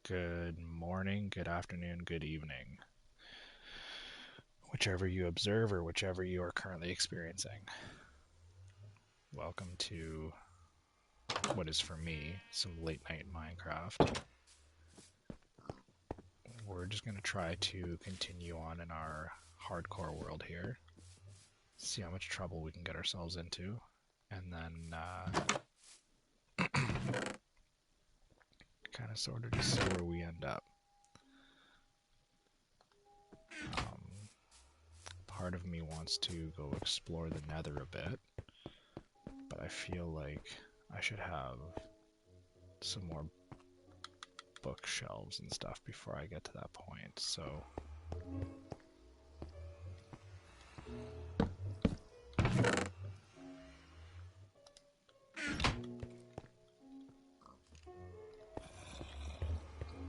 Good morning, good afternoon, good evening, whichever you observe or whichever you are currently experiencing. Welcome to what is for me some late night Minecraft. We're just going to try to continue on in our hardcore world here, see how much trouble we can get ourselves into, and then kind of sort of just see where we end up. Part of me wants to go explore the Nether a bit, but I feel like I should have some more bookshelves and stuff before I get to that point, so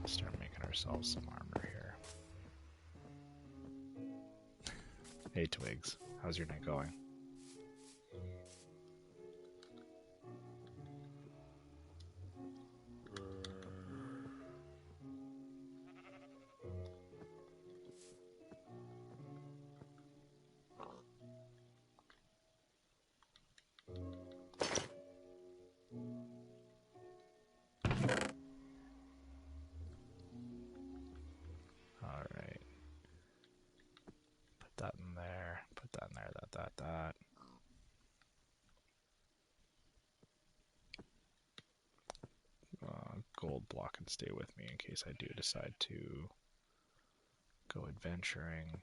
start making ourselves some armor here. Hey Twigs, how's your night going? Alright. Put that in there, put that in there, that. Gold block can stay with me in case I do decide to go adventuring.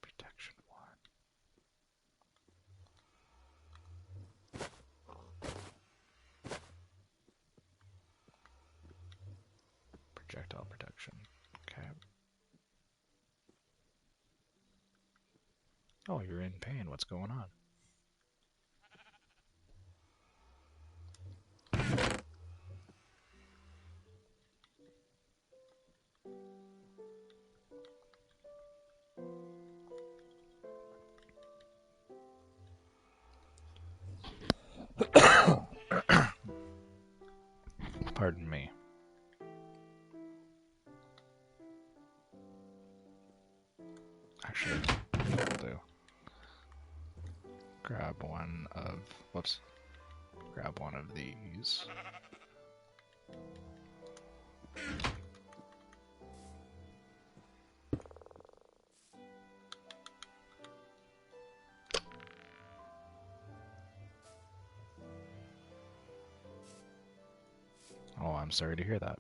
Protection 1. Projectile protection. Okay. Oh, you're in pain. What's going on? Pardon me. Actually, here's what we'll do. Grab one of... Whoops. Grab one of these. Oh, I'm sorry to hear that.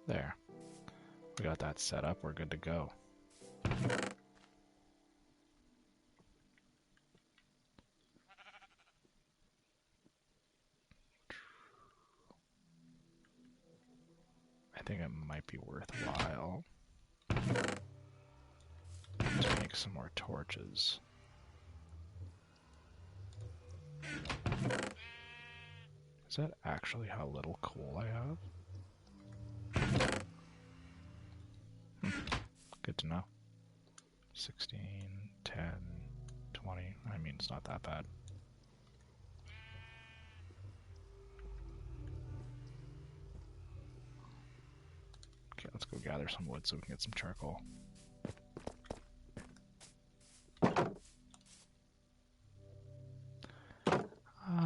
There. We got that set up. We're good to go. I think it might be worthwhile to make some more torches. Is that actually how little coal I have? Good to know. 16, 10, 20. I mean, it's not that bad. Okay, let's go gather some wood so we can get some charcoal.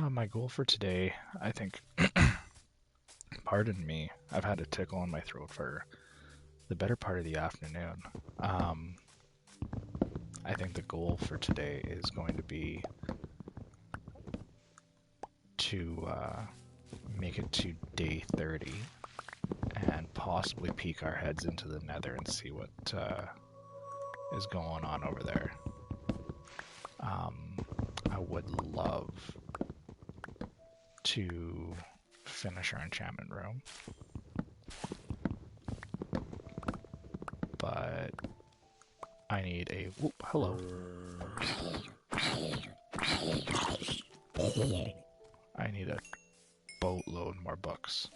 My goal for today, I think, pardon me, I've had a tickle in my throat for the better part of the afternoon. I think the goal for today is going to be to make it to day 30 and possibly peek our heads into the Nether and see what is going on over there. I would love to finish our enchantment room, but I need a... Whoop, hello. I need a boatload more books.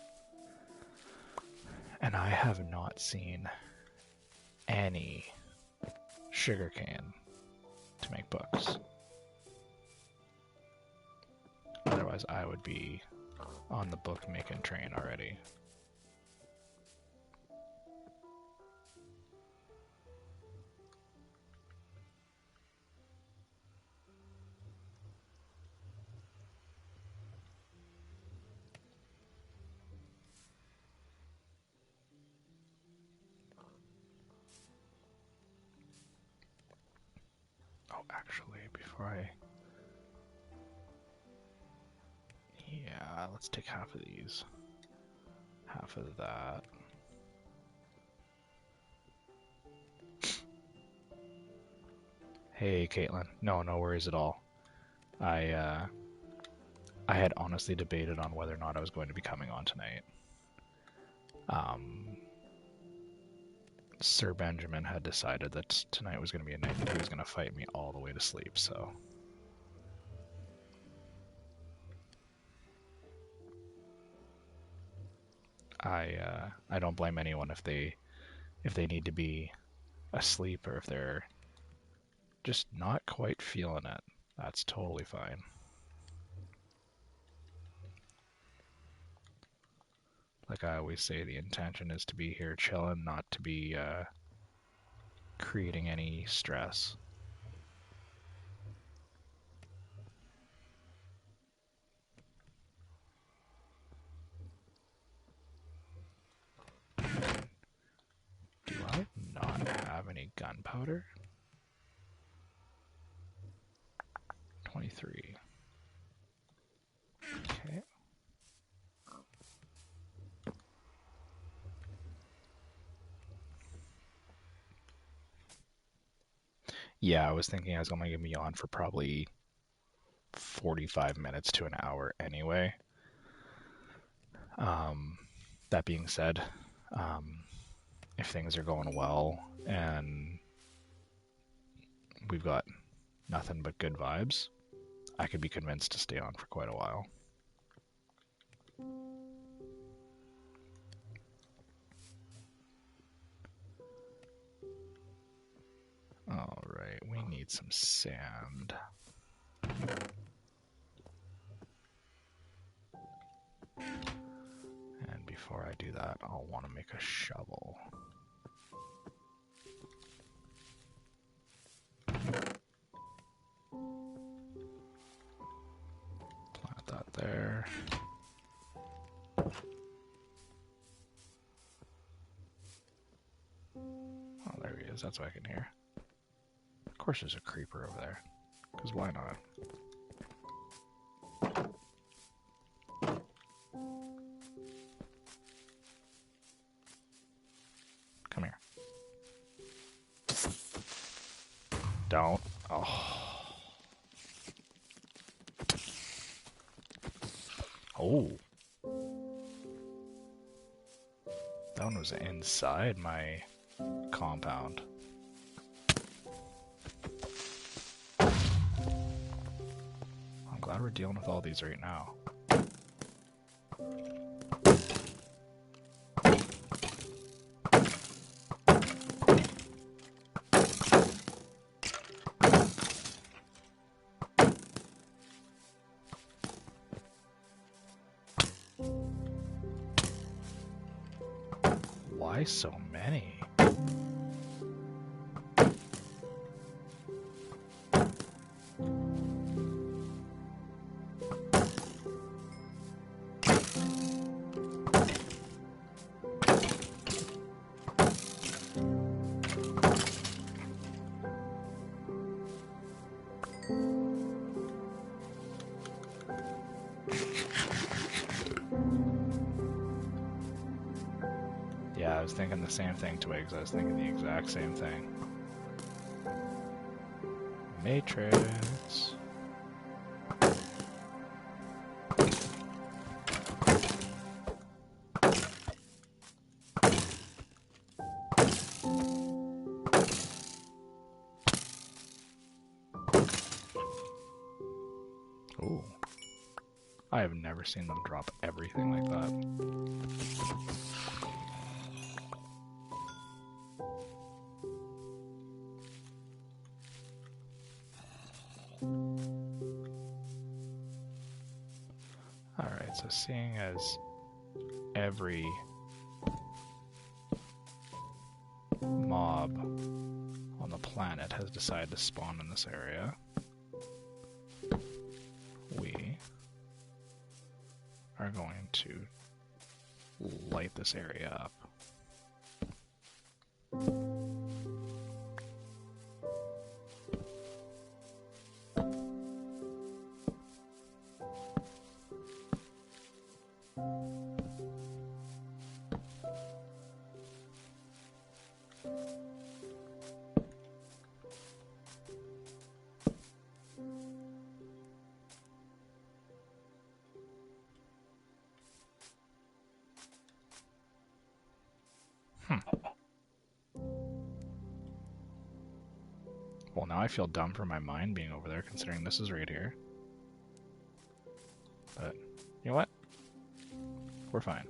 And I have not seen any sugarcane to make books. otherwise I would be on the bookmaking train already. Oh, actually, before I... Yeah, let's take half of these. Half of that. Hey, Caitlin. No, no worries at all. I had honestly debated on whether or not I was going to be coming on tonight. Sir Benjamin had decided that tonight was going to be a night that he was going to fight me all the way to sleep, so... I don't blame anyone if they need to be asleep or if they're just not quite feeling it. That's totally fine. Like I always say, the intention is to be here chilling, not to be creating any stress. Do I not have any gunpowder? 23. Okay. Yeah, I was thinking I was going to be on for probably 45 minutes to an hour anyway. That being said, if things are going well and we've got nothing but good vibes, I could be convinced to stay on for quite a while. Alright, we need some sand. And before I do that, I'll want to make a shovel. Plant that there. Oh, there he is. That's what I can hear. Of course there's a creeper over there. Because why not? Come here. Don't. Oh. Oh. That one was inside my compound. I'm glad we're dealing with all these right now. Why so many? Yeah, I was thinking the same thing, Twigs. I was thinking the exact same thing. Matrix. Ooh. I have never seen them drop everything like that. So seeing as every mob on the planet has decided to spawn in this area, we are going to light this area up. Well, now I feel dumb for my mind being over there, considering this is right here. But, you know what? We're fine.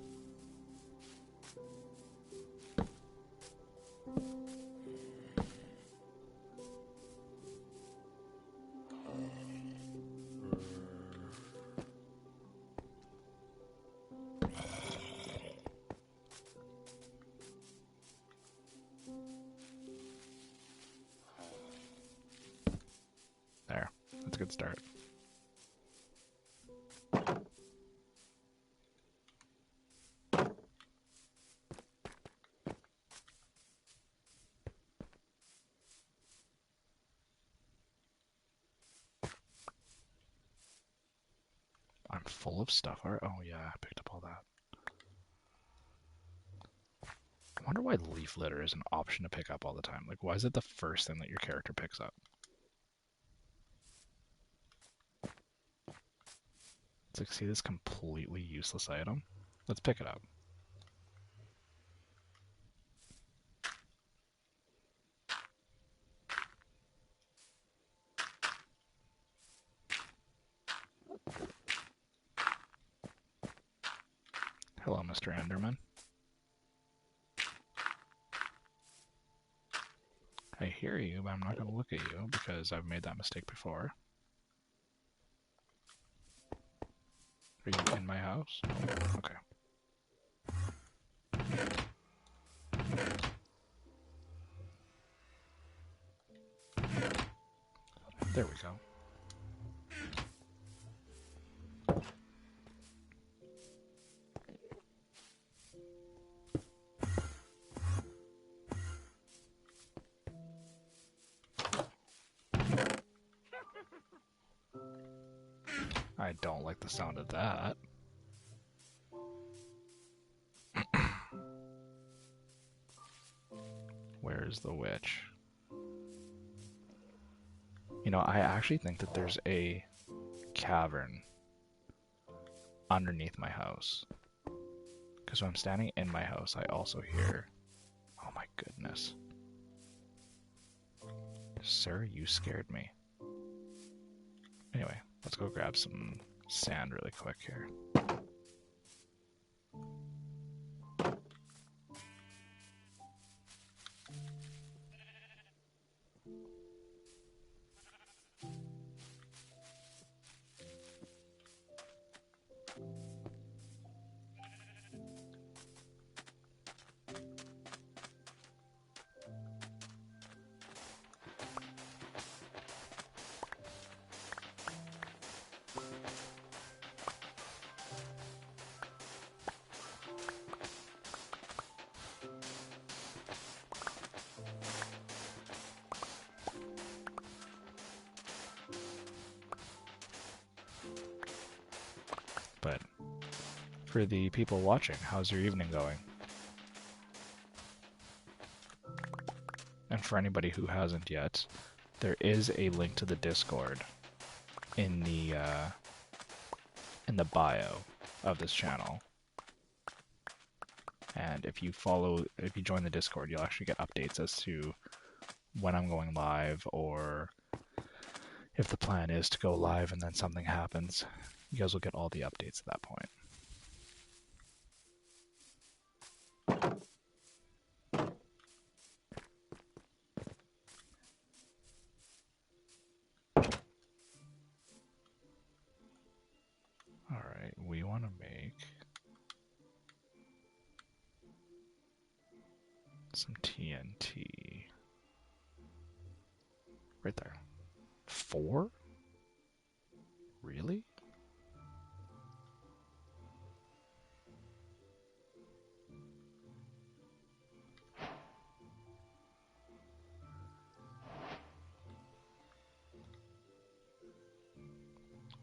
There. That's a good start. I'm full of stuff. Oh yeah, I picked up all that. I wonder why leaf litter is an option to pick up all the time. Like, why is it the first thing that your character picks up? It's like, see this completely useless item? Let's pick it up. Hello, Mr. Enderman. I hear you, but I'm not going to look at you because I've made that mistake before. Are you in my house? Okay. There we go. I don't like the sound of that. Where's the witch? You know, I actually think that there's a cavern underneath my house. Because when I'm standing in my house, I also hear... Oh my goodness. Sir, you scared me. Anyway, let's go grab some sand really quick here. But for the people watching, how's your evening going? And for anybody who hasn't yet, there is a link to the Discord in the bio of this channel. And if you join the Discord, you'll actually get updates as to when I'm going live, or if the plan is to go live and then something happens. You guys will get all the updates at that point. Alright, we want to some TNT. Right there. 4? Really?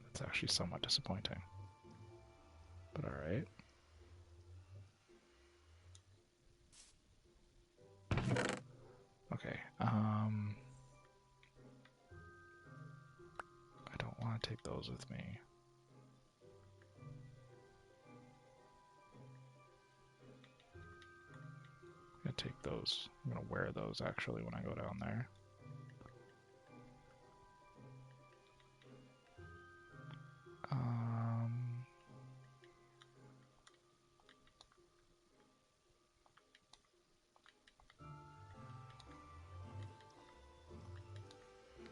That's actually somewhat disappointing. But alright. Okay, I don't want to take those with me. I'm gonna take those. I'm gonna wear those actually when I go down there.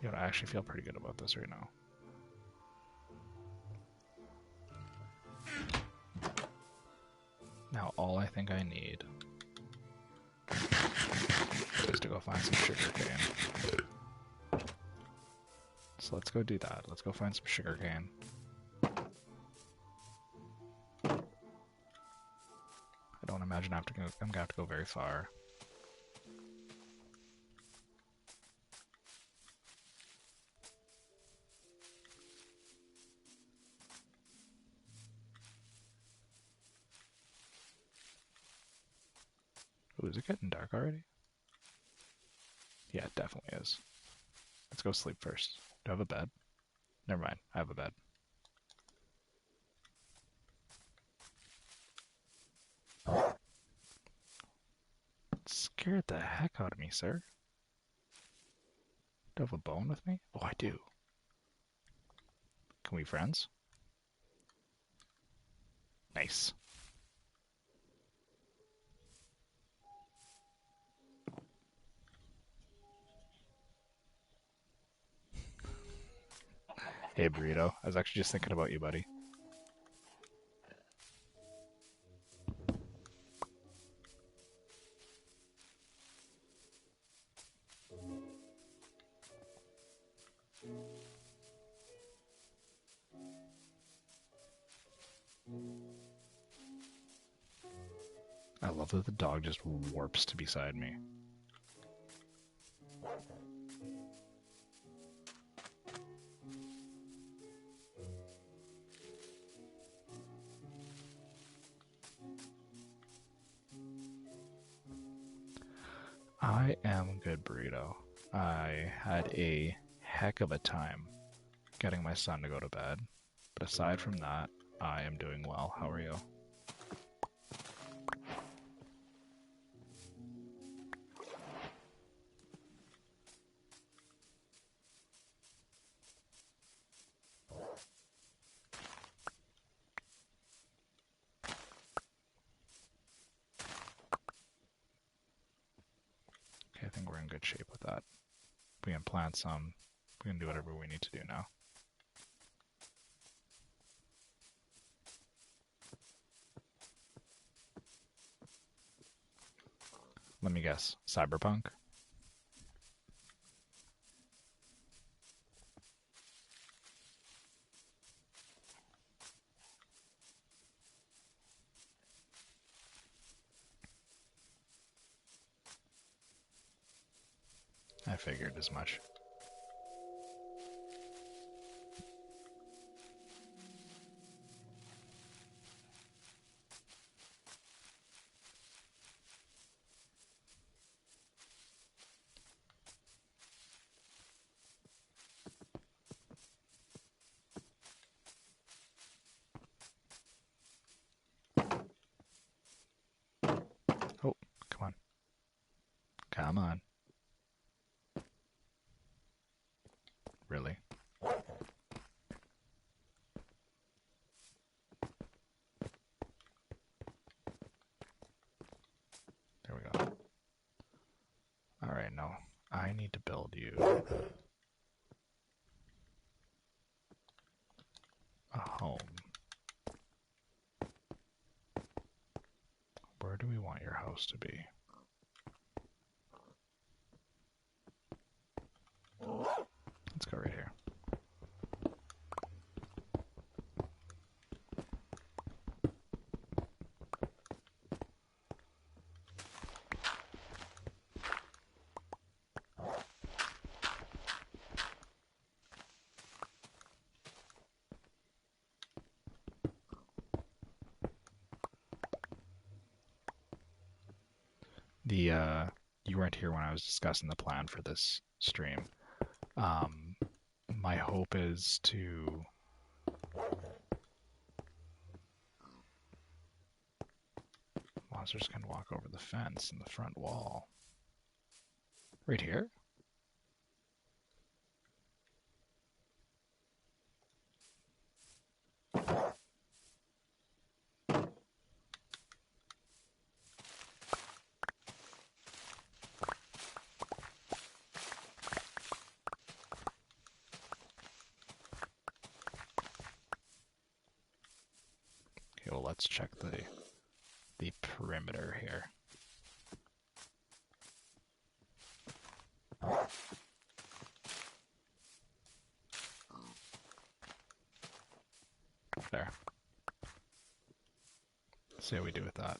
You know, I actually feel pretty good about this right now. Now all I think I need is to go find some sugarcane. So let's go do that. Let's go find some sugarcane. I don't imagine I'm gonna have to go very far. Ooh, is it getting dark already? Yeah, it definitely is. Let's go sleep first. Do I have a bed? Never mind, I have a bed. It scared the heck out of me, sir. Do you have a bone with me? Oh, I do. Can we be friends? Nice. Hey, Burrito. I was actually just thinking about you, buddy. I love that the dog just warps to beside me. I am good, Burrito. I had a heck of a time getting my son to go to bed. But aside from that, I am doing well. How are you? Okay, I think we're in good shape with that. We can plant some. We can do whatever we need to do now. Let me guess. Cyberpunk? I figured as much. Oh, come on. Come on. Really? There we go. Alright, now I need to build you a home. Where do we want your house to be? You weren't here when I was discussing the plan for this stream. Um, my hope is to monsters can walk over the fence in the front wall. Right here? Okay, well let's check the perimeter here. There. See how we do with that.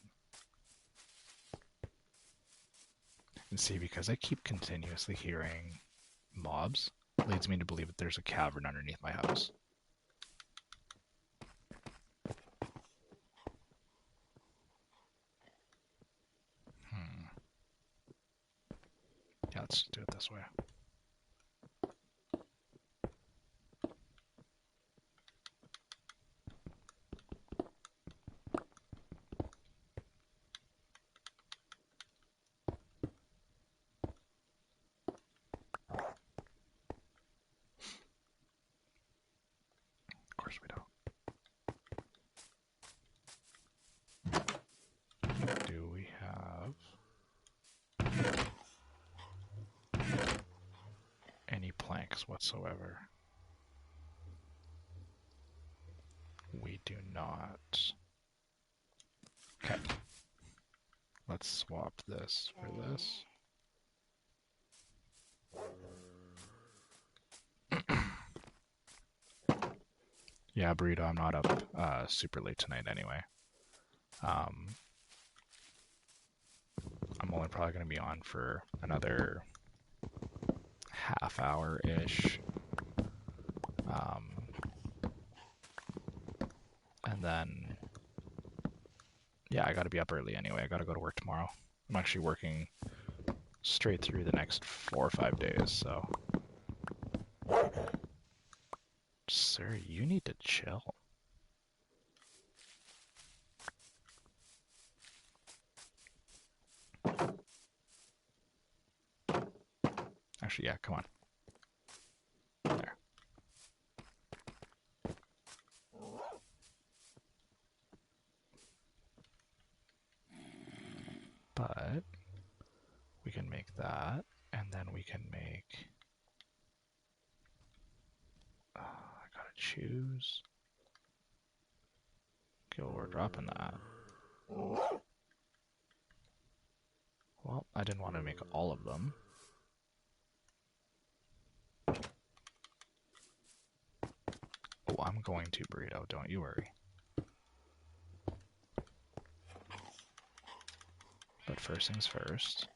And see, because I keep continuously hearing mobs, leads me to believe that there's a cavern underneath my house. Yeah, let's do it this way. Of course we don't. Do we have any planks whatsoever? We do not. Okay. Let's swap this for this. Yeah, Burrito, I'm not up super late tonight anyway. I'm only probably going to be on for another half hour-ish. And then, yeah, I got to be up early anyway. I got to go to work tomorrow. I'm actually working straight through the next 4 or 5 days, so. Sir, you need to chill. Actually, yeah, come on. There. But we can make that, and then we can make... I gotta choose. Okay, well, we're dropping that. Well, I didn't want to make all of them. Oh, I'm going to, Burrito, don't you worry. But first things first,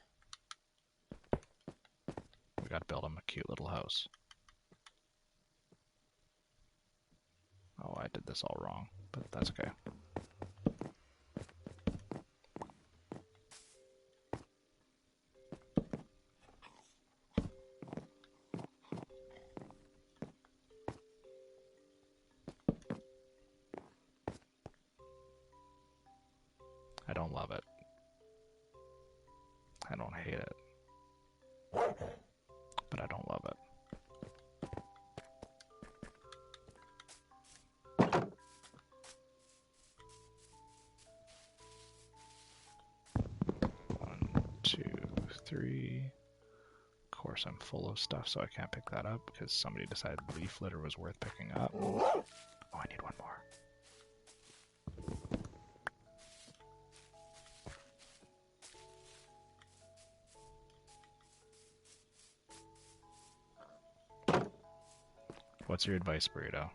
we gotta build him a cute little house. Oh, I did this all wrong, but that's okay. I don't love it. I don't hate it. But I don't love it. One, two, three. Of course, I'm full of stuff, so I can't pick that up because somebody decided leaf litter was worth picking up. Oh, I need one more. What's your advice, Burrito?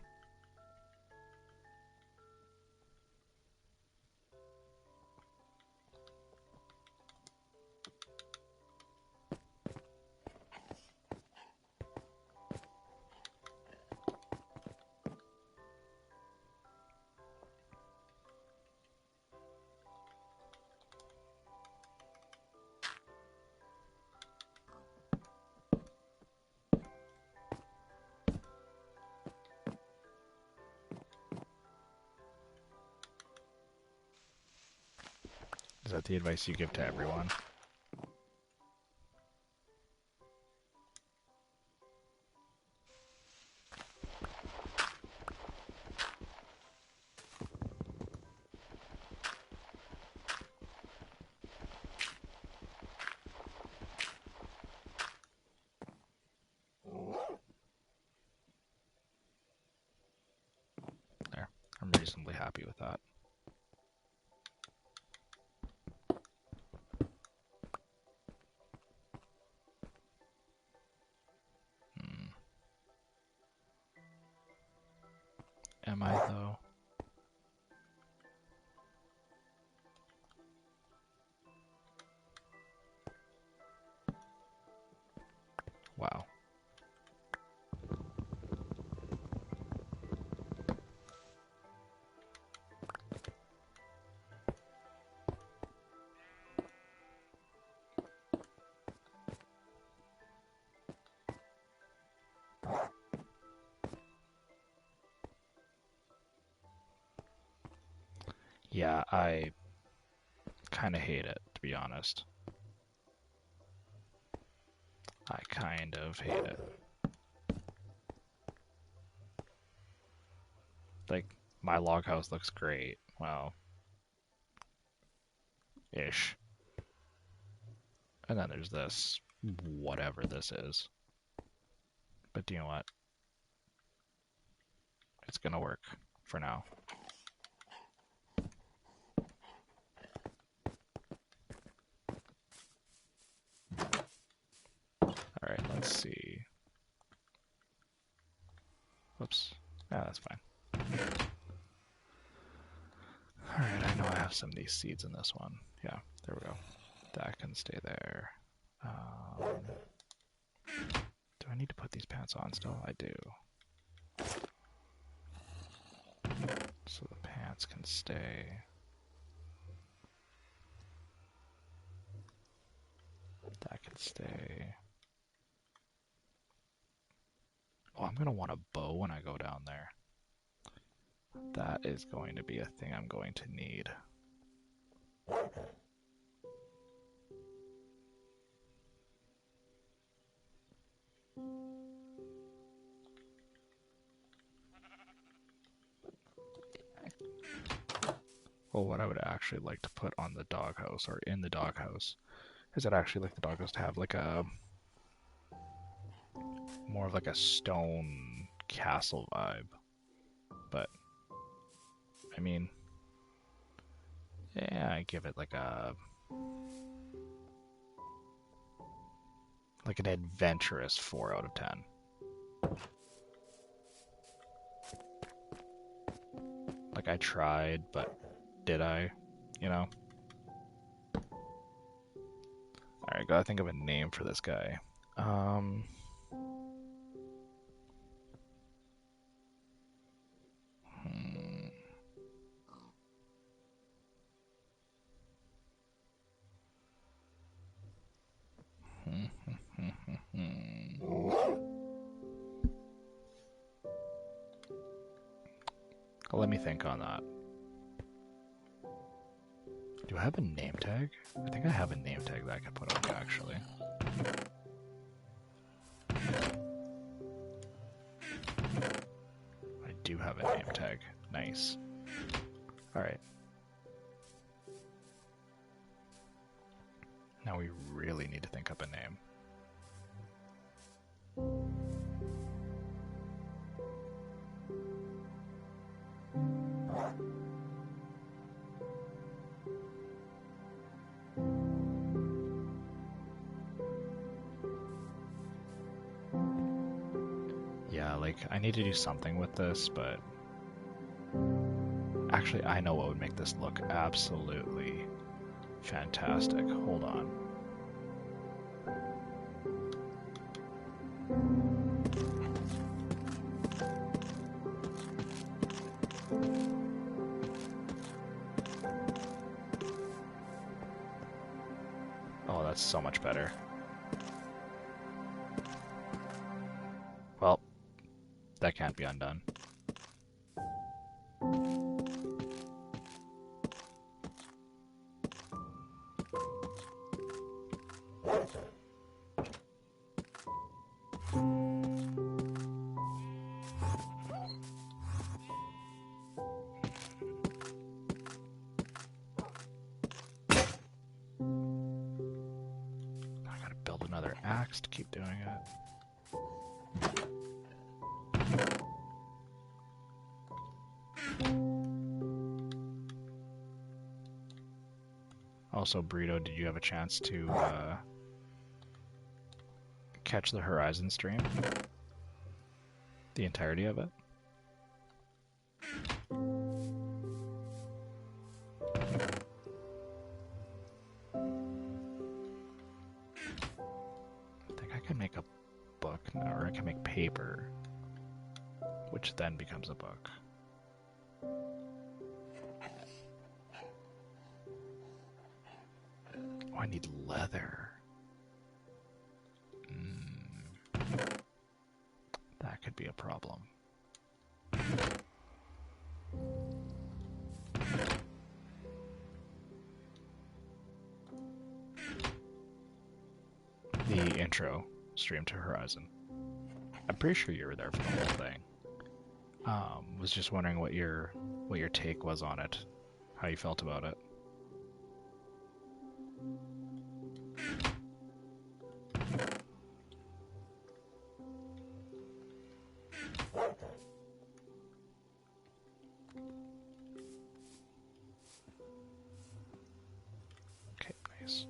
the advice you give to everyone? There. I'm reasonably happy with that. Am I, though? Wow. Yeah, I kind of hate it, to be honest. I kind of hate it. Like, my log house looks great. Well, ish. And then there's this, whatever this is. But do you know what? It's gonna work for now. Alright, let's see. Whoops. Yeah, that's fine. Alright, I know I have some of these seeds in this one. Yeah, there we go. That can stay there. Do I need to put these pants on still? I do. So the pants can stay. That can stay. Oh, I'm going to want a bow when I go down there. That is going to be a thing I'm going to need. Well, what I would actually like to put on the doghouse, or in the doghouse, is I'd actually like the doghouse to have like a more of like a stone castle vibe. But I mean, yeah, I give it like an adventurous 4 out of 10. Like, I tried, but did I? You know? Alright, gotta think of a name for this guy. Let me think on that. Do I have a name tag? I think I have a name tag that I can put on it, actually. I do have a name tag. Nice. Alright. Now we really need to think up a name. Yeah, like, I need to do something with this, but actually, I know what would make this look absolutely fantastic. Hold on. Oh, that's so much better. Well, that can't be undone. relaxed, keep doing it. Also, Burrito, did you have a chance to catch the Horizon stream? The entirety of it? I think I can make a book now, or I can make paper, which then becomes a book. Oh, I need leather. That could be a problem. The intro stream to Horizon. I'm pretty sure you were there for the whole thing. Was just wondering what your take was on it, how you felt about it. Okay, nice.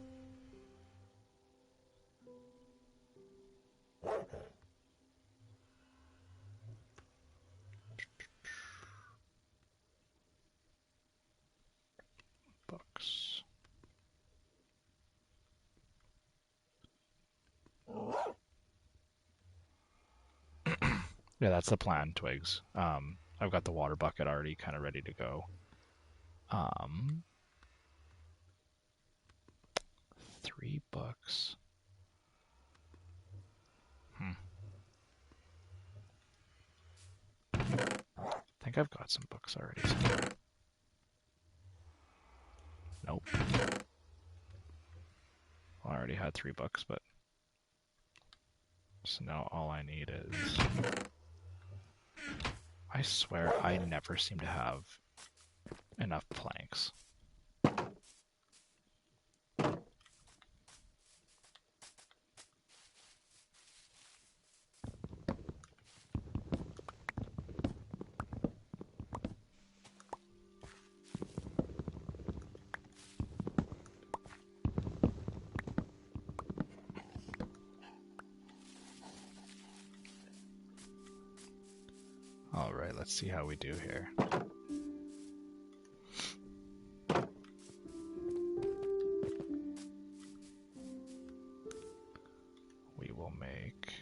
Books. Yeah, that's the plan, Twigs. I've got the water bucket already kind of ready to go. 3 books. I think I've got some books already. Nope. Well, I already had 3 books, but so now all I need is... I swear I never seem to have enough planks. Alright, let's see how we do here. We will make...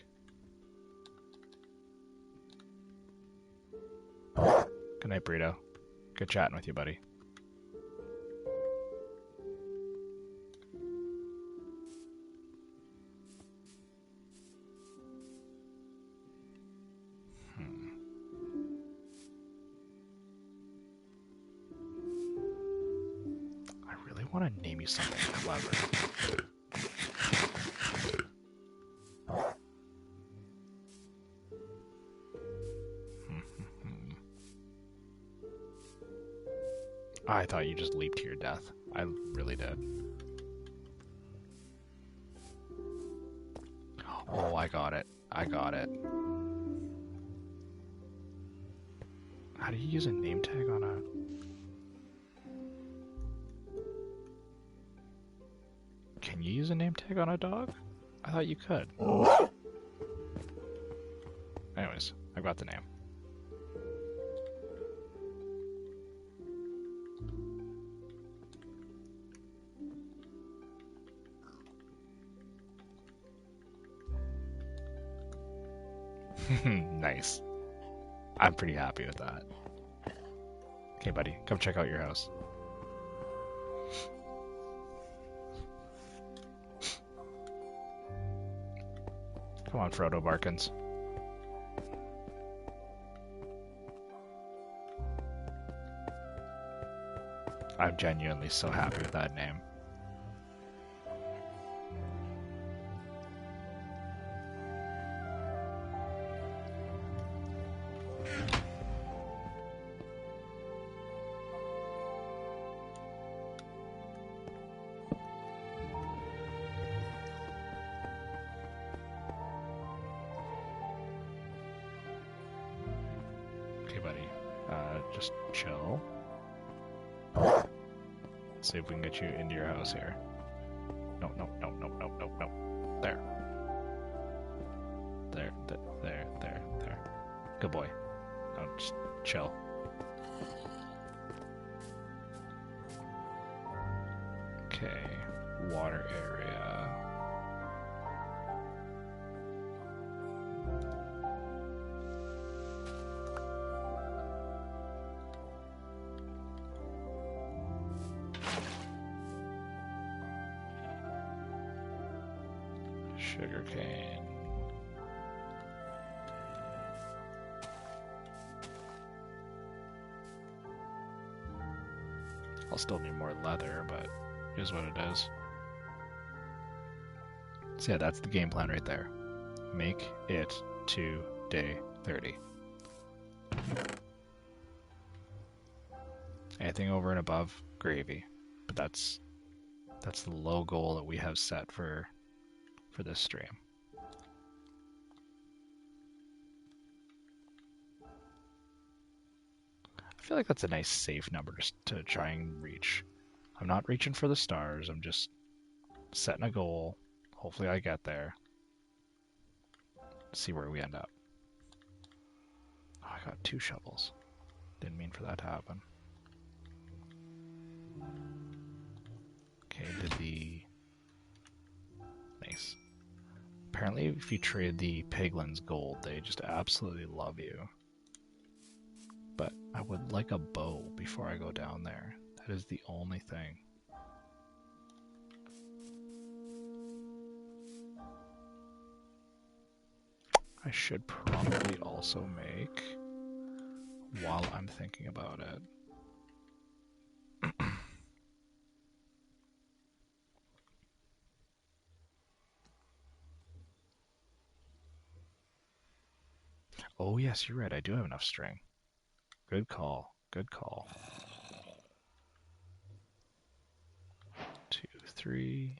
Good night, Burrito. Good chatting with you, buddy. I really want to name you something clever. I thought you just leaped to your death. I really did. Oh, I got it. I got it. How do you use a name tag on a... Can you use a name tag on a dog? I thought you could. Anyways, I got the name. Nice. I'm pretty happy with that. Okay, buddy, come check out your house. Come on, Frodo Barkins. I'm genuinely so happy with that name. buddy. Just chill. See if we can get you into your house here. No. There. There. Good boy. No, just chill. Okay, water area. Sugarcane. I'll still need more leather, but here's what it is. So yeah, that's the game plan right there. Make it to day 30. Anything over and above, gravy. But that's the low goal that we have set for this stream. I feel like that's a nice safe number to try and reach. I'm not reaching for the stars, I'm just setting a goal. Hopefully I get there. See where we end up. Oh, I got 2 shovels. Didn't mean for that to happen. Okay, Nice. Apparently if you trade the piglins gold, they just absolutely love you. But I would like a bow before I go down there. That is the only thing. I should probably also make, while I'm thinking about it, oh yes, you're right, I do have enough string. Good call, good call. 2, 3,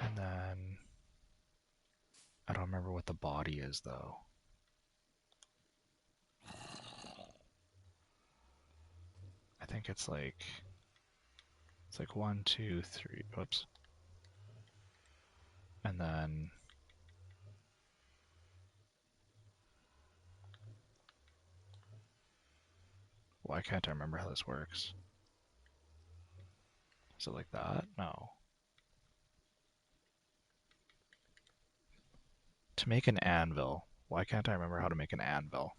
and then I don't remember what the body is though. I think it's like 1, 2, 3, whoops. And then why can't I remember how this works? Is it like that? No. To make an anvil. Why can't I remember how to make an anvil?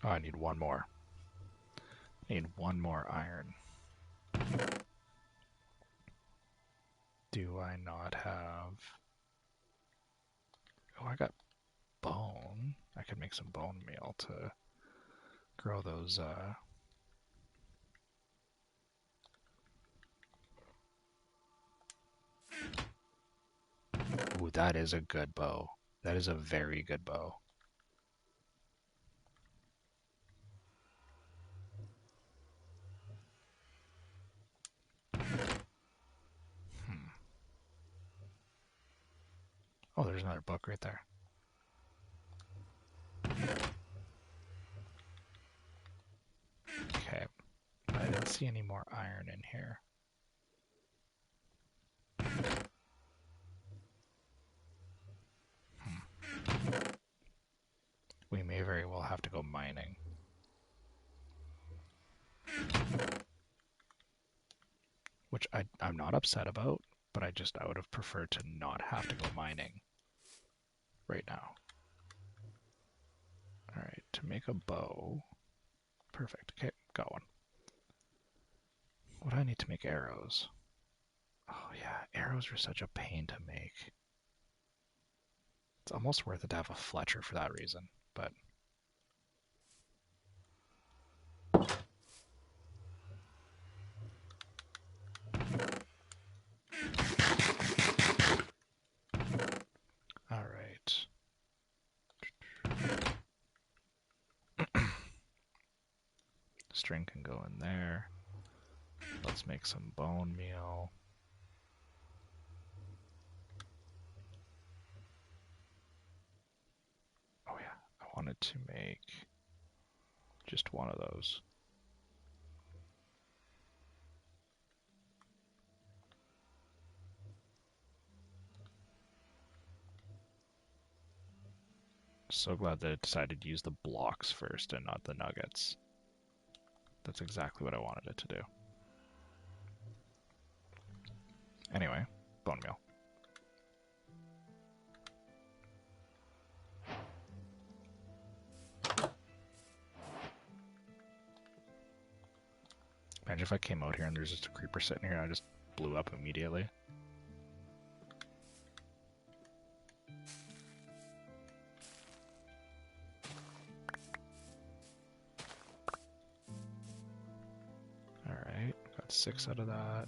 Oh, I need one more. I need one more iron. Do I not have... Oh, I got bone. I could make some bone meal to grow those, Ooh, that is a good bow. That is a very good bow. Oh, there's another book right there. Okay, I didn't see any more iron in here. We may very well have to go mining. Which I'm not upset about, but I would have preferred to not have to go mining right now. Alright, to make a bow. Perfect. Okay, got one. What do I need to make arrows? Oh yeah, arrows are such a pain to make. It's almost worth it to have a Fletcher for that reason, but... String can go in there. Let's make some bone meal. Oh yeah, I wanted to make just one of those. So glad that it decided to use the blocks first and not the nuggets. That's exactly what I wanted it to do. Anyway, bone meal. Imagine if I came out here and there's just a creeper sitting here and I just blew up immediately. Alright, got 6 out of that.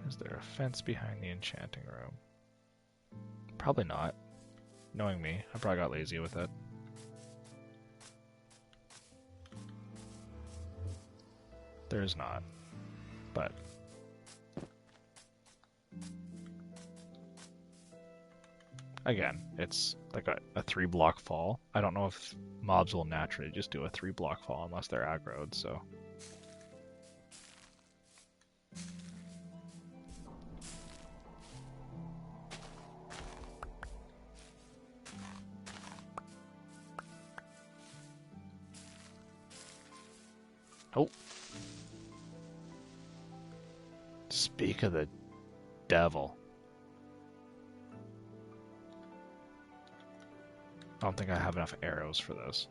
Is there a fence behind the enchanting room? Probably not. Knowing me, I probably got lazy with it. There is not, but again, it's like a 3-block fall. I don't know if mobs will naturally just do a 3-block fall unless they're aggroed, so. Oh. Speak of the devil. I don't think I have enough arrows for this.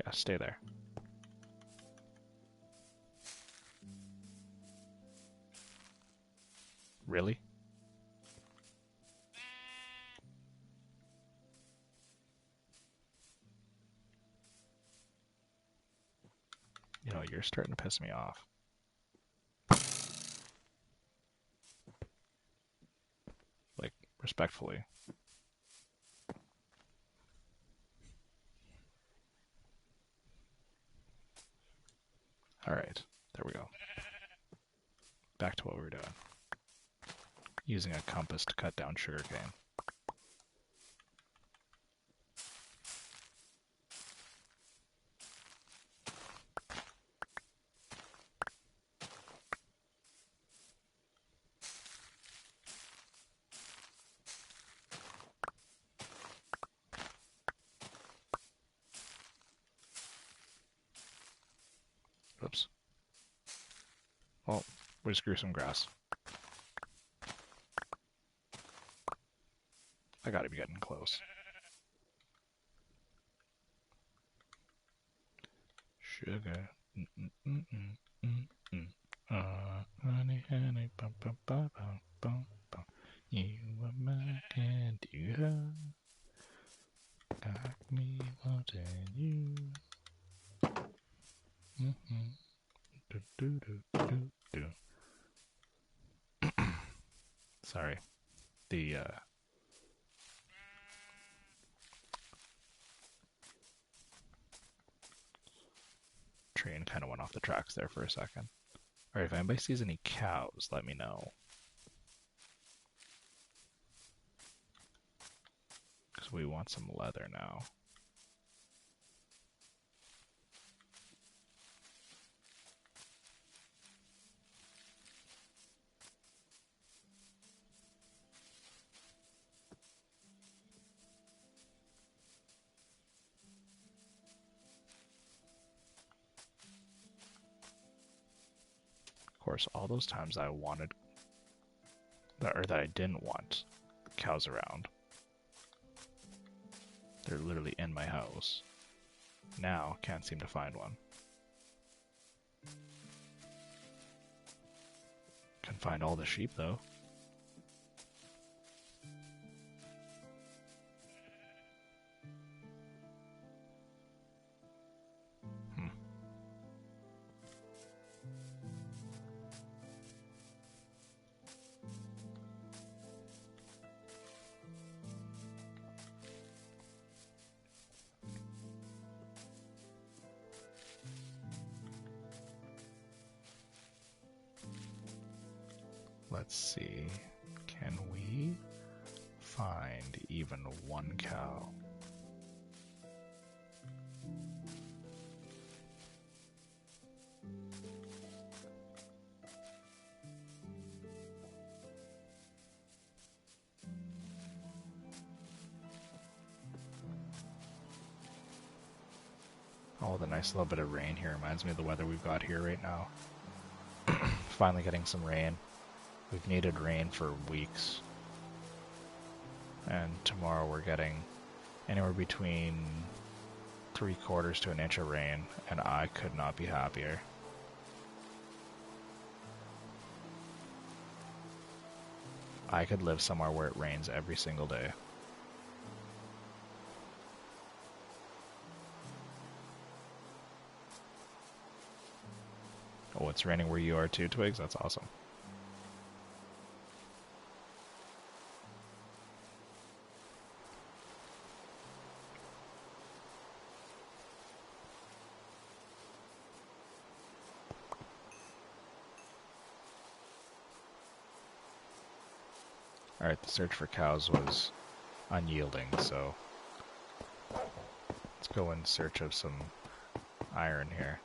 Yeah, stay there. Really? You know, you're starting to piss me off. Like, respectfully. Alright, there we go. Back to what we were doing. Using a compass to cut down sugarcane. Oops. Well, we just grew some grass. I gotta be getting close. Sugar. Honey, honey, bum, bum, bum, bum, bum, bum. You are my candy girl. Got me wanting you. Do, do, do, do, do. Sorry. The train kind of went off the tracks there for a second. Alright, if anybody sees any cows, let me know. Because we want some leather now. Of course, all those times I wanted, or that I didn't want cows around, they're literally in my house. Now, can't seem to find one. Can find all the sheep, though. Let's see. Can we find even one cow? Oh, the nice little bit of rain here reminds me of the weather we've got here right now. Finally getting some rain. We've needed rain for weeks. And tomorrow we're getting anywhere between 3/4 to an inch of rain, and I could not be happier. I could live somewhere where it rains every single day. Oh, it's raining where you are too, Twigs? That's awesome. Alright, the search for cows was unyielding, so let's go in search of some iron here.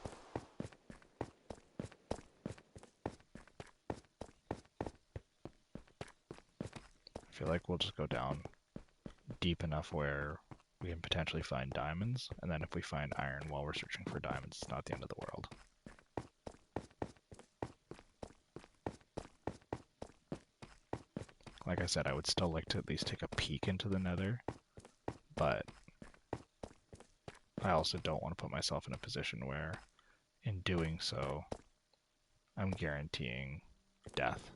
I feel like we'll just go down deep enough where we can potentially find diamonds, and then if we find iron while we're searching for diamonds, it's not the end of the world. Like I said, I would still like to at least take a peek into the nether, but I also don't want to put myself in a position where, in doing so, I'm guaranteeing death.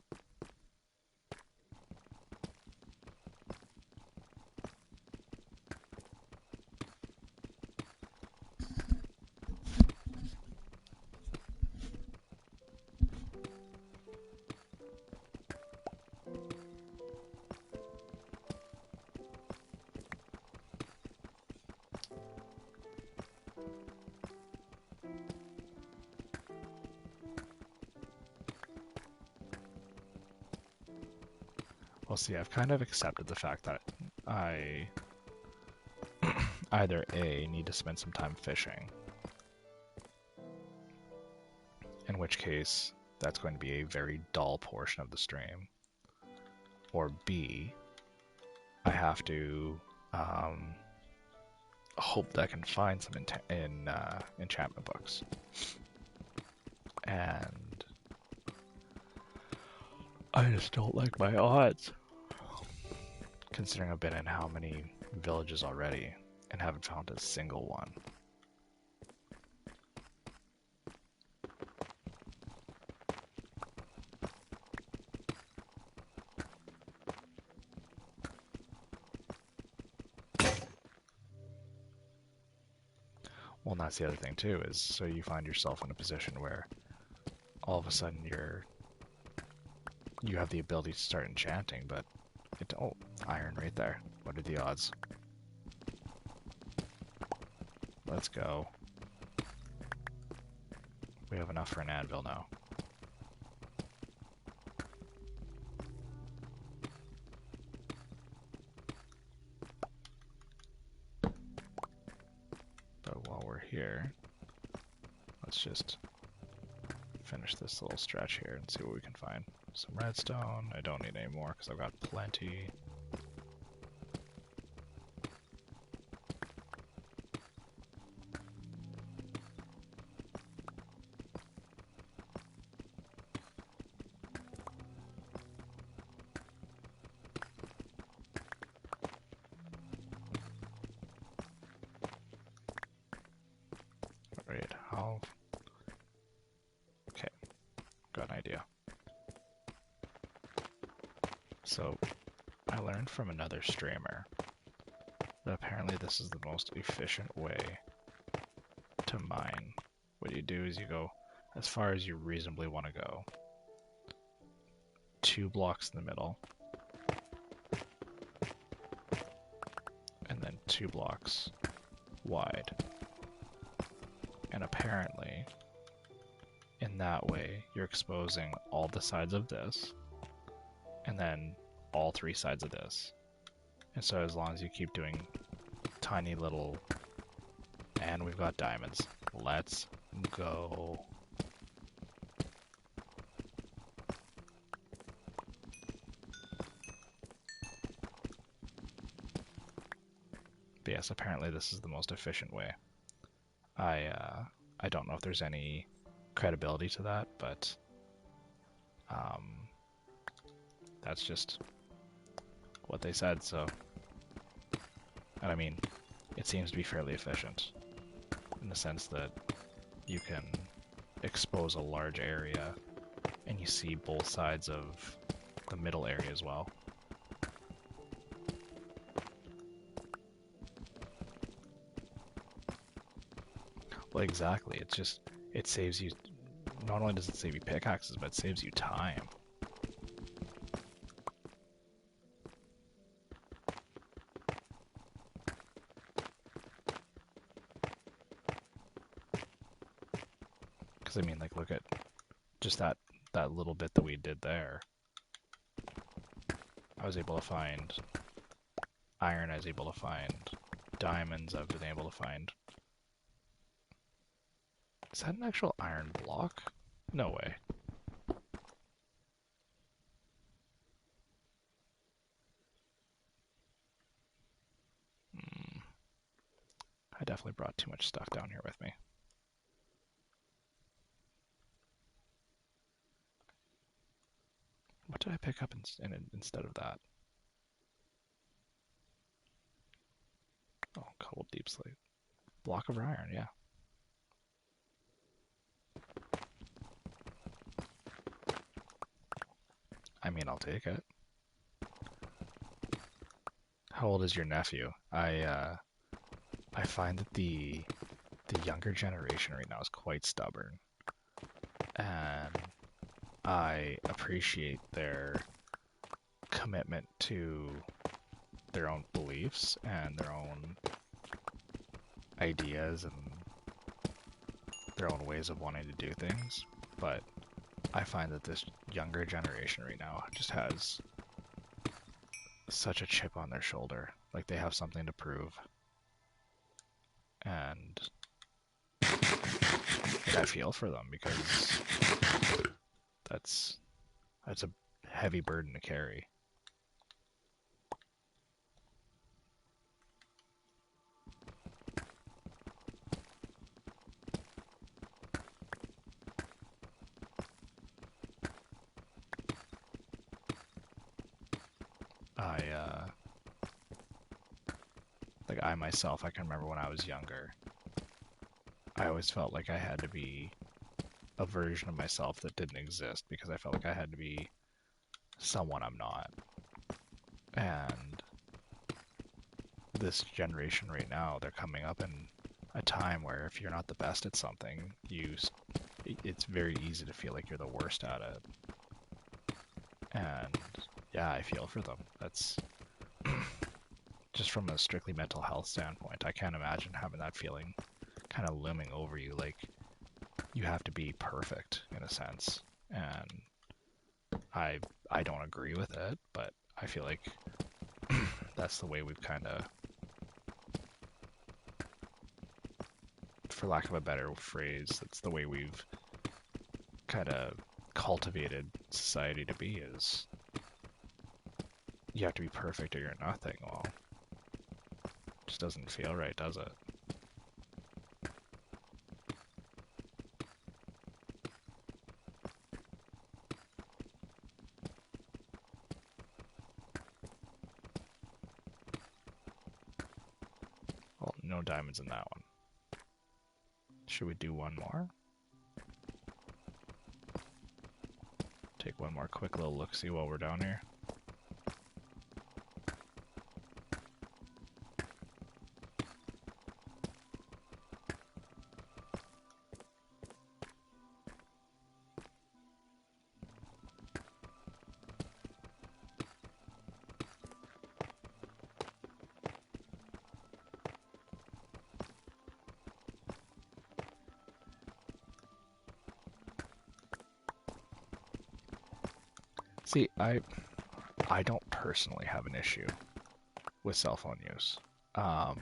Well, see, I've kind of accepted the fact that I either A, need to spend some time fishing, in which case that's going to be a very dull portion of the stream, or B, I have to hope that I can find some enchantment books. And I just don't like my odds, considering I've been in how many villages already and haven't found a single one. Well, and that's the other thing too, is so you find yourself in a position where all of a sudden you have the ability to start enchanting, but oh, iron right there. What are the odds? Let's go. We have enough for an anvil now. But while we're here, let's just finish this little stretch here and see what we can find. Some redstone. I don't need any more because I've got plenty. Alright, how... Okay, got an idea. So, I learned from another streamer that apparently this is the most efficient way to mine. What you do is you go as far as you reasonably want to go. 2 blocks in the middle. And then 2 blocks wide. And apparently, in that way, you're exposing all the sides of this, and then all 3 sides of this. And so as long as you keep doing tiny little... And we've got diamonds. Let's go. But yes, apparently this is the most efficient way. I don't know if there's any credibility to that, but that's just what they said, so... And I mean, it seems to be fairly efficient, in the sense that you can expose a large area, and you see both sides of the middle area as well. Well, exactly. It's just, it saves you, not only does it save you pickaxes, but it saves you time. Because, I mean, like, look at just that little bit that we did there. I was able to find iron, I was able to find diamonds, I've been able to find... Is that an actual iron block? No way. I definitely brought too much stuff down here with me. What did I pick up instead of that? Oh, cobalt deep slate. Block of iron, yeah. I mean, I'll take it. How old is your nephew? I find that the younger generation right now is quite stubborn, and I appreciate their commitment to their own beliefs and their own ideas and their own ways of wanting to do things, but I find that this younger generation right now just has such a chip on their shoulder. Like, they have something to prove. And like, I feel for them, because that's a heavy burden to carry. I myself, I can remember when I was younger, I always felt like I had to be a version of myself that didn't exist, because I felt like I had to be someone I'm not. And this generation right now, they're coming up in a time where if you're not the best at something, it's very easy to feel like you're the worst at it. And yeah, I feel for them. That's just from a strictly mental health standpoint. I can't imagine having that feeling kind of looming over you, like you have to be perfect in a sense. And I don't agree with it, but I feel like that's the way we've kind of, for lack of a better phrase, that's the way we've kind of cultivated society to be, is you have to be perfect or you're nothing. Well, it just doesn't feel right, does it? Well, no diamonds in that one. Should we do one more? Take one more quick little look-see while we're down here. See, I don't personally have an issue with cell phone use. Um,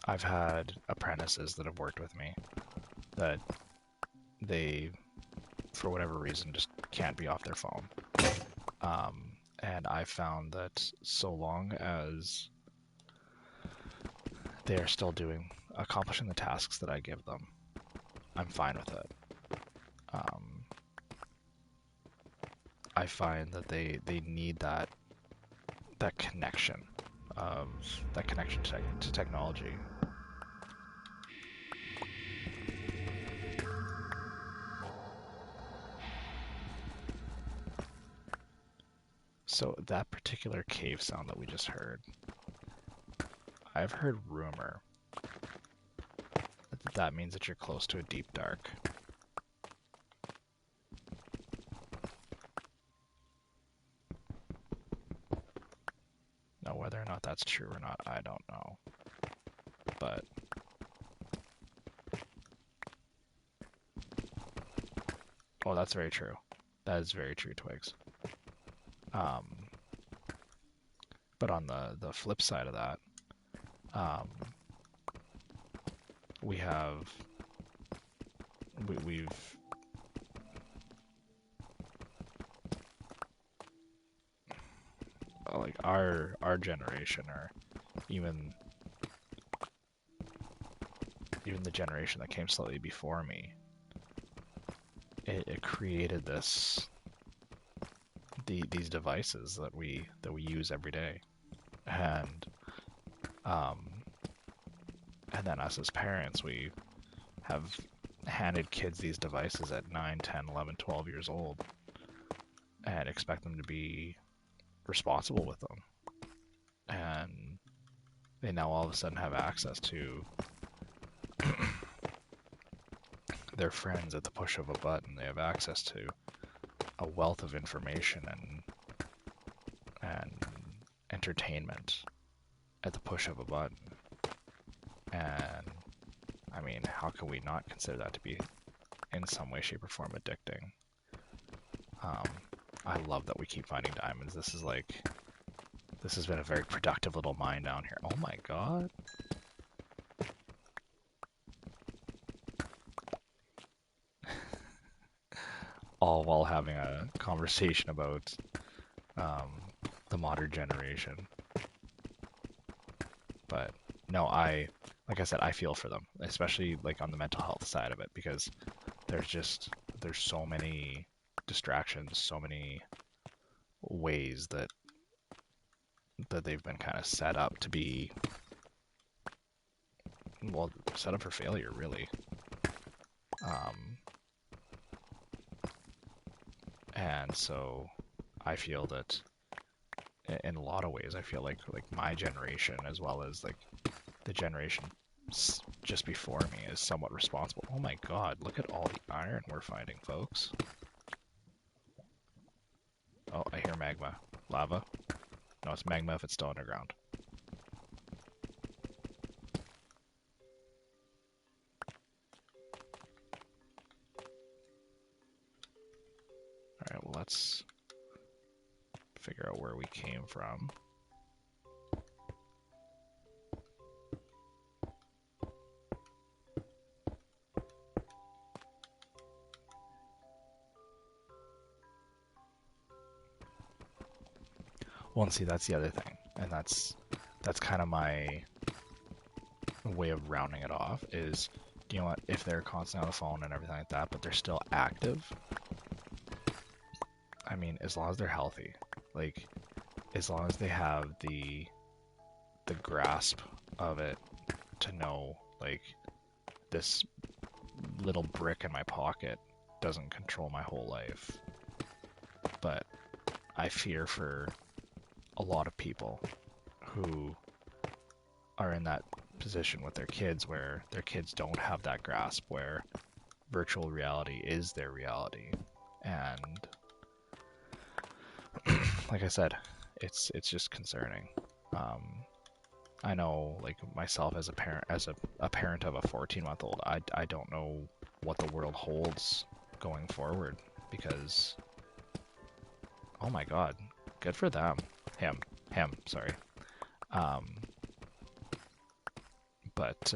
I've had apprentices that have worked with me that they, for whatever reason, just can't be off their phone. And I found that so long as they are still accomplishing the tasks that I give them, I'm fine with it. I find that they need that connection of that connection to technology. So that particular cave sound that we just heard, I've heard rumor that means that you're close to a deep dark. Now, whether or not that's true or not, I don't know. But oh, that's very true. That is very true, Twigs. But on the flip side of that, we have we've like our generation, or even the generation that came slightly before me, it created these devices that we use every day, and then us as parents, we have handed kids these devices at 9, 10, 11, 12 years old and expect them to be responsible with them. And they now all of a sudden have access to their friends at the push of a button. They have access to a wealth of information and entertainment at the push of a button. And I mean, how can we not consider that to be in some way, shape, or form addicting? I love that we keep finding diamonds. This has been a very productive little mine down here. Oh my god. All while having a conversation about the modern generation. But no, like I said, I feel for them, especially like on the mental health side of it, because there's so many distractions, so many ways that they've been kind of set up to be, well, set up for failure, really. And so I feel that in a lot of ways, I feel like my generation, as well as like the generation just before me, is somewhat responsible. Oh my god, look at all the iron we're finding, folks. Oh, I hear magma. Lava? No, it's magma if it's still underground. Alright, well, let's figure out where we came from. Well, and see, that's the other thing, and that's kind of my way of rounding it off is, you know what, if they're constantly on the phone and everything like that, but they're still active, I mean, as long as they're healthy, like, as long as they have the grasp of it to know, like, this little brick in my pocket doesn't control my whole life. But I fear for a lot of people who are in that position with their kids, where their kids don't have that grasp, where virtual reality is their reality. And like I said, it's just concerning. I know, like, myself as a parent, a parent of a 14-month-old, I don't know what the world holds going forward, because Oh my god. Good for them. Him, sorry. But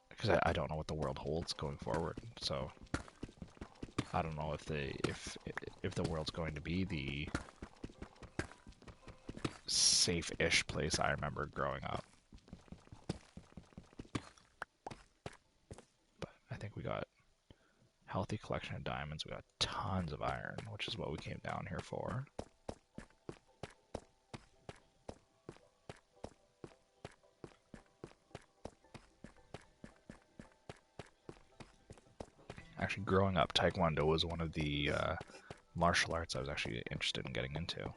because I don't know what the world holds going forward, so I don't know if the world's going to be the safe-ish place I remember growing up. But I think we got healthy collection of diamonds. We got tons of iron, which is what we came down here for. Actually, growing up, Taekwondo was one of the martial arts I was actually interested in getting into.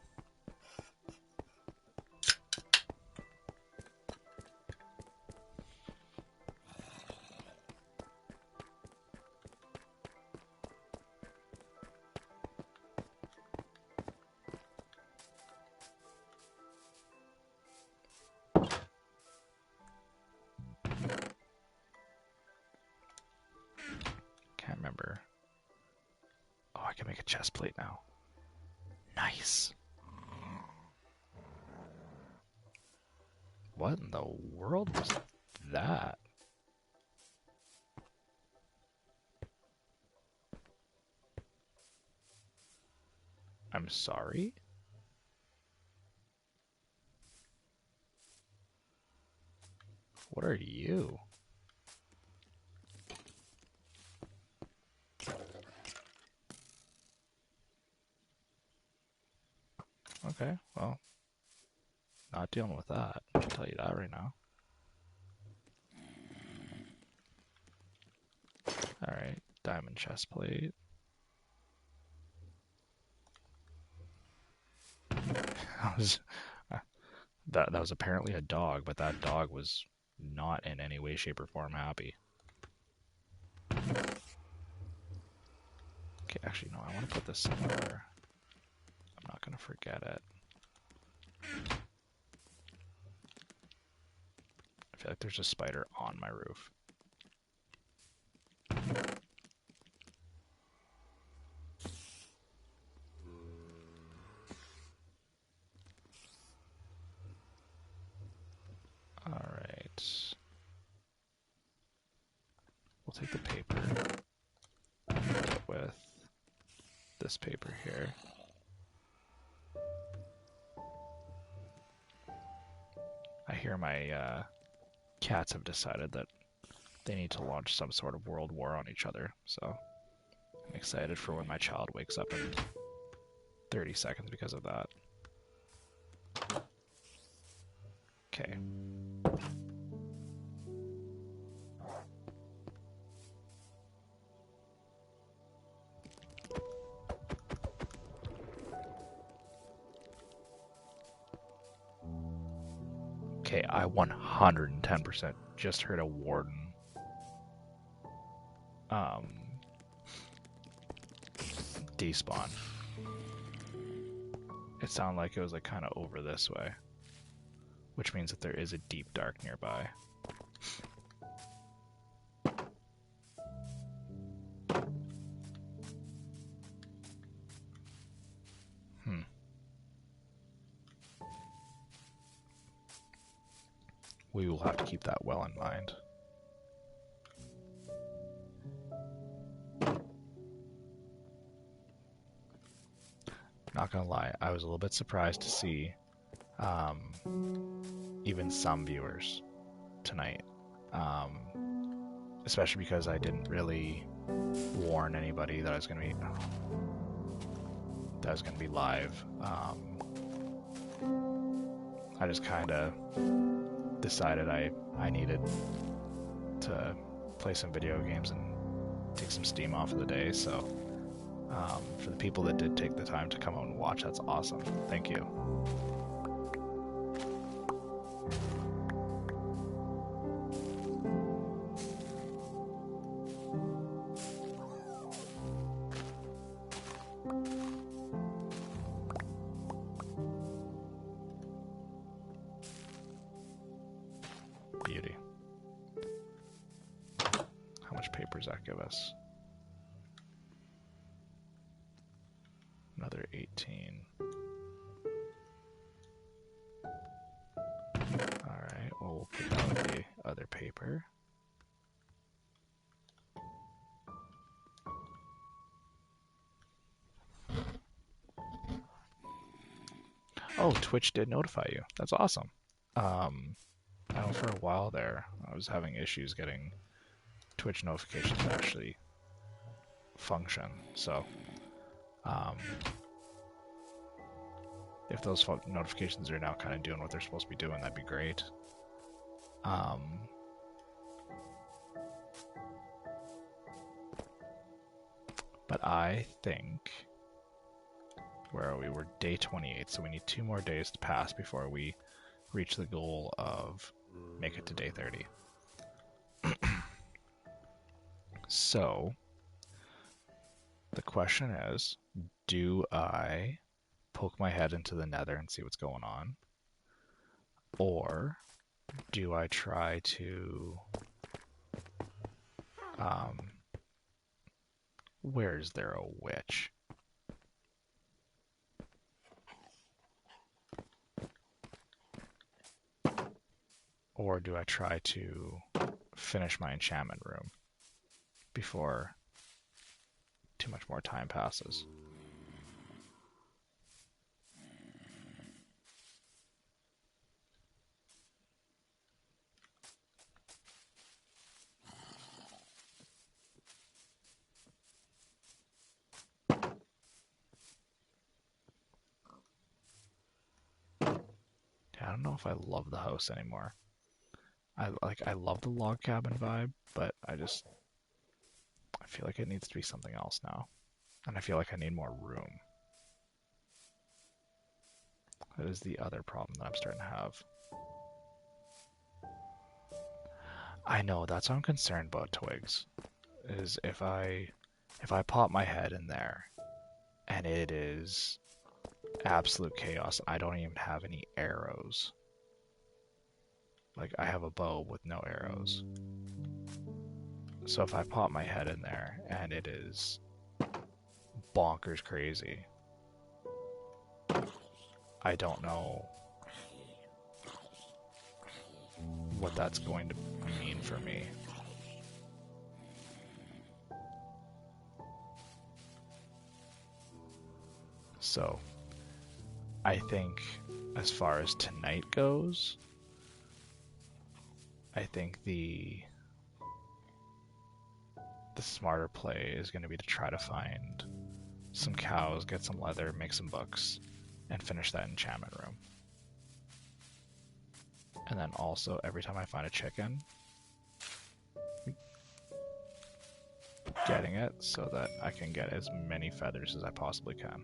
Can't remember. Oh, I can make a chest plate now. Nice. What in the world was that? I'm sorry? What are you? Okay, well, not dealing with that. I'll tell you that right now. Alright, diamond chest plate. That was apparently a dog, but that dog was not in any way, shape, or form happy. Okay, actually, no, I want to put this somewhere. I'm not going to forget it. I feel like there's a spider on my roof. Alright. We'll take the paper and fill it with this paper here. I hear my cats have decided that they need to launch some sort of world war on each other, so I'm excited for when my child wakes up in 30 seconds because of that. Okay. Okay, I 110% just heard a warden. Despawn. It sounded like it was like kind of over this way, which means that there is a deep dark nearby. We will have to keep that well in mind. Not gonna lie, I was a little bit surprised to see even some viewers tonight, especially because I didn't really warn anybody that I was gonna be live. I just kind of decided I needed to play some video games and take some steam off of the day, so for the people that did take the time to come out and watch, that's awesome. Thank you. Beauty. How much paper does that give us? leather paper. Oh, Twitch did notify you. That's awesome. I know for a while there, I was having issues getting Twitch notifications to actually function. So, if those notifications are now kind of doing what they're supposed to be doing, that'd be great. But I think, where are we? We're day 28, so we need 2 more days to pass before we reach the goal of make it to day 30. So, the question is, do I poke my head into the nether and see what's going on? Or do I try to... where's there a witch? Or do I try to finish my enchantment room before too much more time passes? I don't know if I love the house anymore. I love the log cabin vibe, but I feel like it needs to be something else now. And I feel like I need more room. That is the other problem that I'm starting to have. I know, that's what I'm concerned about, Twigs. Is if I pop my head in there and it is absolute chaos, I don't even have any arrows. Like, I have a bow with no arrows. So if I pop my head in there and it is bonkers crazy, I don't know what that's going to mean for me. So, I think as far as tonight goes, I think the smarter play is going to be to try to find some cows, get some leather, make some books, and finish that enchantment room. And then also, every time I find a chicken, getting it so that I can get as many feathers as I possibly can.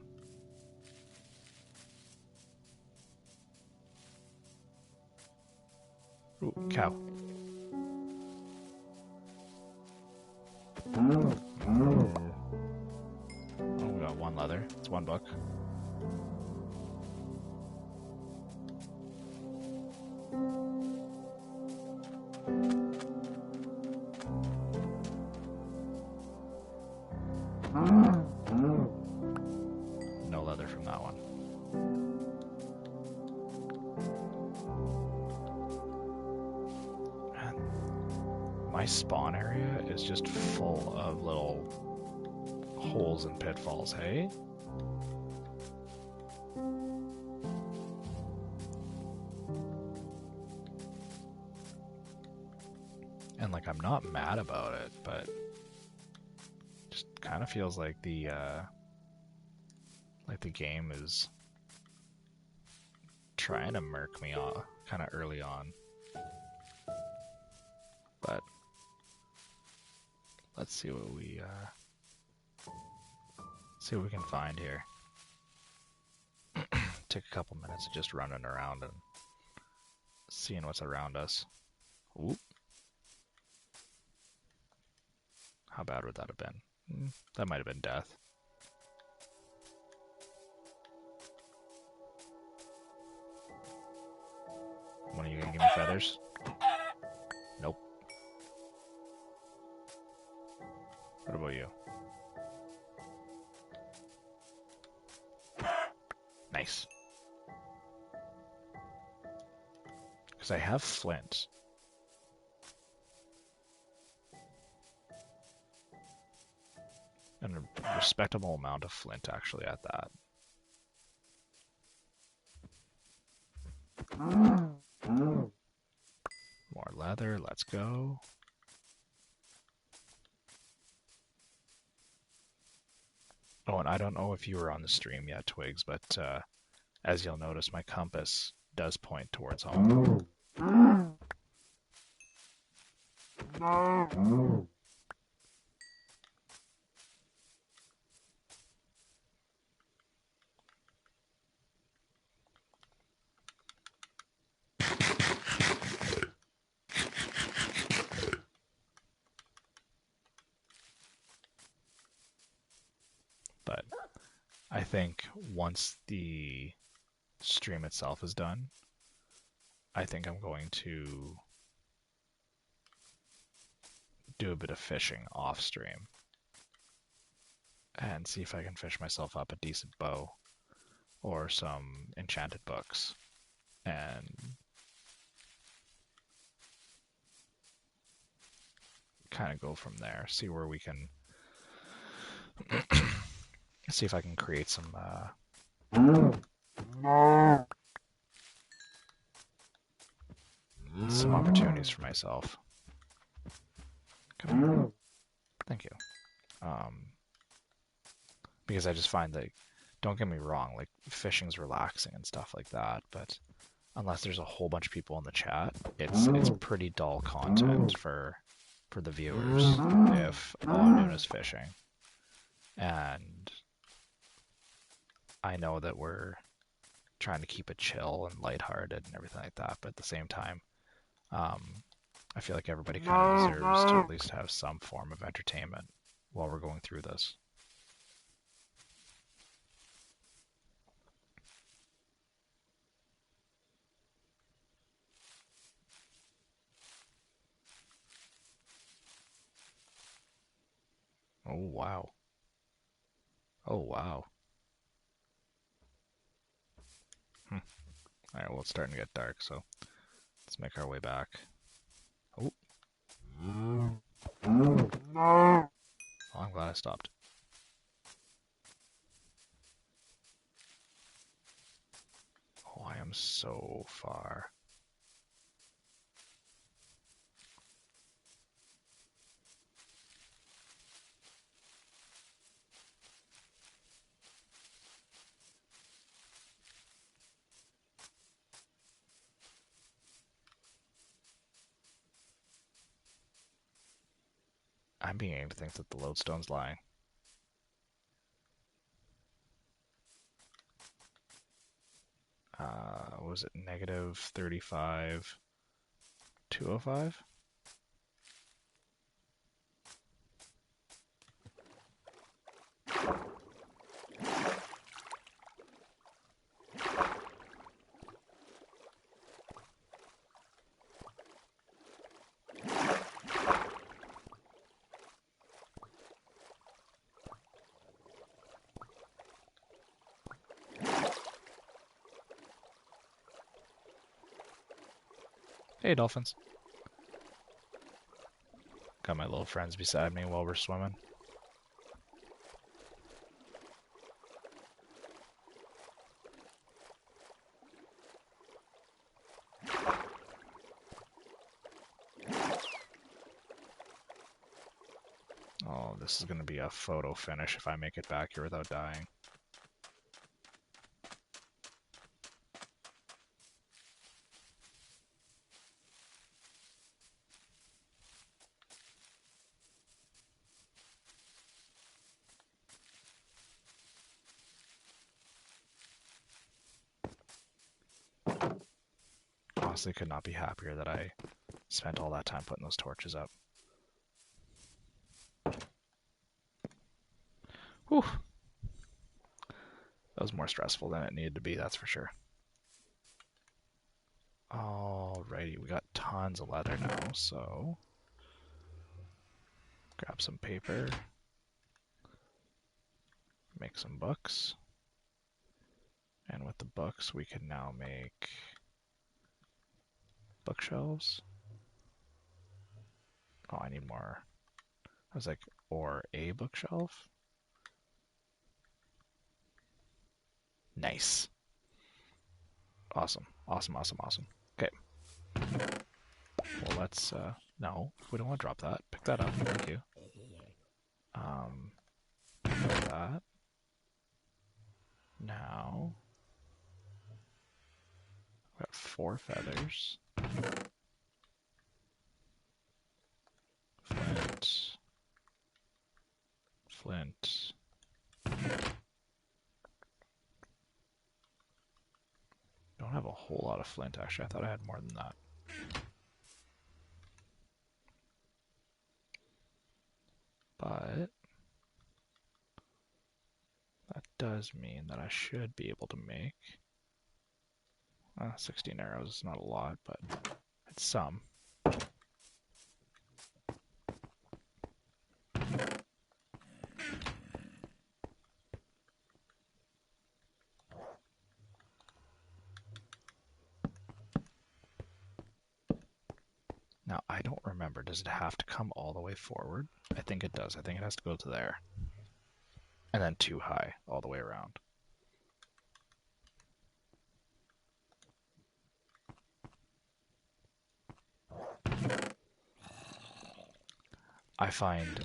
Ooh, cow. Oh, we got 1 leather. It's 1 book. No leather from that one. Man, my spawn area is just full of little holes and pitfalls, hey? And like, I'm not mad about it, but just kind of feels like the game is trying to murk me off kind of early on. But let's see what we can find here. Take a couple minutes of just running around and seeing what's around us. Oop. How bad would that have been? That might have been death. When are you gonna give me feathers? Nope. What about you? Nice. Because I have flint. And a respectable amount of flint, actually, at that. More leather, let's go. Oh, and I don't know if you were on the stream yet, Twigs, but as you'll notice, my compass does point towards home. But I think once the stream itself is done, I think I'm going to do a bit of fishing off stream and see if I can fish myself up a decent bow or some enchanted books and kind of go from there. See where we can see if I can create some opportunities for myself. Come on. Thank you. Because I just find that, don't get me wrong, like fishing's relaxing and stuff like that, but unless there's a whole bunch of people in the chat, it's pretty dull content for the viewers if all I'm doing is fishing. And I know that we're trying to keep it chill and lighthearted and everything like that, but at the same time, I feel like everybody kind of deserves to at least have some form of entertainment while we're going through this. Oh, wow. Oh, wow. Alright, well, it's starting to get dark, so let's make our way back. Oh. Oh, I'm glad I stopped. Oh, I am so far. I'm beginning to think that the lodestone's lying. What was it? Negative 35, 205? Hey, dolphins. Got my little friends beside me while we're swimming. Oh, this is going to be a photo finish if I make it back here without dying. Honestly, could not be happier that I spent all that time putting those torches up. Whew. That was more stressful than it needed to be, that's for sure. Alrighty, we got tons of leather now, so grab some paper, make some books, and with the books we can now make bookshelves. Oh, I need more. I was like, or a bookshelf? Nice. Awesome. Awesome, awesome, awesome. Okay. Well, let's, no, we don't want to drop that. Pick that up. Thank you. Like that. Now, we got 4 feathers. Flint. Flint. Don't have a whole lot of flint, actually. I thought I had more than that. But that does mean that I should be able to make 16 arrows. Is not a lot, but it's some. Now, I don't remember. Does it have to come all the way forward? I think it does. I think it has to go to there. And then 2 high all the way around. I find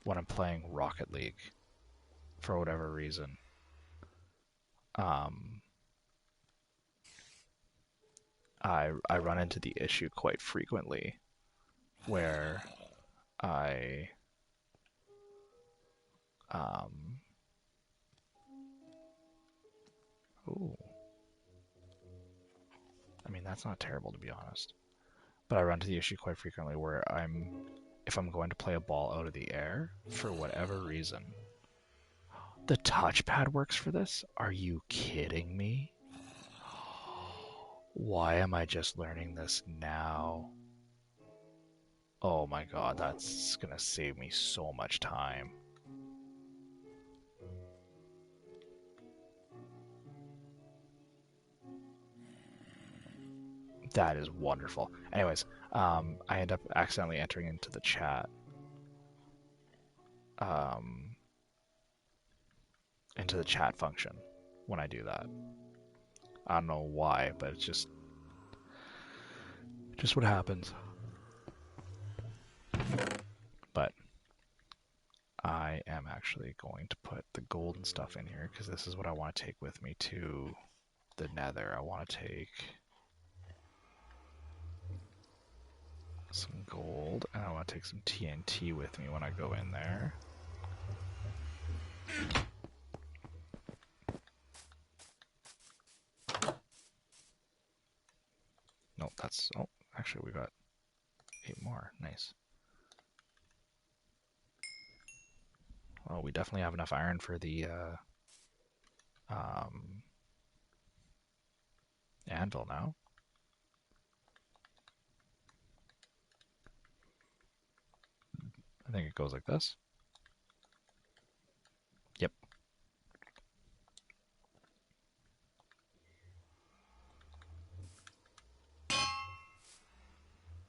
when I'm playing Rocket League, for whatever reason, I run into the issue quite frequently where I ooh, I mean that's not terrible to be honest, but I run into the issue quite frequently where if I'm going to play a ball out of the air for whatever reason, the touchpad works for this? Are you kidding me? Why am I just learning this now? Oh my god, that's gonna save me so much time. That is wonderful. Anyways, I end up accidentally entering into the chat. Into the chat function when I do that. I don't know why, but it's just what happens. But I am actually going to put the golden stuff in here because this is what I want to take with me to the Nether. I want to take some gold and I want to take some TNT with me when I go in there. No, that's, oh, actually we got 8 more. Nice. Well, we definitely have enough iron for the anvil now. I think it goes like this. Yep.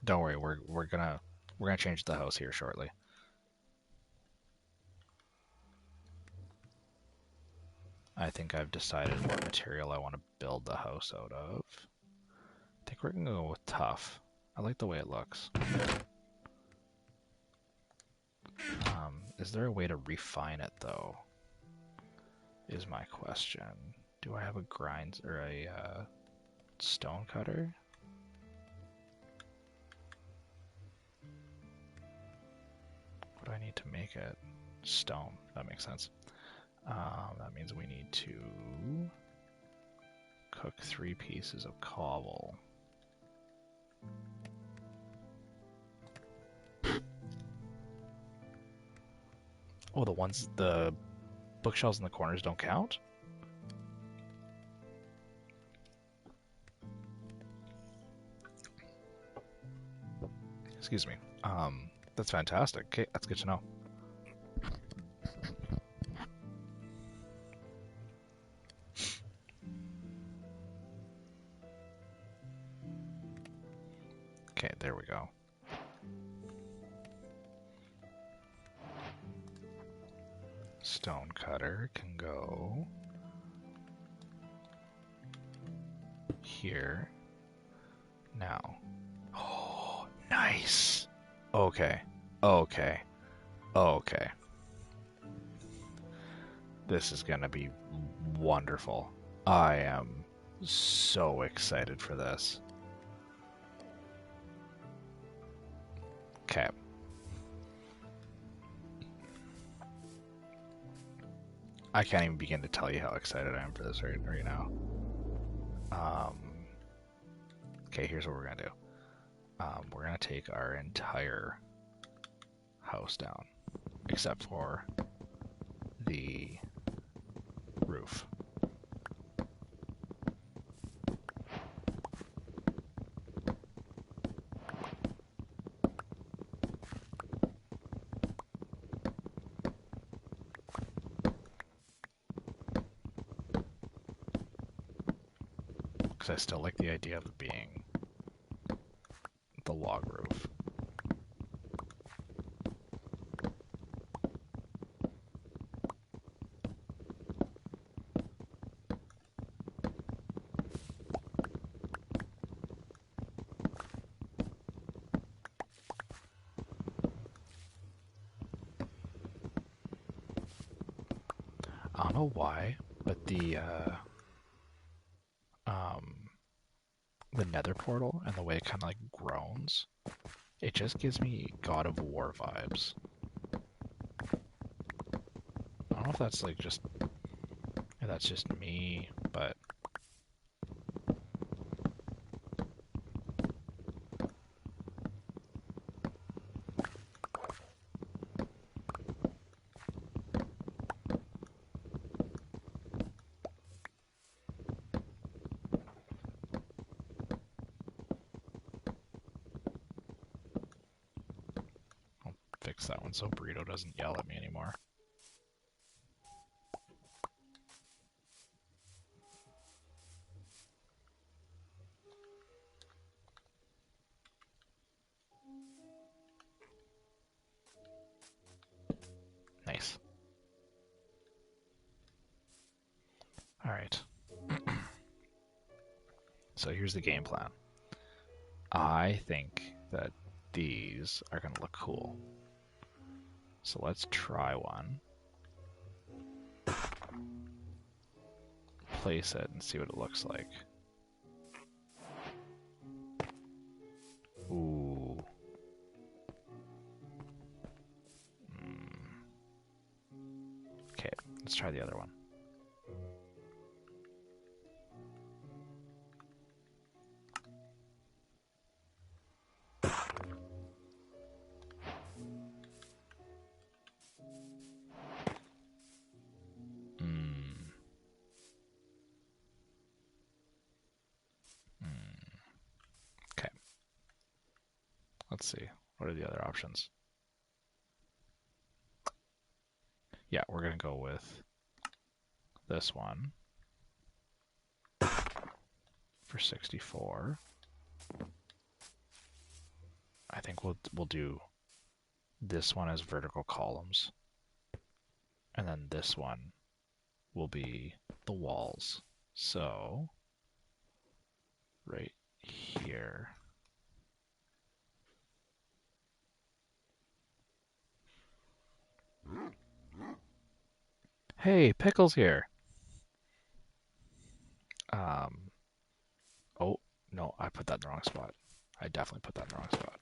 Don't worry, we're gonna change the house here shortly. I think I've decided what material I want to build the house out of. I think we're gonna go with tough. I like the way it looks. Is there a way to refine it though? Is my question. Do I have a grind or a stone cutter? What do I need to make it? Stone. That makes sense. That means we need to cook 3 pieces of cobble. Oh, the bookshelves in the corners don't count? Excuse me. That's fantastic. Okay, that's good to know. Okay, there we go. Stone cutter can go here. Now. Oh, nice. Okay. Okay. Okay. This is gonna be wonderful. I am so excited for this. Okay. I can't even begin to tell you how excited I am for this right now. Okay, here's what we're gonna do. We're gonna take our entire house down, except for the roof. Because I still like the idea of it being the log roof. I don't know why, but the nether portal and the way it kind of like groans, it just gives me God of War vibes. I don't know if that's like just, if that's just me, but I'll fix that one so Burrito doesn't yell at me anymore. Nice. Alright. So here's the game plan. I think that these are going to look cool. So let's try one. Place it and see what it looks like. Ooh. Okay, let's try the other one. Okay. Let's see. What are the other options? Yeah, we're going to go with this one for 64. I think we'll do this one as vertical columns. And then this one will be the walls. So right here. Hey, Pickle's here. Oh, no, I put that in the wrong spot. I definitely put that in the wrong spot.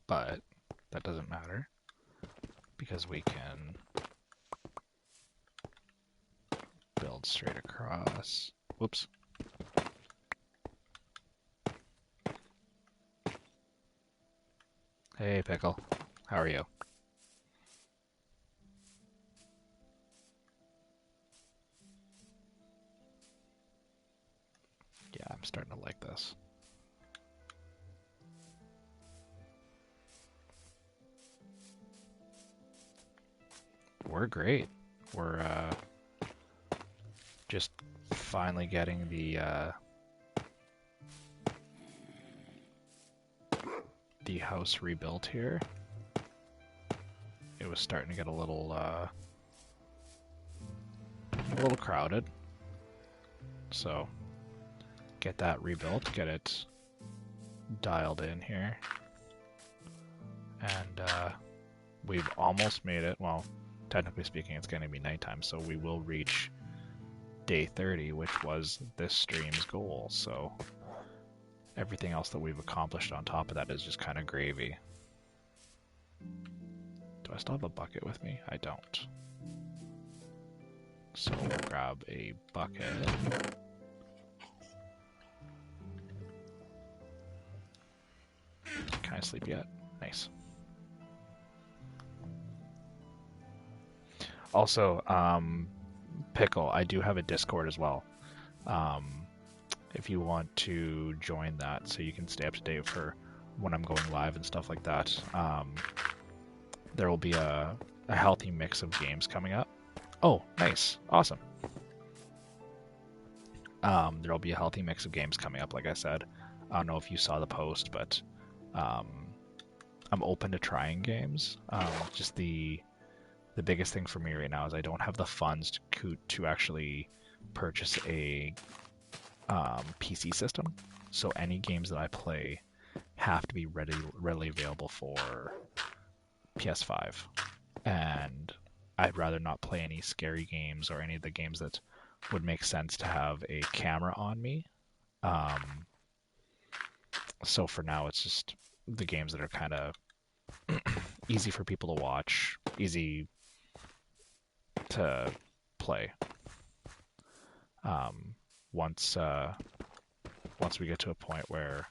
But that doesn't matter because we can build straight across. Whoops. Hey, Pickle. How are you? Yeah, I'm starting to like this. We're great. We're just finally getting the house rebuilt here. It was starting to get a little little crowded. So get that rebuilt, get it dialed in here. And we've almost made it. Well, technically speaking, it's going to be nighttime, so we will reach day 30, which was this stream's goal. So everything else that we've accomplished on top of that is just kind of gravy. Do I still have a bucket with me? I don't. So we'll grab a bucket. Can I sleep yet? Nice. Also, Pickle, I do have a Discord as well. If you want to join that so you can stay up to date for when I'm going live and stuff like that. There will be a healthy mix of games coming up. Oh, nice. Awesome. There'll be a healthy mix of games coming up, like I said. I don't know if you saw the post, but I'm open to trying games. Just the biggest thing for me right now is I don't have the funds to actually purchase a PC system. So any games that I play have to be readily available for PS5. And I'd rather not play any scary games or any of the games that would make sense to have a camera on me. So for now, it's just the games that are kind of easy for people to watch, easy to play. Once we get to a point where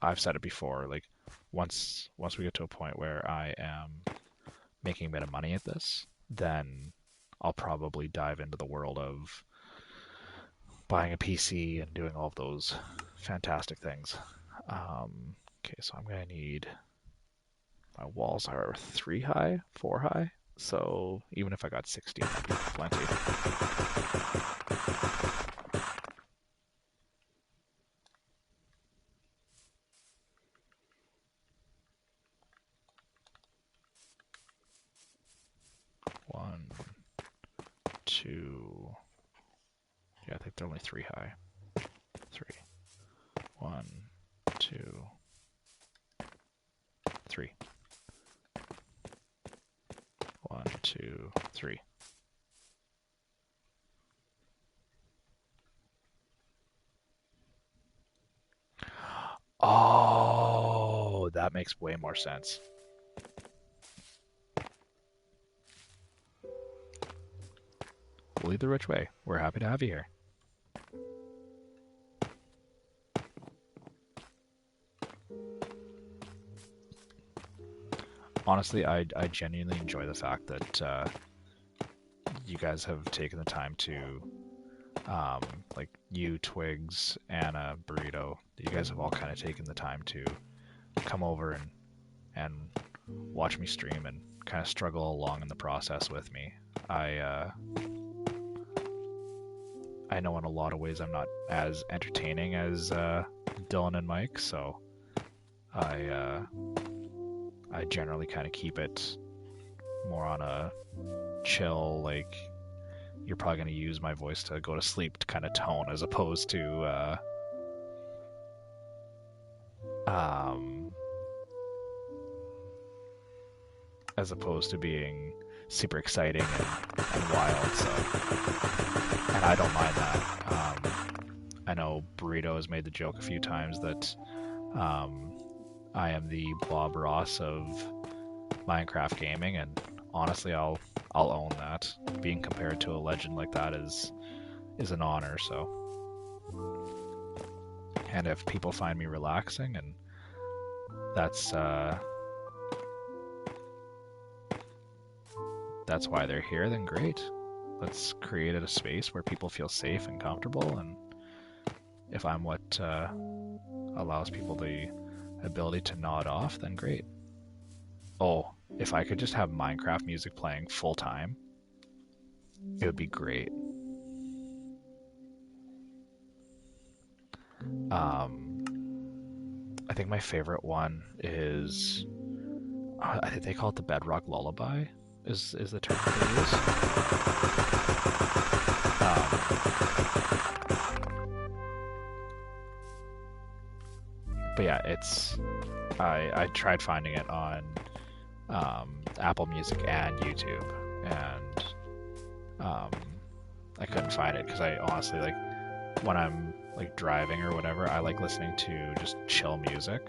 I've said it before, like once we get to a point where I am making a bit of money at this, then I'll probably dive into the world of buying a PC and doing all of those fantastic things. Okay, so I'm gonna need, my walls are 3 high, 4 high, so even if I got 60, that'd be plenty. One, two, yeah, I think they're only 3 high. 3. 1, 2, 3. 1, 2, 3. Oh, that makes way more sense. We'll either which way. We're happy to have you here. Honestly, I genuinely enjoy the fact that you guys have taken the time to, like you, Twigs, Anna, Burrito, you guys have all kind of taken the time to come over and watch me stream and kind of struggle along in the process with me. I know in a lot of ways I'm not as entertaining as Dylan and Mike, so I generally kind of keep it more on a chill, like you're probably going to use my voice to go to sleep to kind of tone, as opposed to being super exciting and wild. So, and I don't mind that. I know Burrito has made the joke a few times that I am the Bob Ross of Minecraft gaming, and honestly, I'll own that. Being compared to a legend like that is an honor. So, and if people find me relaxing, and that's why they're here, then great. Let's create a space where people feel safe and comfortable, and if I'm what allows people the ability to nod off, then great. Oh, if I could just have Minecraft music playing full time, it would be great. I think my favorite one is, I think they call it the Bedrock Lullaby. is the term that they use. But yeah, it's I tried finding it on Apple Music and YouTube, and I couldn't find it because I honestly, like, when I'm like driving or whatever, I like listening to just chill music.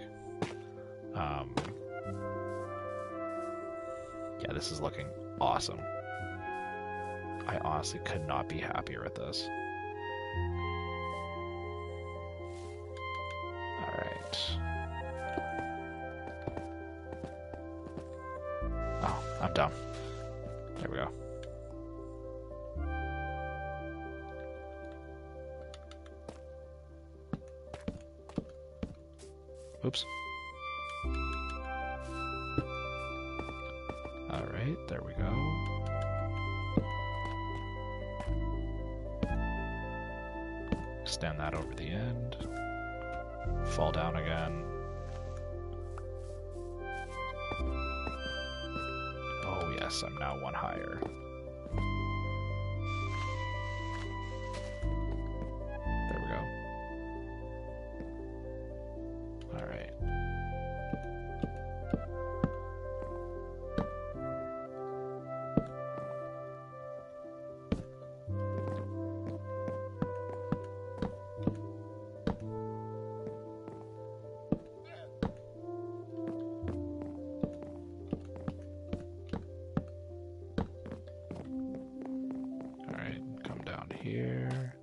Yeah, this is looking awesome. I honestly could not be happier with this. Alright. Oh, I'm dumb. There we go. Oops. Alright, there we go. Extend that over the end. Fall down again. Oh yes, I'm now one higher. There we go. Alright. Here.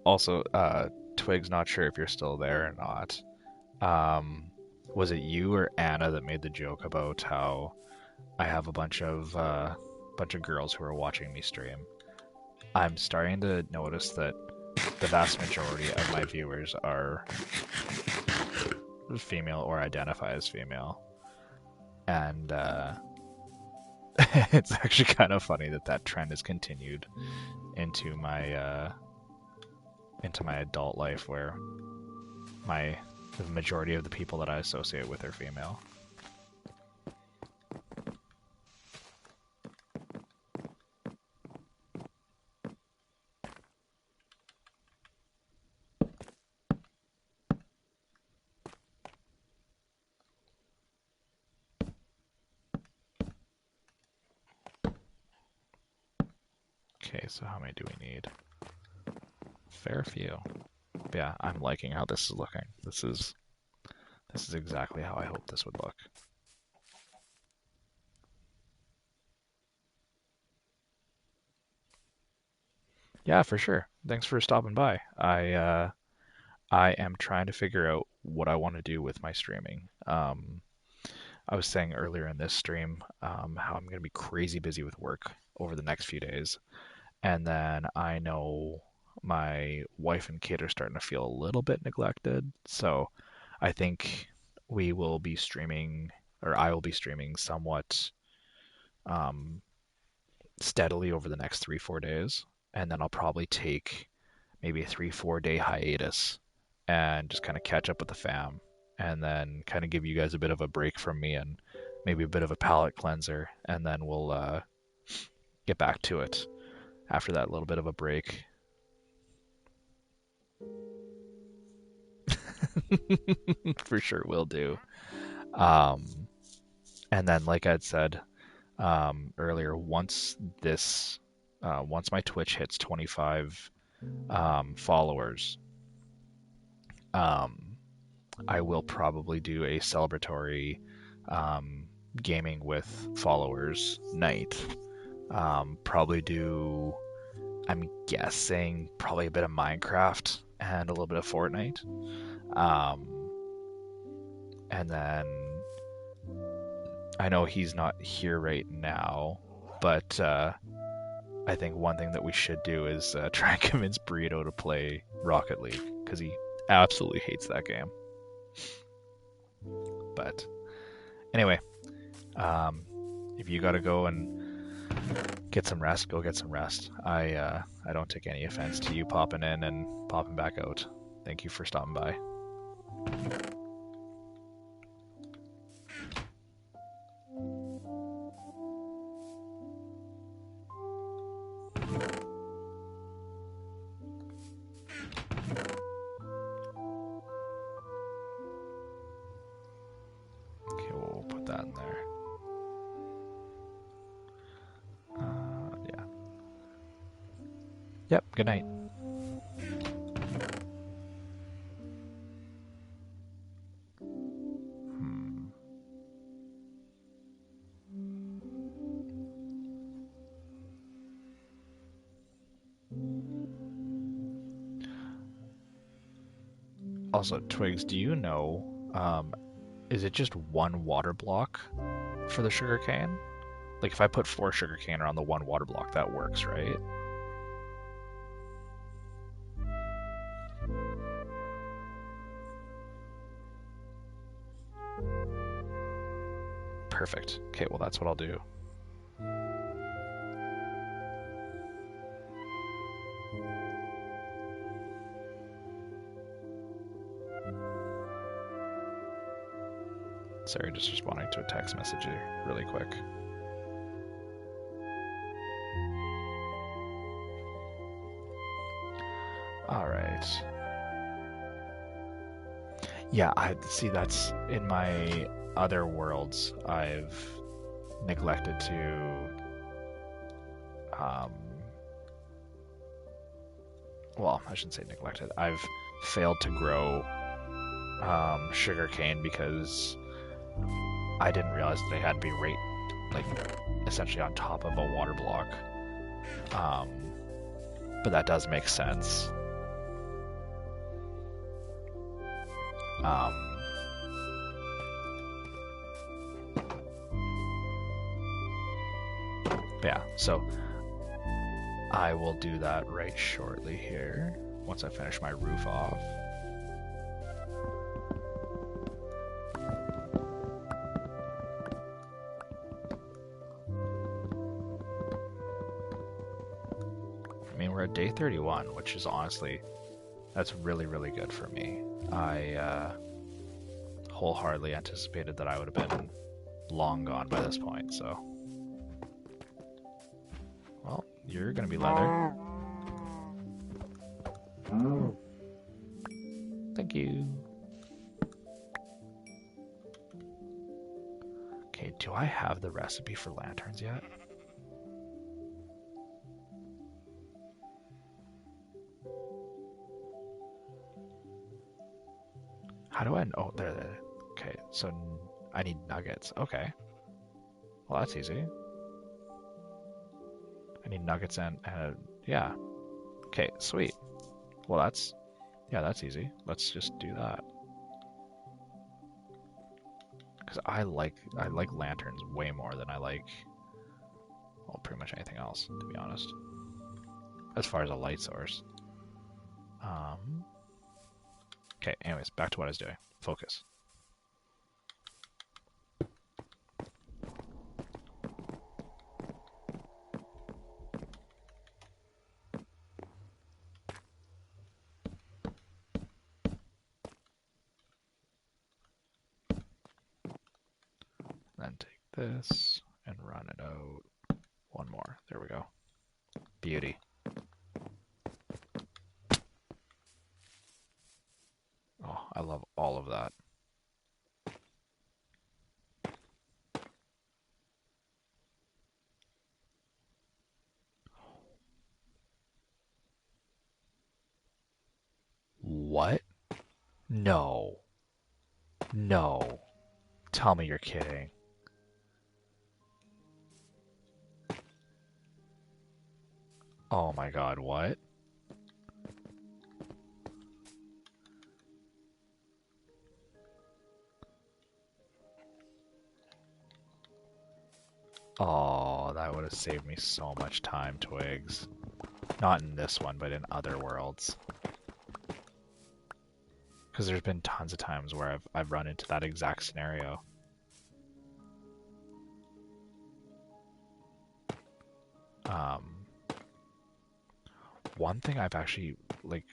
Also, Twig's not sure if you're still there or not. Was it you or Anna that made the joke about how I have a bunch of girls who are watching me stream? I'm starting to notice that the vast majority of my viewers are female or identify as female, and it's actually kind of funny that trend has continued into my adult life, where the majority of the people that I associate with are female. Okay, so how many do we need? Fair few. But yeah, I'm liking how this is looking. This is exactly how I hoped this would look. Yeah, for sure. Thanks for stopping by. I am trying to figure out what I want to do with my streaming. I was saying earlier in this stream how I'm going to be crazy busy with work over the next few days. And then I know my wife and kid are starting to feel a little bit neglected. So I think we will be streaming, or I will be streaming somewhat steadily over the next 3-4 days. And then I'll probably take maybe a 3-4 day hiatus and just kind of catch up with the fam. And then kind of give you guys a bit of a break from me and maybe a bit of a palate cleanser. And then we'll get back to it after that little bit of a break. For sure will do. And then, like I'd said earlier, once my Twitch hits 25 followers, I will probably do a celebratory gaming with followers night. Probably do, I'm guessing, probably a bit of Minecraft and a little bit of Fortnite. And then I know he's not here right now, but I think one thing that we should do is try and convince Burrito to play Rocket League, because he absolutely hates that game. But anyway, if you gotta go and Get some rest. Go get some rest. I don't take any offense to you popping in and popping back out. Thank you for stopping by. Okay, we'll put that in there. Yeah. Yep, good night. Also, Twigs, do you know, is it just one water block for the sugarcane? Like, if I put 4 sugarcane around the one water block, that works, right? Perfect. Okay, well, that's what I'll do. Sorry, just responding to a text message really quick. All right. Yeah, I see. That's in my other worlds. I've neglected to. Well, I shouldn't say neglected. I've failed to grow sugarcane because I didn't realize that they had to be essentially on top of a water block. But that does make sense. Yeah, so I will do that right shortly here once I finish my roof off. I mean, we're at day 31, which is honestly, that's really, really good for me. I wholeheartedly anticipated that I would have been long gone by this point, so. Well, you're gonna be leather. Thank you. Okay, do I have the recipe for lanterns yet? How do I know? Oh, there. Okay, so I need nuggets. Okay. Well, that's easy. I need nuggets and yeah. Okay, sweet. Well, that's easy. Let's just do that. Because I like lanterns way more than I like, well, pretty much anything else, to be honest. As far as a light source. Okay, anyways, back to what I was doing. Focus. Then take this and run it out. One more. There we go. Beauty. Oh, I love all of that. What? No. No. Tell me you're kidding. Oh my god, what? Oh, that would have saved me so much time, Twigs. Not in this one, but in other worlds. Because there's been tons of times where I've run into that exact scenario. One thing I've actually like,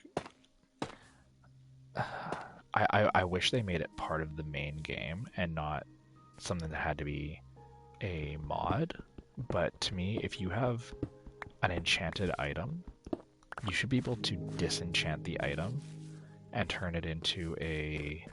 I wish they made it part of the main game and not something that had to be a mod. But to me, if you have an enchanted item, you should be able to disenchant the item and turn it into a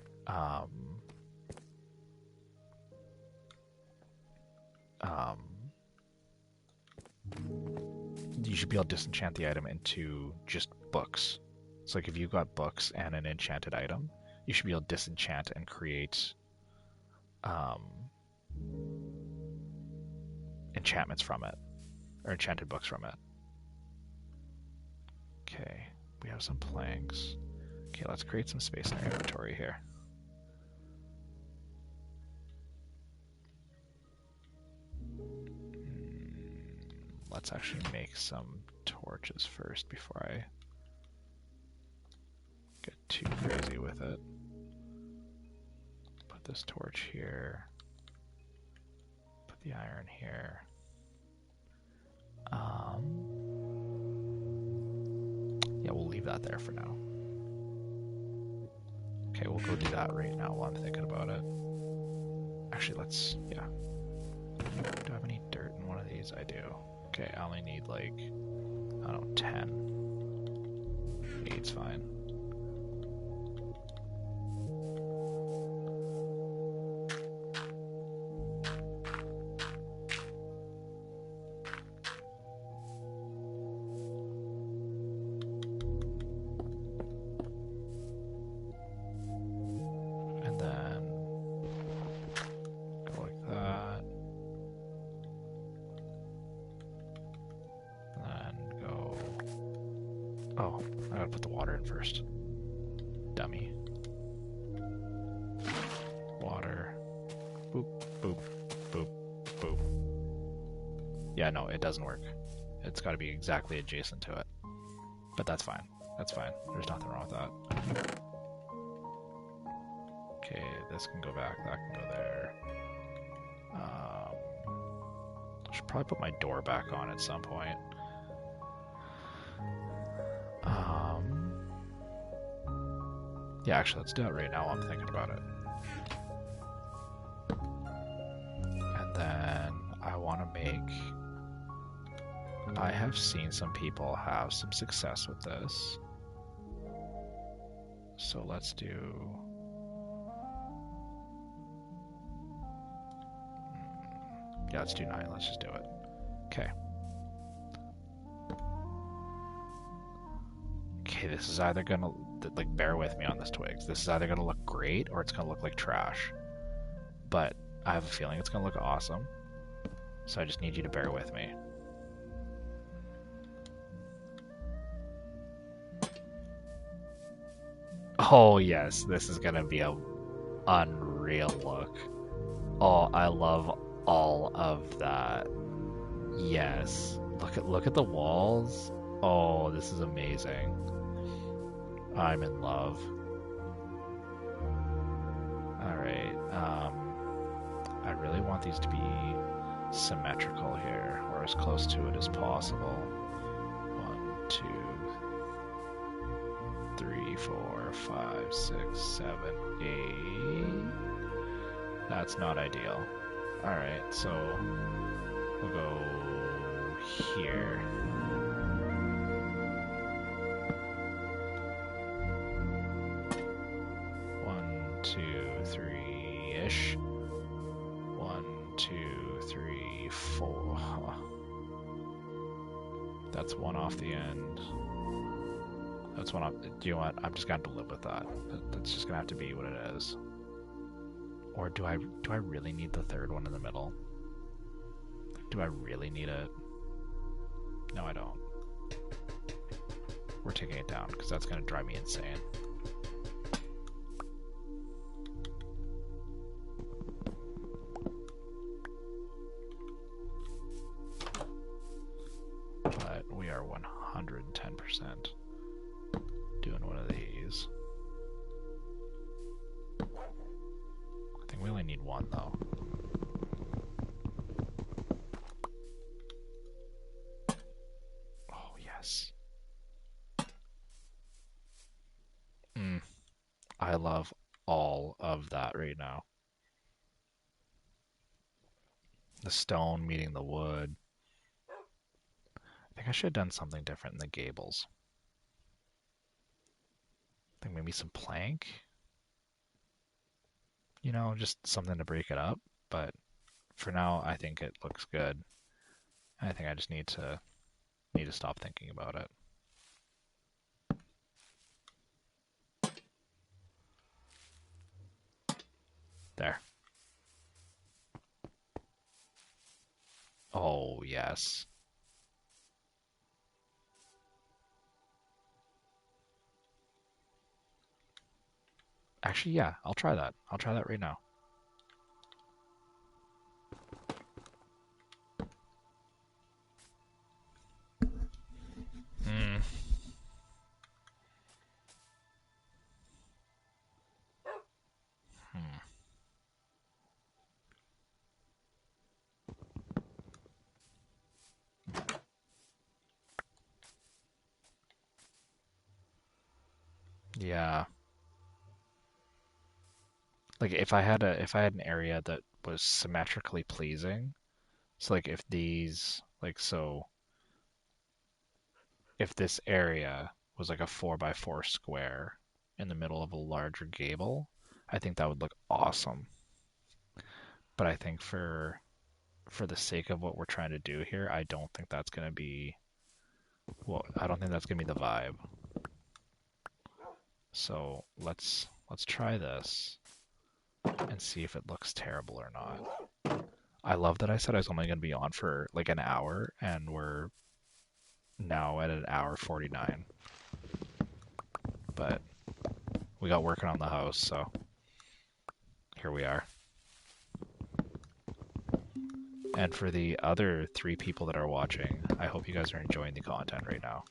you should be able to disenchant the item into just books. So like if you got books and an enchanted item, you should be able to disenchant and create enchantments from it, or enchanted books from it. Okay, we have some planks. Okay, let's create some space in our inventory here. Let's actually make some torches first before I get too crazy with it. Put this torch here. Put the iron here. Yeah, we'll leave that there for now. Okay, we'll go do that right now while I'm thinking about it. Actually, let's, yeah. Do I have any dirt in one of these? I do. Okay, I only need like, I don't know, 10. 8's fine. And then go like that. And then go... Oh, I gotta put the water in first. Dummy. Water. Boop, boop, boop, boop. Yeah, no, it doesn't work. It's gotta be exactly adjacent to it. But that's fine. That's fine. There's nothing wrong with that. Okay, this can go back, that can go there. I should probably put my door back on at some point. Yeah, actually, let's do it right now while I'm thinking about it. And then I want to make... I have seen some people have some success with this. So let's do... Yeah, let's do 9. Let's just do it. Okay. Okay, this is either gonna... Like, bear with me on this, Twigs. This is either gonna look great or it's gonna look like trash. But I have a feeling it's gonna look awesome. So I just need you to bear with me. Oh yes, this is gonna be a unreal look. Oh, I love all of that. Yes. Look at the walls. Oh, this is amazing. I'm in love. Alright, I really want these to be symmetrical here, or as close to it as possible. 1, 2, 3, 4, 5, 6, 7, 8. That's not ideal. Alright, so we'll go here. One, two, three-ish. 1, 2, 3, 4. That's one off the end. That's one off. Do you know what? I'm just gonna have to live with that. That's just gonna have to be what it is. Or do I really need the third one in the middle? Do I really need it? No, I don't. We're taking it down because that's gonna drive me insane. But we are 110% doing one of these. I think we only need one though. Yes. I love all of that right now. The stone meeting the wood. I think I should have done something different in the gables. I think maybe some plank. You know, just something to break it up. But for now, I think it looks good. I think I just need to stop thinking about it. There. Oh, yes. Actually, yeah, I'll try that. I'll try that right now. Hmm. Hmm. Yeah. Like if I had an area that was symmetrically pleasing, so like if these like so if this area was like a 4x4 square in the middle of a larger gable, I think that would look awesome. But I think for the sake of what we're trying to do here, I don't think that's gonna be I don't think that's gonna be the vibe. So let's try this and see if it looks terrible or not. I love that I said I was only gonna be on for like an hour, and we're now at an hour 49. But we got working on the house, so here we are. And for the other 3 people that are watching, I hope you guys are enjoying the content right now.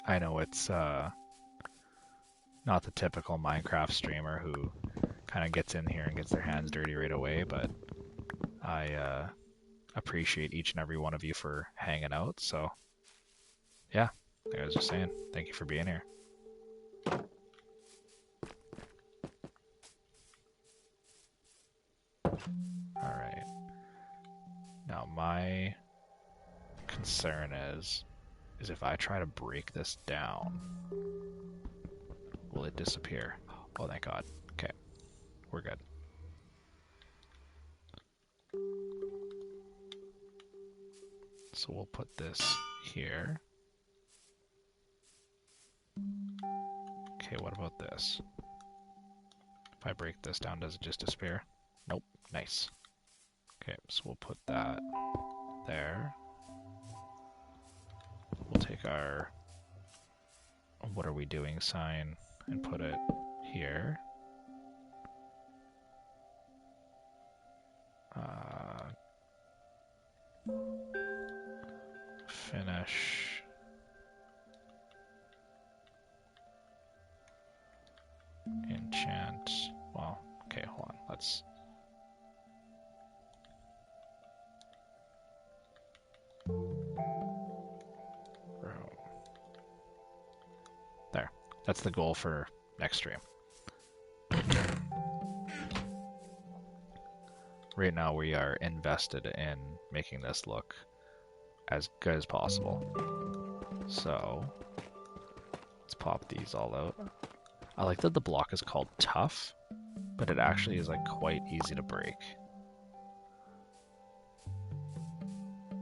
I know it's not the typical Minecraft streamer who kind of gets in here and gets their hands dirty right away, but I appreciate each and every one of you for hanging out. So, yeah, like I was just saying, thank you for being here. Alright. Now, my concern is if I try to break this down, will it disappear? Oh, thank God. Okay, we're good. So we'll put this here. Okay, what about this? If I break this down, does it just disappear? Nope. Nice. Okay, so we'll put that there. We'll take our "what are we doing" sign and put it here. Finish. Enchant. Well, okay, hold on. Let's. There. That's the goal for next stream. Right now we are invested in making this look as good as possible. So let's pop these all out. I like that the block is called tough, but it actually is like quite easy to break. I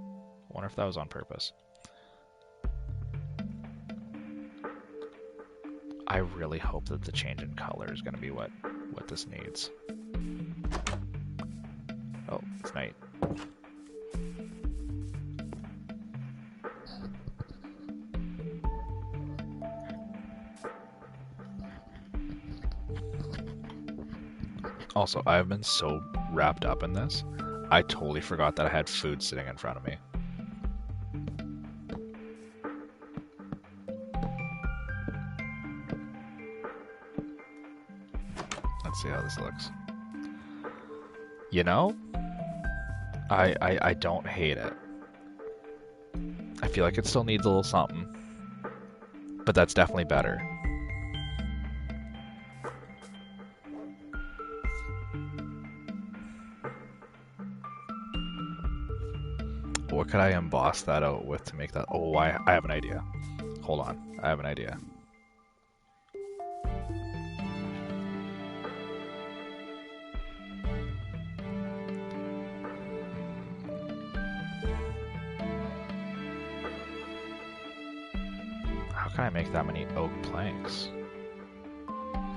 wonder if that was on purpose. I really hope that the change in color is going to be what this needs. Oh, it's night. Also, I've been so wrapped up in this, I totally forgot that I had food sitting in front of me. Let's see how this looks. You know, I don't hate it. I feel like it still needs a little something, but that's definitely better. What could I emboss that out with to make that? Oh, I have an idea. Hold on, I have an idea. How can I make that many oak planks?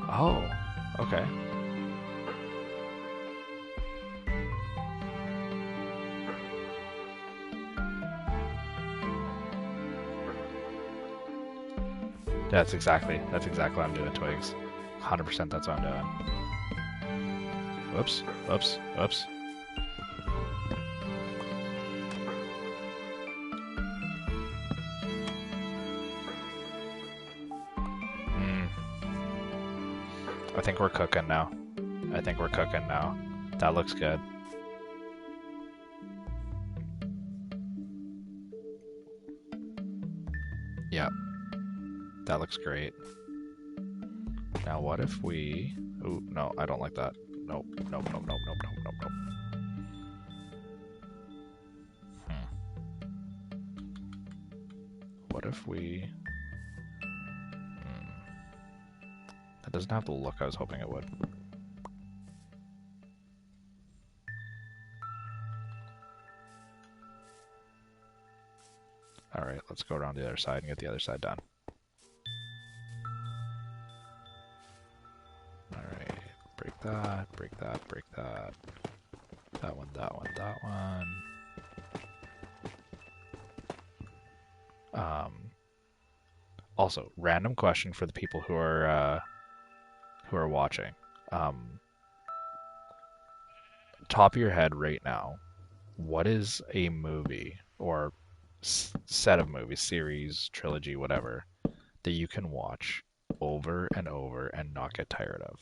Oh, okay. That's exactly what I'm doing, Twigs. 100% that's what I'm doing. Whoops, whoops, whoops. I think we're cooking now. That looks good. Yep. That looks great. Now what if we... Ooh, no, I don't like that. Nope, nope, nope, nope, nope, nope, nope, nope. What if we... That doesn't have the look I was hoping it would. Alright, let's go around the other side and get the other side done. Alright, break that, break that, break that. That one, that one, that one. Also, random question for the people who are watching. Top of your head right now, what is a movie or set of movies, series, trilogy, whatever, that you can watch over and over and not get tired of?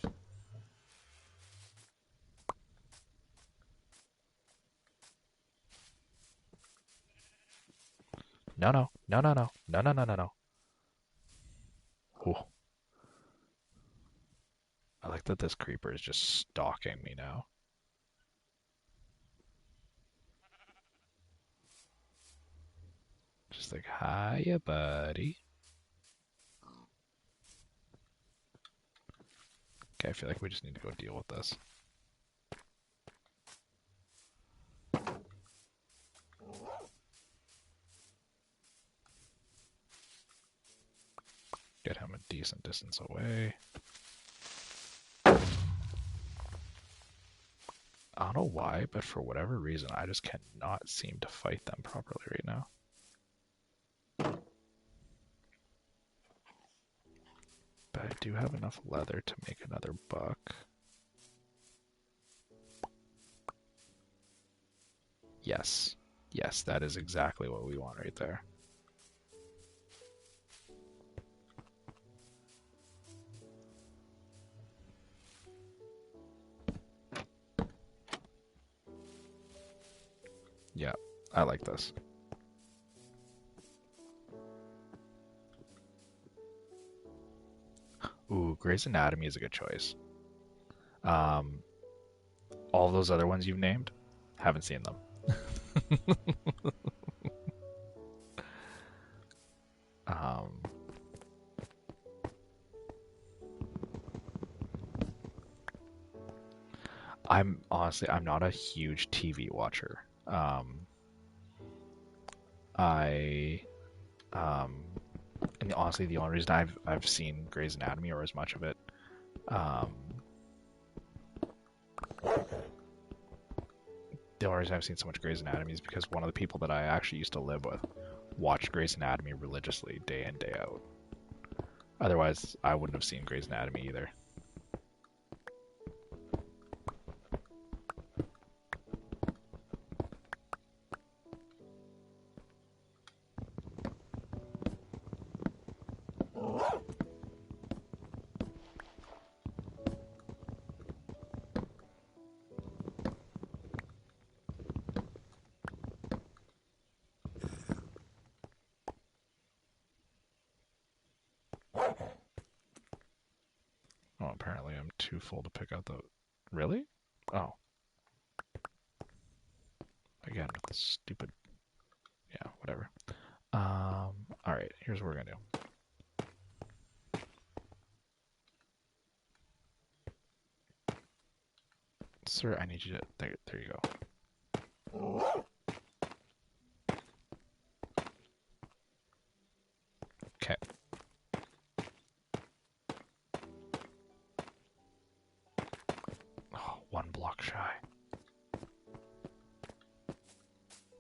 No, no, no, no, no, no, no, no, no, no. Ooh. I like that this creeper is just stalking me now. Just like, hiya, buddy. Okay, I feel like we just need to go deal with this. Get him a decent distance away. I don't know why, but for whatever reason, I just cannot seem to fight them properly right now. But I do have enough leather to make another buck. Yes. Yes, that is exactly what we want right there. Yeah, I like this. Ooh, Grey's Anatomy is a good choice. All those other ones you've named, haven't seen them. I'm not a huge TV watcher. And honestly, the only reason I've seen Grey's Anatomy or as much of it, the only reason I've seen so much Grey's Anatomy is because one of the people that I actually used to live with watched Grey's Anatomy religiously day in, day out. Otherwise, I wouldn't have seen Grey's Anatomy either. apparently I'm too full to pick out the... Really? Oh. Again, with this stupid... Yeah, whatever. Alright, here's what we're gonna do. Sir, I need you to... There you go. Okay. Oh, one block shy.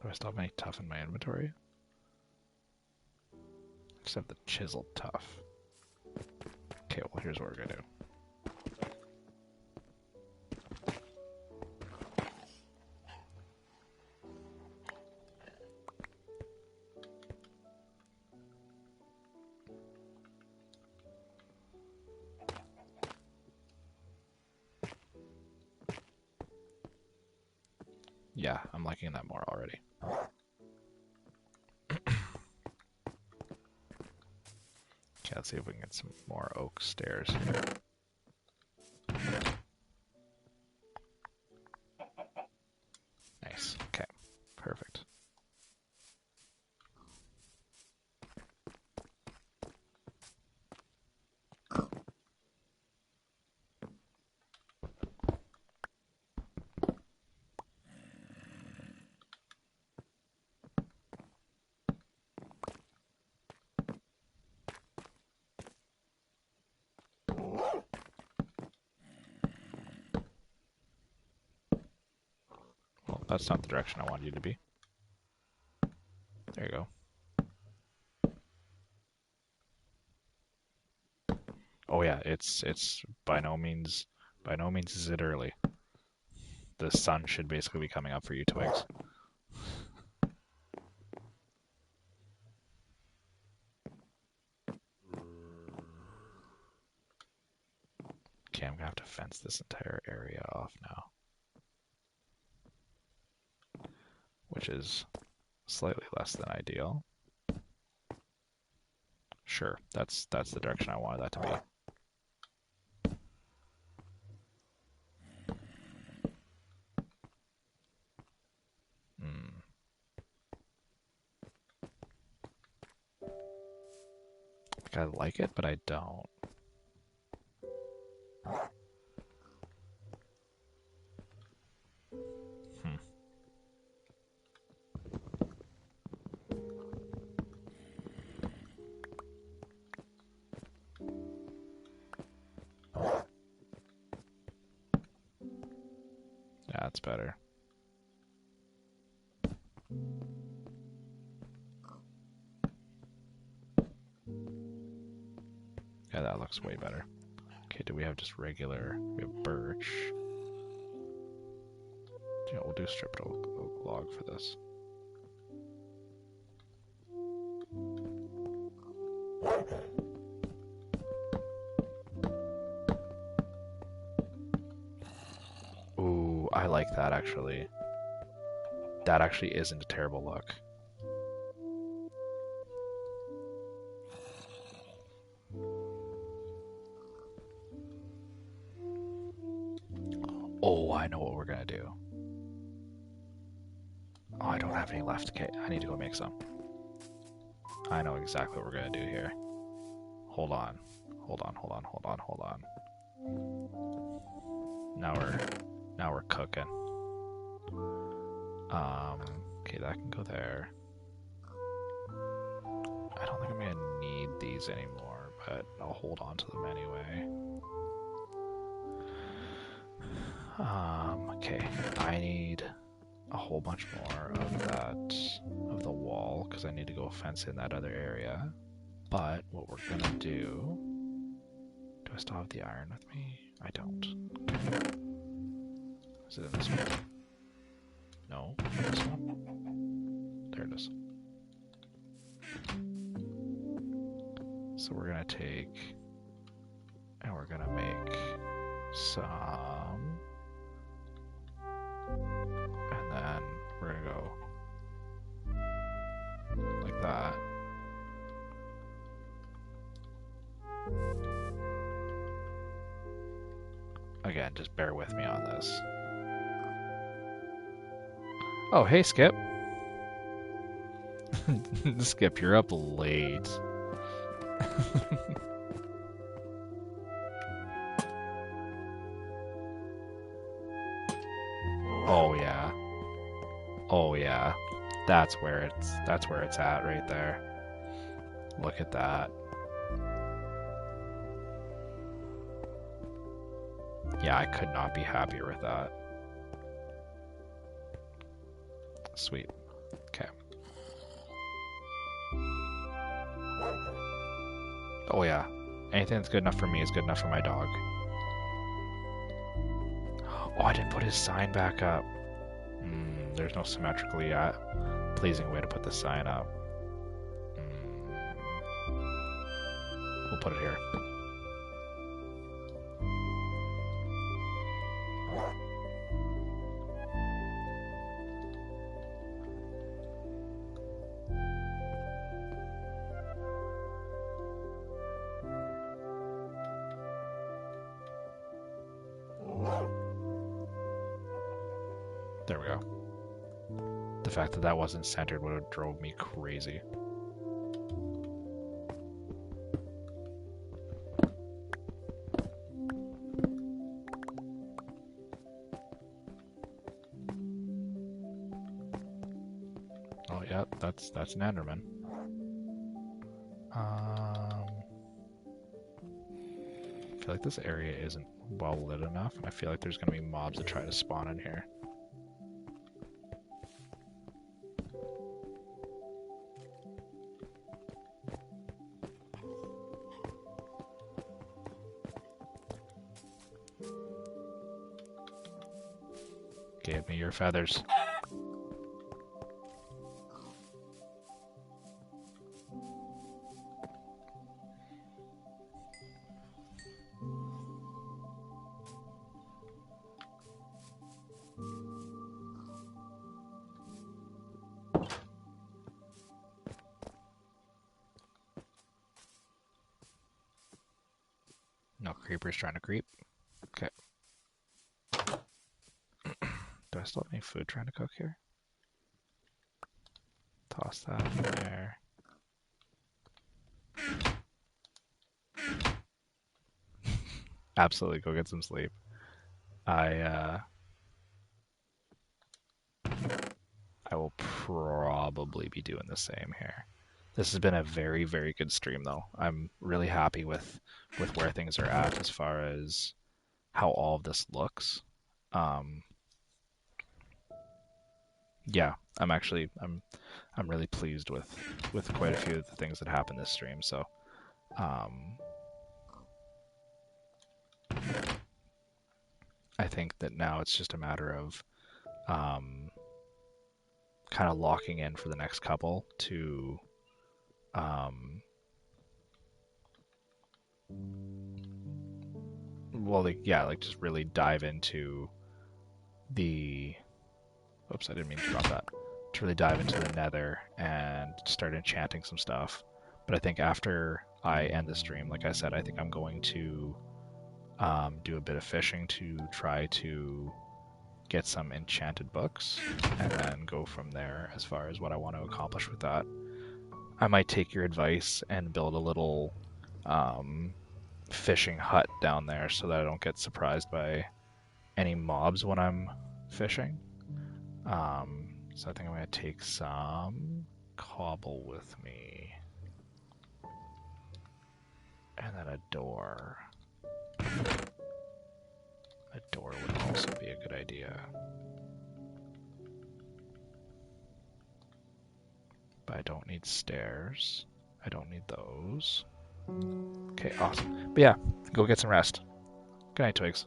Do I still have any tough in my inventory? I just have the chiseled tough. Okay, well here's what we're gonna do. Yeah, I'm liking that more already. Okay, let's see if we can get some more oak stairs here. Nice. Okay, perfect. Well, that's not the direction I want you to be. There you go. Oh yeah, it's by no means is it early. The sun should basically be coming up for you twigs. Okay, I'm gonna have to fence this entire area off now. Which is slightly less than ideal. Sure, that's the direction I wanted that to be. I like it, but I don't. Yeah, that's better. Yeah, that looks way better. Okay, do we have just regular... We have birch. Yeah, we'll do stripped oak log for this. Ooh, I like that actually. That actually isn't a terrible look. Oh, I know what we're gonna do. Oh, I don't have any left. Okay, I need to go make some. I know exactly what we're gonna do here. Hold on. Hold on, hold on, hold on, hold on. Now we're cooking. Okay, that can go there. I don't think I'm gonna need these anymore, but I'll hold on to them anyway. Okay, I need a whole bunch more of of the wall, because I need to go fence in that other area. But what we're gonna do... Do I still have the iron with me? I don't. Is it in this one? No, this one? There it is. So we're gonna take... And we're gonna make some... And then we're gonna go like that. again, just bear with me on this. Oh, hey, Skip. Skip, you're up late. Oh yeah. Oh yeah. That's where it's at right there. Look at that. Yeah, I could not be happier with that. Sweet. Okay. Oh yeah. Anything that's good enough for me is good enough for my dog. Oh, I didn't put his sign back up. There's no symmetrically pleasing way to put the sign up. We'll put it here. There we go. The fact that that wasn't centered would have drove me crazy. Oh yeah, that's an Enderman. I feel like this area isn't well lit enough, and I feel like there's gonna be mobs that try to spawn in here. Give me your feathers. No creepers trying to creep. Okay. Do I still have any food trying to cook here? Toss that in there. Absolutely, go get some sleep. I will probably be doing the same here. This has been a very, very good stream, though. I'm really happy with where things are at as far as how all of this looks. Yeah, I'm really pleased with quite a few of the things that happened this stream. So, I think that now it's just a matter of kind of locking in for the next couple to well, like, yeah, like just really dive into the oops, I didn't mean to drop that. To really dive into the nether and start enchanting some stuff. But I think after I end the stream, like I said, I think I'm going to do a bit of fishing to try to get some enchanted books and then go from there as far as what I want to accomplish with that. I might take your advice and build a little fishing hut down there so that I don't get surprised by any mobs when I'm fishing. So I think I'm going to take some cobble with me. And then a door. A door would also be a good idea. But I don't need stairs. I don't need those. Okay, awesome. But yeah, go get some rest. Good night, Twigs.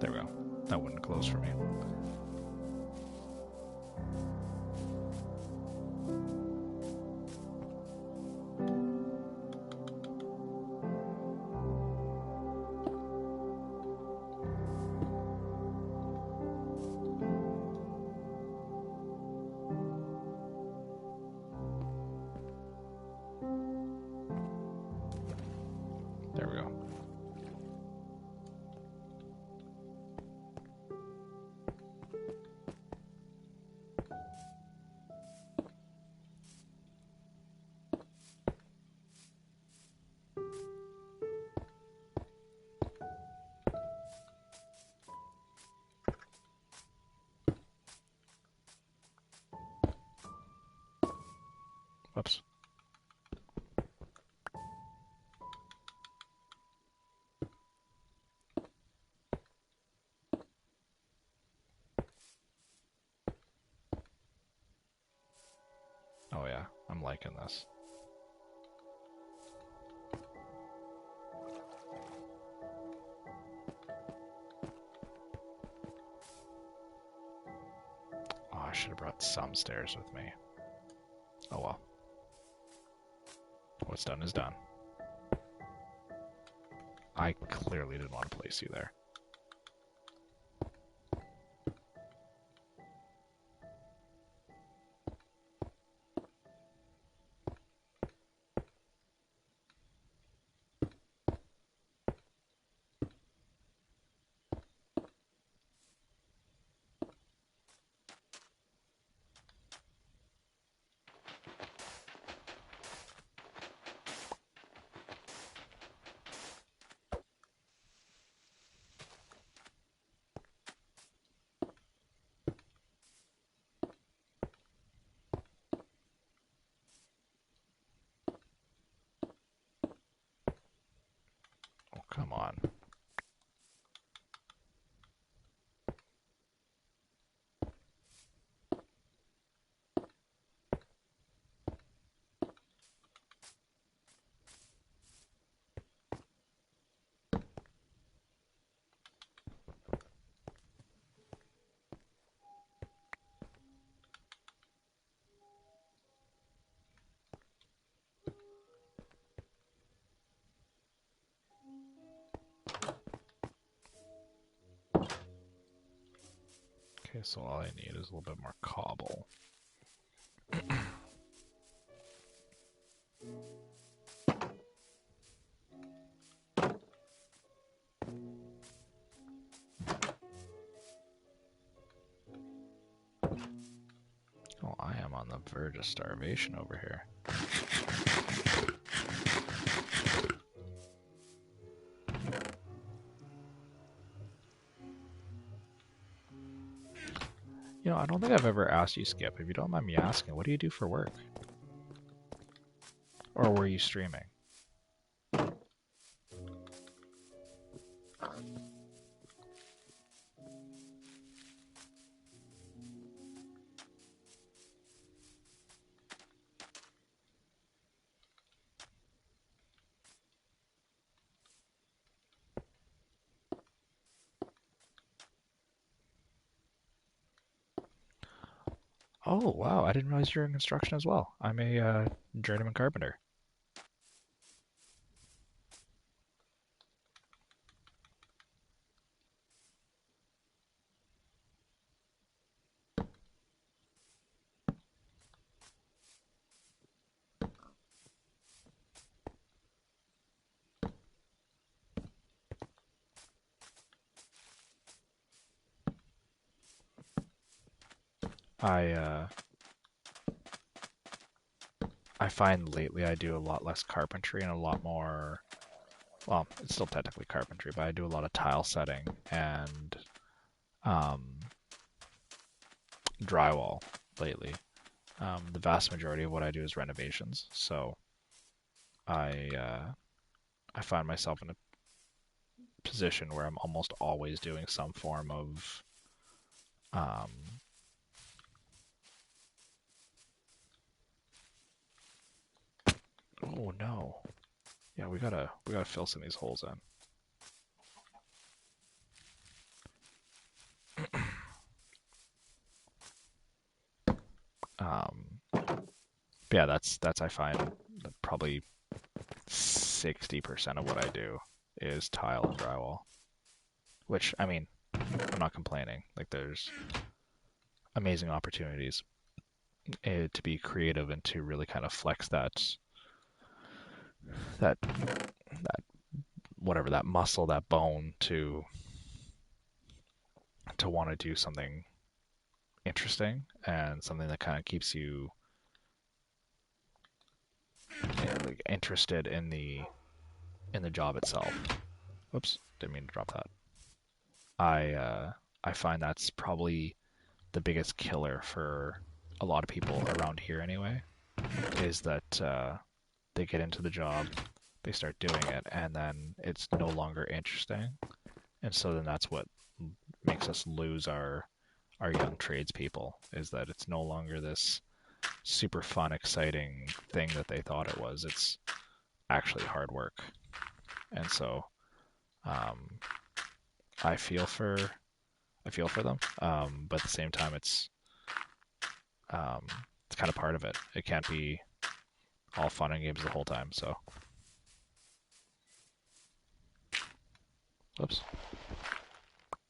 There we go. That wouldn't close for me. There we go. Whoops. Oh yeah, I'm liking this. Oh, I should have brought some stairs with me. Oh well. What's done is done. I clearly didn't want to place you there. Oh, come on. Okay, so all I need is a little bit more cobble. Oh, I am on the verge of starvation over here. You know, I don't think I've ever asked you, Skip. If you don't mind me asking, what do you do for work? Or were you streaming? Oh, wow, I didn't realize you were in construction as well. I'm a journeyman carpenter. I I find lately I do a lot less carpentry and a lot more, well, it's still technically carpentry, but I do a lot of tile setting and um, drywall lately. The vast majority of what I do is renovations, so I find myself in a position where I'm almost always doing some form of um, oh no. Yeah, we gotta fill some of these holes in. But yeah, that's I find that probably 60% of what I do is tile and drywall. Which I mean, I'm not complaining. Like there's amazing opportunities to be creative and to really kind of flex that whatever, that muscle, that bone to want to do something interesting and something that kind of keeps you, like, interested in the job itself. Whoops, didn't mean to drop that. I find that's probably the biggest killer for a lot of people around here anyway, is that they get into the job, they start doing it, and then it's no longer interesting. And so then that's what makes us lose our young tradespeople, is that it's no longer this super fun, exciting thing that they thought it was. It's actually hard work. And so I feel for them, but at the same time, it's kind of part of it. It can't be all fun and games the whole time. So, oops.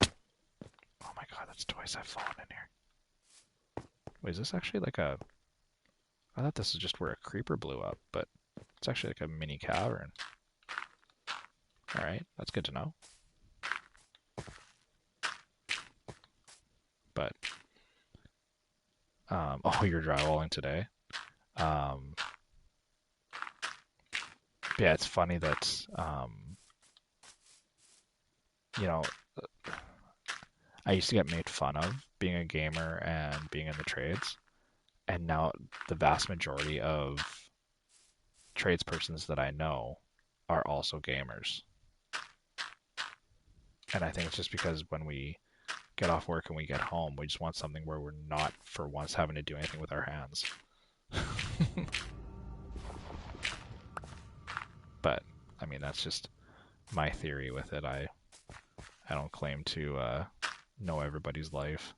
Oh my god, that's twice I've fallen in here. Wait, is this actually like a... I thought this is just where a creeper blew up, but it's actually like a mini cavern. Alright, that's good to know. But, oh, you're drywalling today. Yeah, it's funny that, you know, I used to get made fun of being a gamer and being in the trades, and now the vast majority of tradespersons that I know are also gamers. And I think it's just because when we get off work and we get home, we just want something where we're not, for once, having to do anything with our hands. But, I mean, that's just my theory with it. I don't claim to know everybody's life.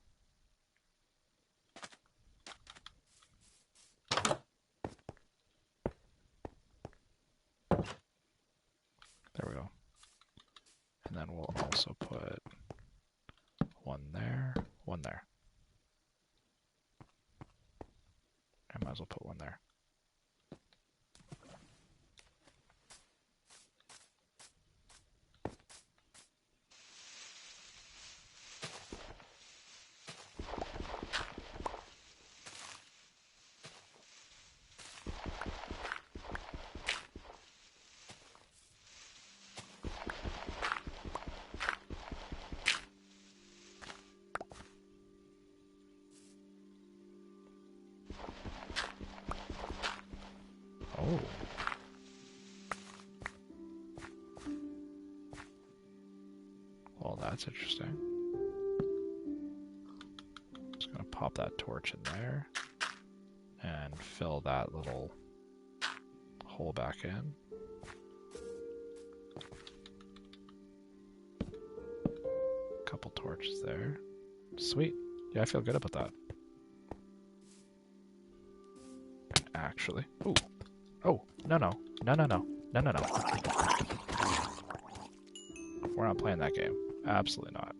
There we go. And then we'll also put one there, one there. I might as well put one there. Oh. Well, that's interesting. Just gonna pop that torch in there and fill that little hole back in. Couple torches there. Sweet. Yeah, I feel good about that. Actually. Ooh. Oh, no. We're not playing that game. Absolutely not.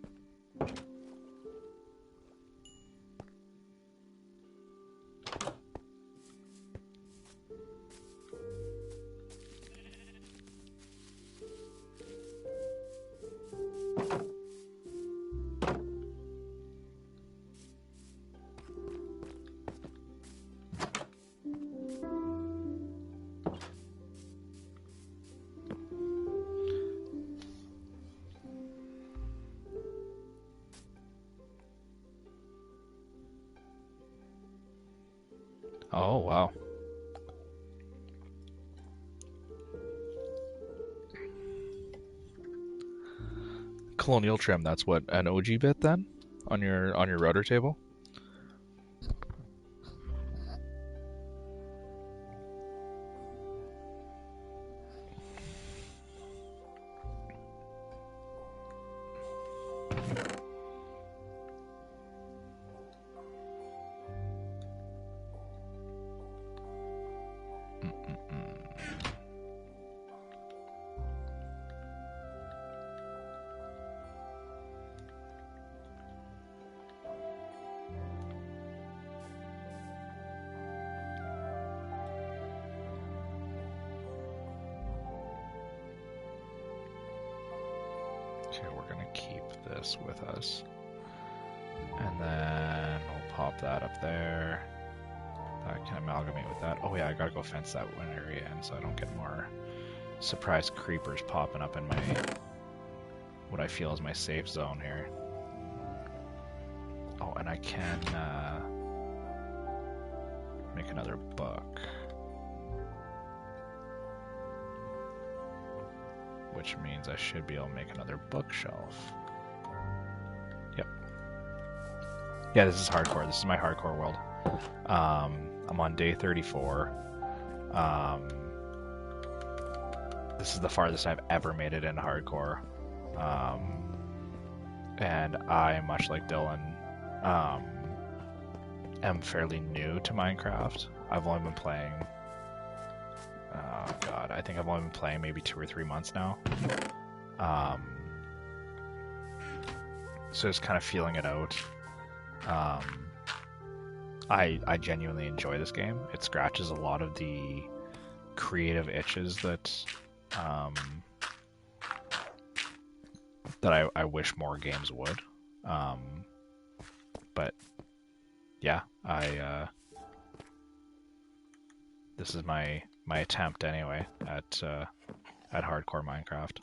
Oh, wow. Colonial trim, that's what, an OG bit then? On your router table? Okay, we're gonna keep this with us. And then we'll pop that up there. That can amalgamate with that. Oh yeah, I gotta go fence that one area in so I don't get more surprise creepers popping up in my, what I feel is my safe zone here. Oh, and I can make another book. Which means I should be able to make another bookshelf. Yep. Yeah, this is hardcore. This is my hardcore world. I'm on day 34. This is the farthest I've ever made it in hardcore. And I, much like Dylan, am fairly new to Minecraft. I've only been playing, oh god, I think I've only been playing maybe 2 or 3 months now. So just kind of feeling it out. I genuinely enjoy this game. It scratches a lot of the creative itches that I wish more games would. But yeah, this is my attempt anyway at hardcore Minecraft.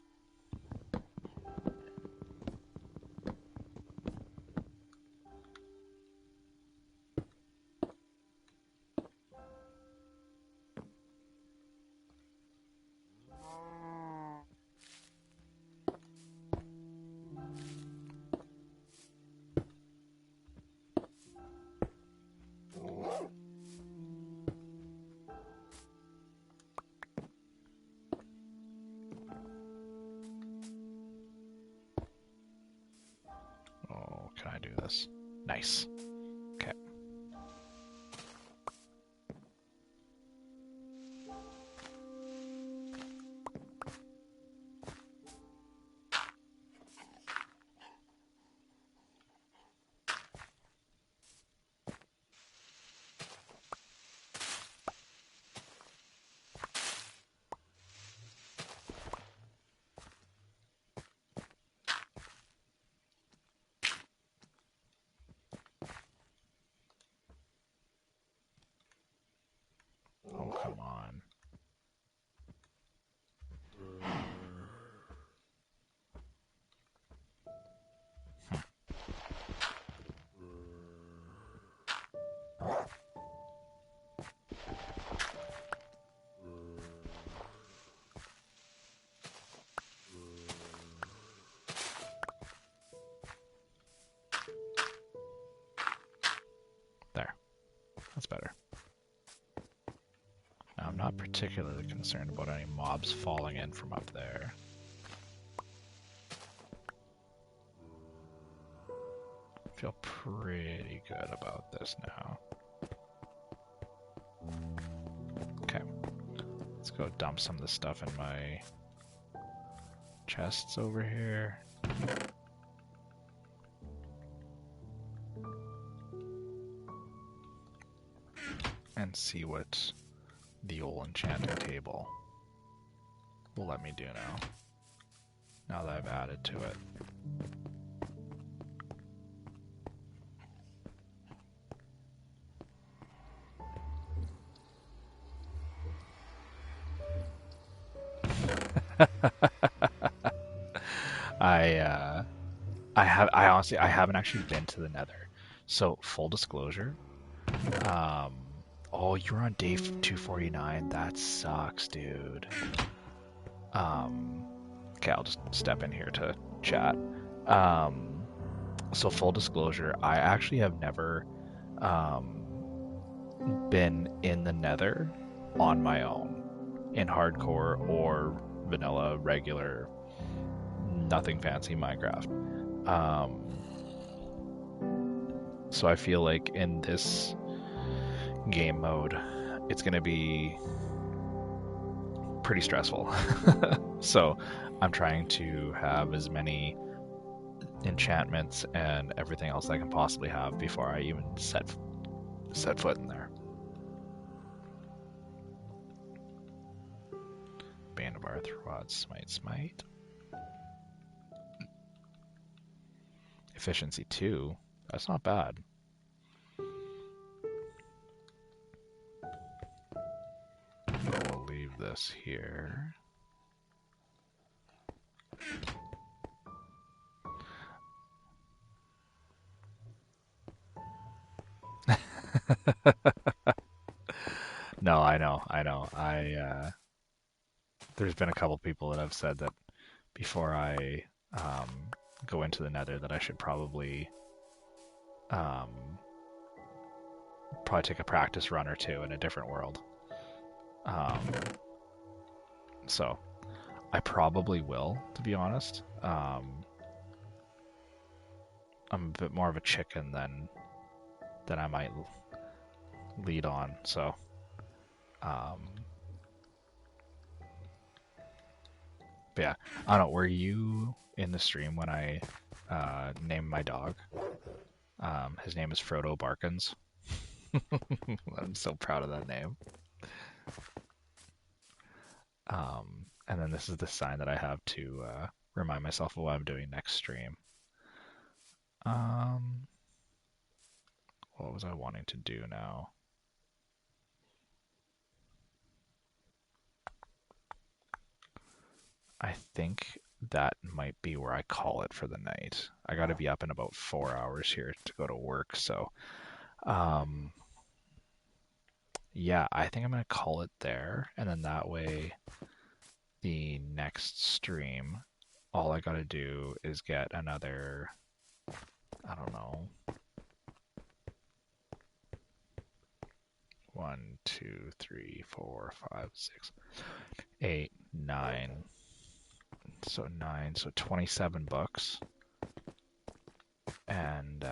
Oh, can I do this? Nice. Okay. Oh, come on. There. That's better. Now, I'm not particularly concerned about any mobs falling in from up there. I feel pretty good about this now. Okay. Let's go dump some of the stuff in my chests over here. And see what the old enchanting table will let me do now that I've added to it. I honestly haven't actually been to the Nether. So full disclosure, oh, you're on day 249. That sucks, dude. Okay, I'll just step in here to chat. So full disclosure, I actually have never been in the Nether on my own in hardcore or vanilla, regular, nothing fancy Minecraft. So I feel like in this game mode, it's going to be pretty stressful. So I'm trying to have as many enchantments and everything else I can possibly have before I even set foot in there. Band of Arthropods, smite. Efficiency 2. That's not bad. So we'll leave this here. No, I know. There's been a couple people that have said that before I go into the Nether that I should um, probably take a practice run or two in a different world. Um, so I probably will, to be honest. I'm a bit more of a chicken than I might lead on. So, but yeah, I don't know. Were you in the stream when I named my dog? His name is Frodo Barkins. I'm so proud of that name. And then this is the sign that I have to remind myself of what I'm doing next stream. What was I wanting to do now? I think that might be where I call it for the night. I got to be up in about 4 hours here to go to work, so yeah, I think I'm gonna call it there, and then that way the next stream, all I gotta do is get another, I don't know, 1, 2, 3, 4, 5, 6, 8, 9. So 9, so 27 books. And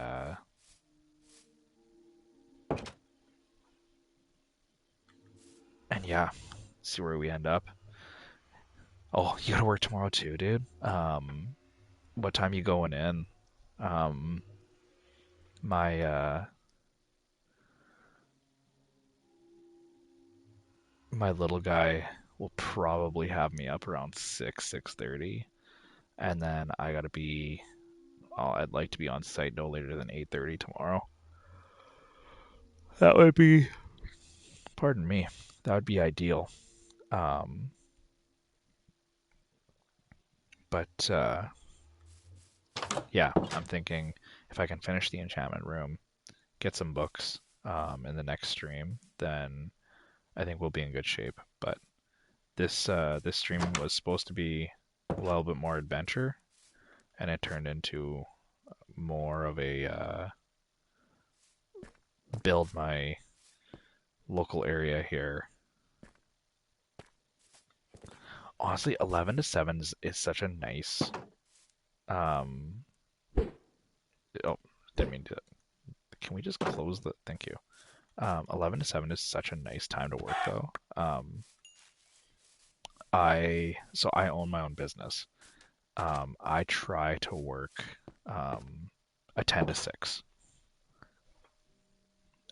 yeah, see where we end up. Oh, you gotta work tomorrow too, dude. What time you going in? My my little guy will probably have me up around 6:30, and then I gotta be. I'd like to be on site no later than 8:30 tomorrow. That would be, pardon me, that would be ideal. Um, but yeah, I'm thinking if I can finish the enchantment room, get some books in the next stream, then I think we'll be in good shape. But this stream was supposed to be a little bit more adventure, and it turned into more of a build my local area here. Honestly, 11 to 7 is such a nice. Um, oh, didn't mean to. Can we just close the? Thank you. 11 to 7 is such a nice time to work, though. I own my own business. I try to work a 10 to 6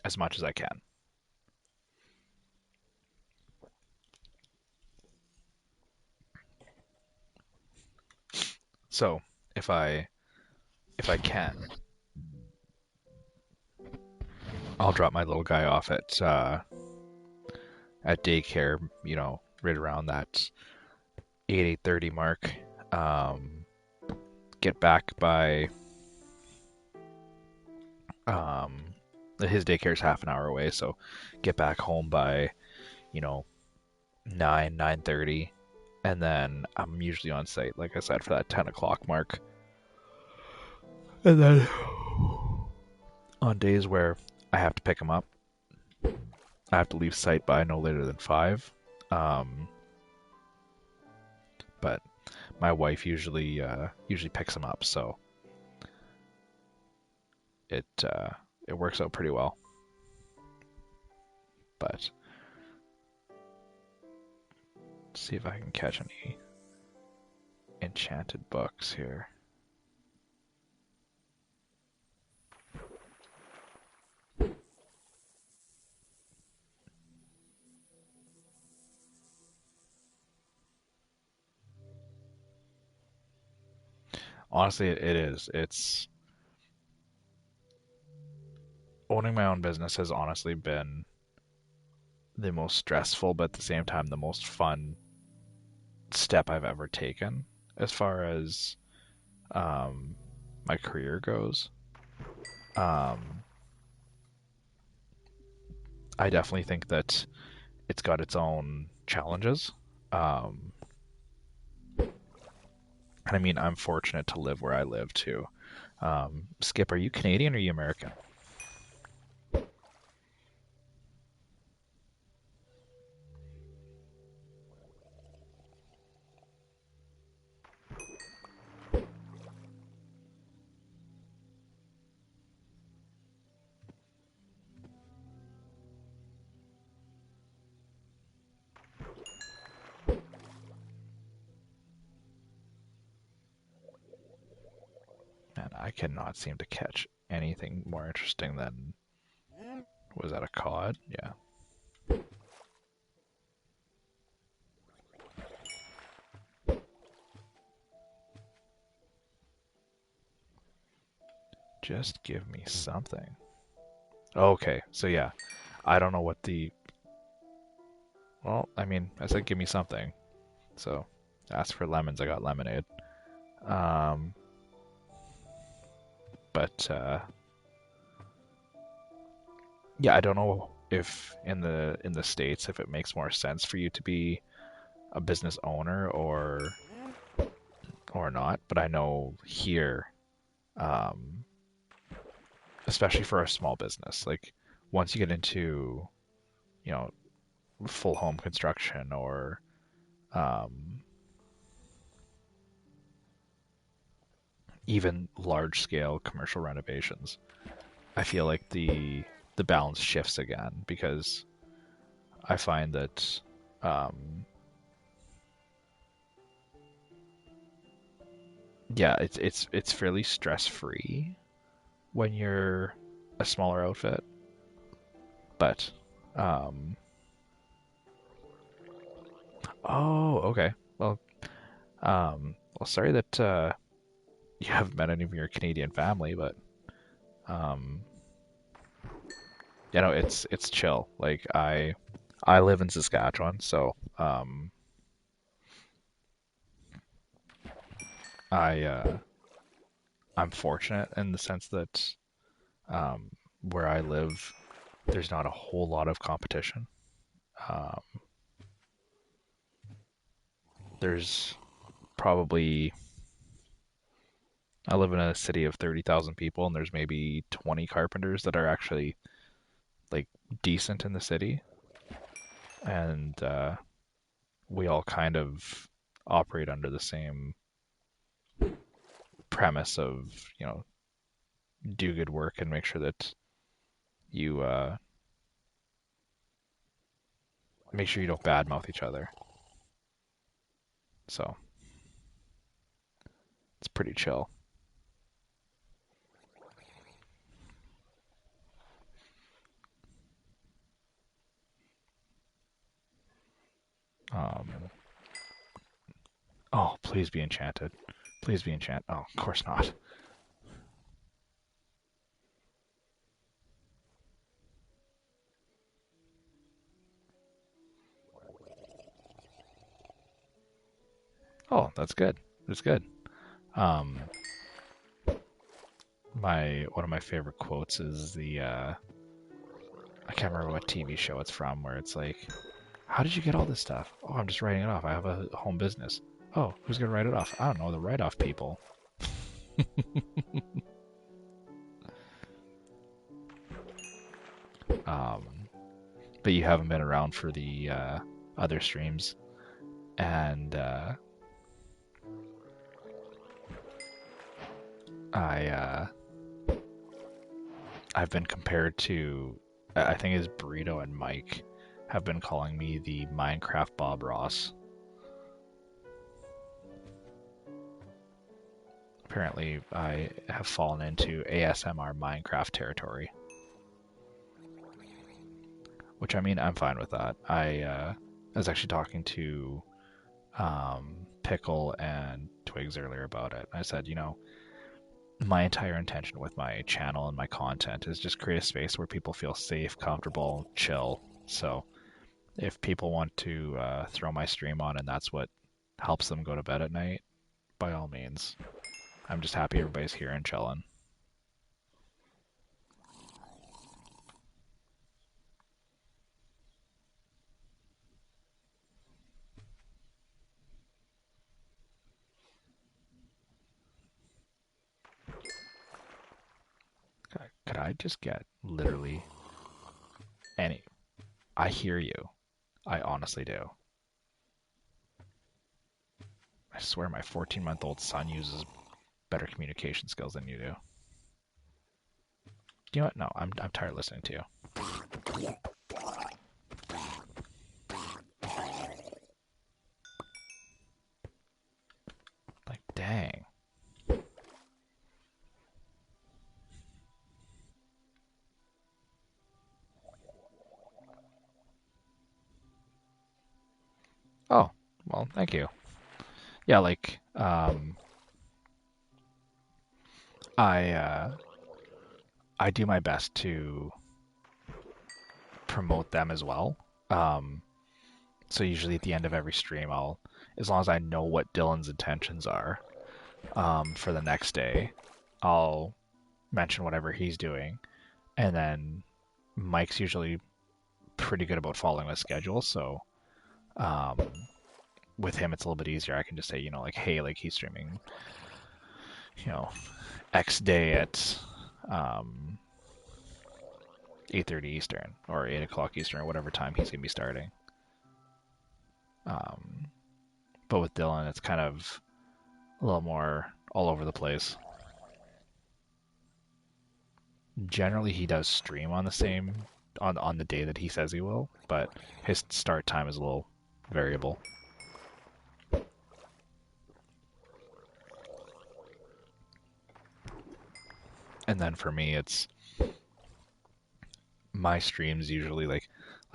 as much as I can. So if I can, I'll drop my little guy off at daycare, right around that 8:30 mark. Get back by his daycare's half an hour away, so get back home by 9:30, and then I'm usually on site, like I said, for that 10 o'clock mark. And then on days where I have to pick him up, I have to leave site by no later than 5. But my wife usually picks him up, so it works out pretty well. But see if I can catch any enchanted books here. Honestly, it is. It's owning my own business has honestly been the most stressful, but at the same time, the most fun step I've ever taken as far as um, my career goes. Um, I definitely think that it's got its own challenges. Um, and I mean, I'm fortunate to live where I live too. Skip, are you Canadian or are you American? Man, I cannot seem to catch anything more interesting than, was that a cod? Yeah. Just give me something. Okay, so yeah, I don't know what the. Well, I mean, I said give me something. So, asked for lemons, I got lemonade. Um, but yeah, I don't know if in the States if it makes more sense for you to be a business owner or not. But I know here, um, especially for a small business, like once you get into, you know, full home construction or um, even large scale commercial renovations, I feel like the balance shifts again because I find that um, yeah, it's fairly stress free when you're a smaller outfit, but um, oh, okay. Well, sorry that you haven't met any of your Canadian family, but um, it's chill. Like I live in Saskatchewan, so I I'm fortunate in the sense that um, where I live, there's not a whole lot of competition. Um, there's probably I live in a city of 30,000 people, and there's maybe 20 carpenters that are actually like decent in the city, and we all kind of operate under the same premise of do good work and make sure that you make sure you don't badmouth each other. So it's pretty chill. Um, oh, please be enchanted. Please be enchanted. Oh, of course not. Oh, that's good. That's good. Um, my one of my favorite quotes is the I can't remember what TV show it's from, where it's like, "How did you get all this stuff?" "Oh, I'm just writing it off. I have a home business." "Oh, who's gonna write it off?" "I don't know. The write-off people." Um, but you haven't been around for the other streams, and I I've been compared to, I think it's Burrito and Mike have been calling me the Minecraft Bob Ross. Apparently, I have fallen into ASMR Minecraft territory, which I mean, I'm fine with that. I was actually talking to Pickle and Twigs earlier about it. I said, my entire intention with my channel and my content is just create a space where people feel safe, comfortable, chill. So if people want to throw my stream on and that's what helps them go to bed at night, by all means. I'm just happy everybody's here and chilling. Could I just get literally any? I hear you. I honestly do. I swear my 14-month-old son uses better communication skills than you do. You know what? No, I'm tired of listening to you. Like, dang. Oh, well, thank you. Yeah, like, I do my best to promote them as well. So usually at the end of every stream, as long as I know what Dylan's intentions are, for the next day, I'll mention whatever he's doing, and then Mike's usually pretty good about following the schedule. So, um, with him, it's a little bit easier. I can just say, like, hey, like he's streaming, X day at 8:30 Eastern or 8 o'clock Eastern or whatever time he's gonna be starting. But with Dylan, it's kind of a little more all over the place. Generally, he does stream on the day that he says he will, but his start time is a little variable. And then for me, it's my streams usually like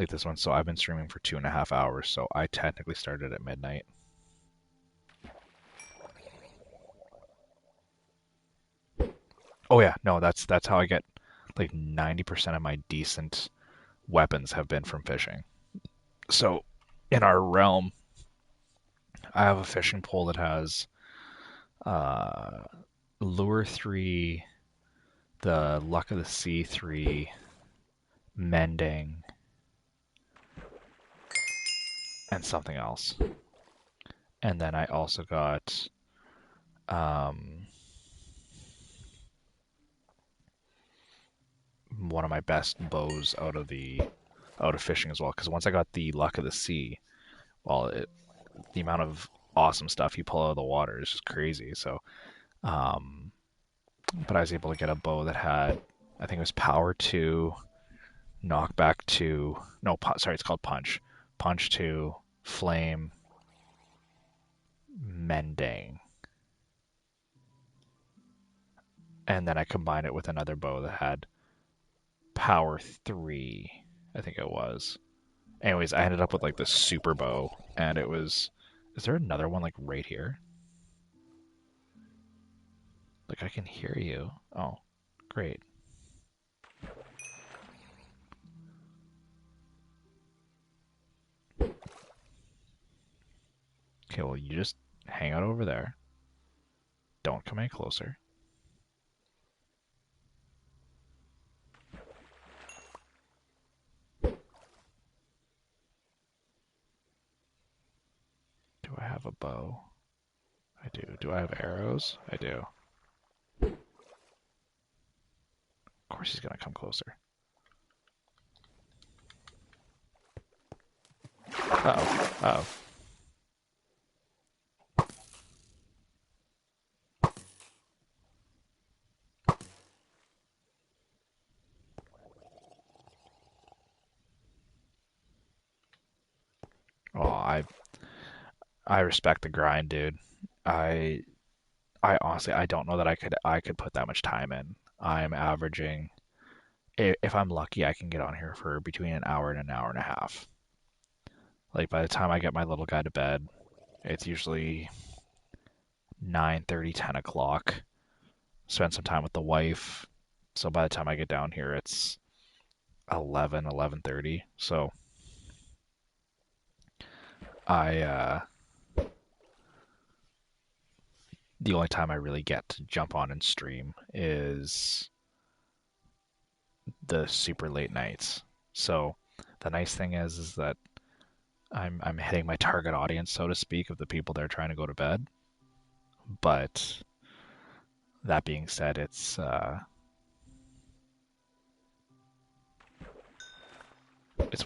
this one. So I've been streaming for 2.5 hours, so I technically started at midnight. Oh yeah, no, that's how I get like 90% of my decent weapons have been from fishing. So in our realm, I have a fishing pole that has uh, Lure 3, the Luck of the Sea 3, Mending, and something else. And then I also got one of my best bows out of fishing as well. Because once I got the Luck of the Sea, well, the amount of awesome stuff you pull out of the water is just crazy. So, but I was able to get a bow that had, I think it was Power 2, Knockback 2. No, sorry, it's called Punch. Punch 2, Flame, Mending. And then I combined it with another bow that had Power 3, I think it was. Anyways, I ended up with like this super bow, and it was. Is there another one like right here? Like I can hear you. Oh, great. Okay, well, you just hang out over there. Don't come any closer. Do I have a bow? I do. Do I have arrows? I do. Of course he's gonna come closer. Uh-oh. Uh-oh. Oh, I respect the grind, dude. I I honestly I don't know that I could put that much time in. I'm averaging, if I'm lucky, I can get on here for between an hour and an hour and a half. Like by the time I get my little guy to bed, it's usually 9:30, 10 o'clock. spend some time with the wife. So by the time I get down here, it's 11:30. So I the only time I really get to jump on and stream is the super late nights. So the nice thing is that I'm hitting my target audience, so to speak, of the people that are trying to go to bed. But that being said, it's one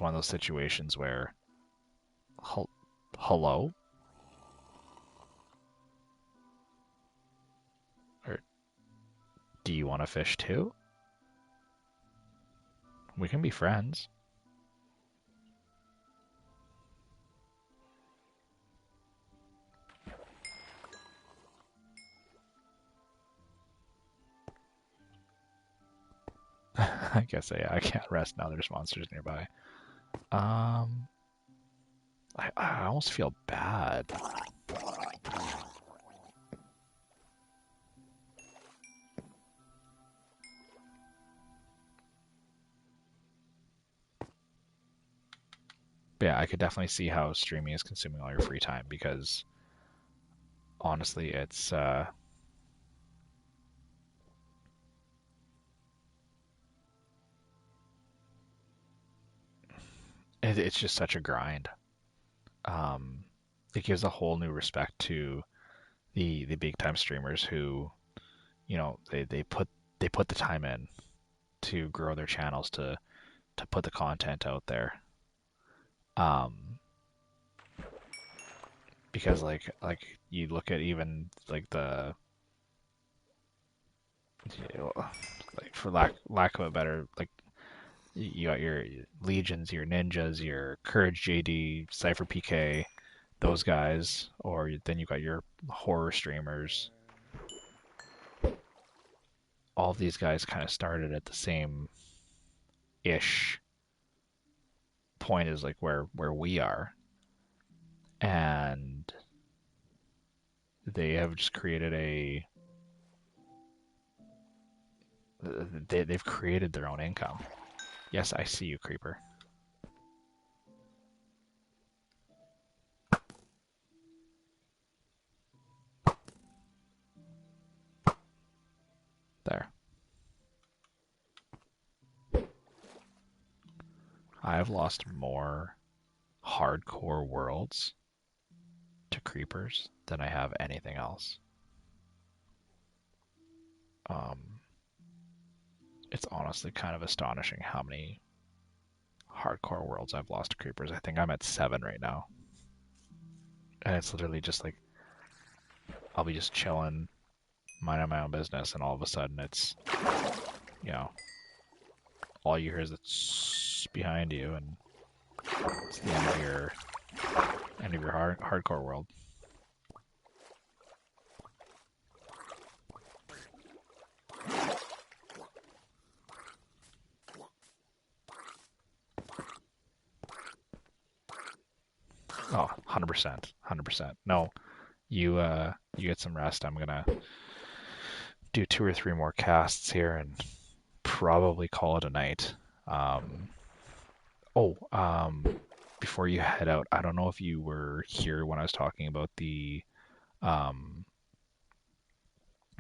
of those situations where, hello, or do you want to fish too? We can be friends. I guess I can't rest now. There's monsters nearby. I almost feel bad. But yeah, I could definitely see how streaming is consuming all your free time because honestly, it's just such a grind. Um, it gives a whole new respect to the big time streamers who, they put the time in to grow their channels to put the content out there. Um, because like you look at even like like for lack of a better, like you got your legions, your ninjas, your courage JD, Cypher PK, those guys, or then you got your horror streamers. All of these guys kind of started at the same ish point as like where we are, and they have just created they've created their own income. Yes, I see you, creeper. There. I have lost more hardcore worlds to creepers than I have anything else. Um, it's honestly kind of astonishing how many hardcore worlds I've lost to creepers. I think I'm at 7 right now. And it's literally just like I'll be just chilling, minding my own business, and all of a sudden you know, all you hear is it's behind you, and it's the end of your hardcore world. Oh, 100%, 100%. No, you get some rest. I'm gonna do 2 or 3 more casts here and probably call it a night. Um, oh, before you head out, I don't know if you were here when I was talking about um,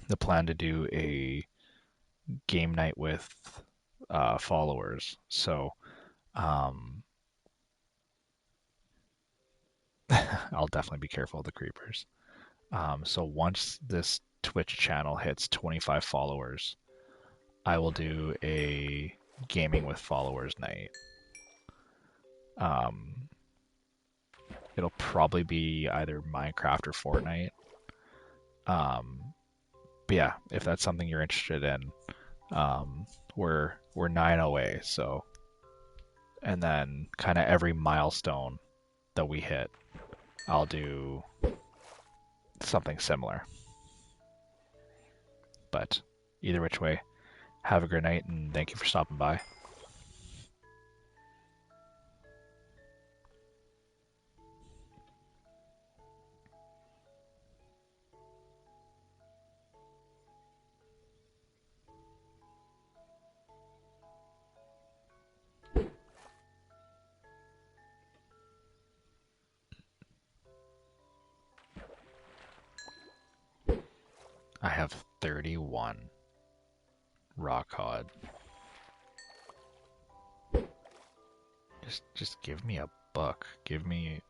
the plan to do a game night with followers. So um, I'll definitely be careful of the creepers. So once this Twitch channel hits 25 followers, I will do a gaming with followers night. Um, it'll probably be either Minecraft or Fortnite. Um, but yeah, if that's something you're interested in, we're 9 away. So, and then kind of every milestone that we hit, I'll do something similar. But either which way, have a great night and thank you for stopping by. 31 rock cod. Just give me a buck. Give me...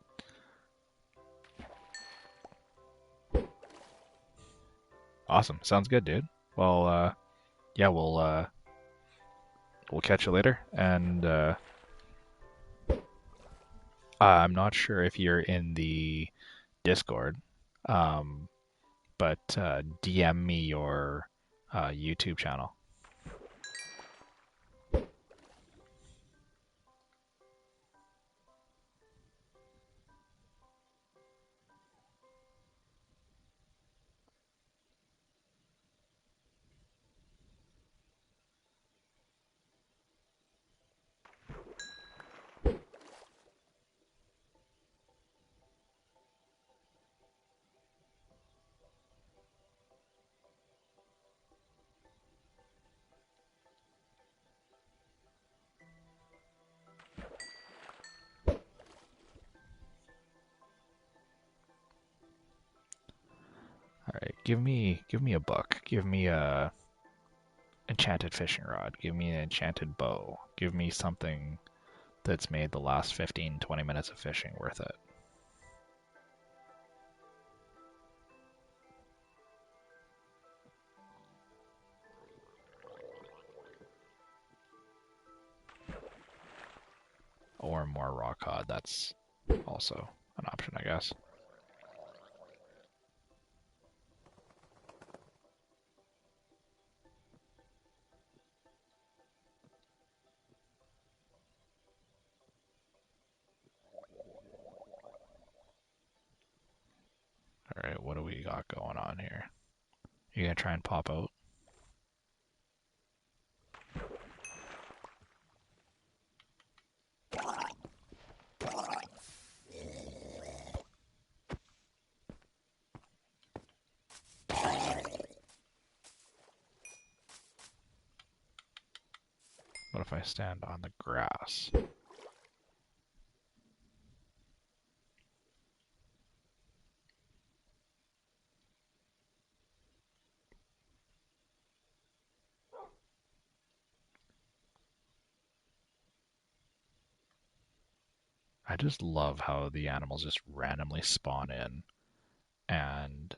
Awesome. Sounds good, dude. Well, yeah, we'll catch you later. And I'm not sure if you're in the Discord, but DM me your YouTube channel. All right, give me a buck. Give me a enchanted fishing rod. Give me an enchanted bow. Give me something that's made the last 15-20 minutes of fishing worth it. Or more raw cod. That's also an option, I guess. All right, what do we got going on here? You gonna try and pop out? What if I stand on the grass? I just love how the animals just randomly spawn in and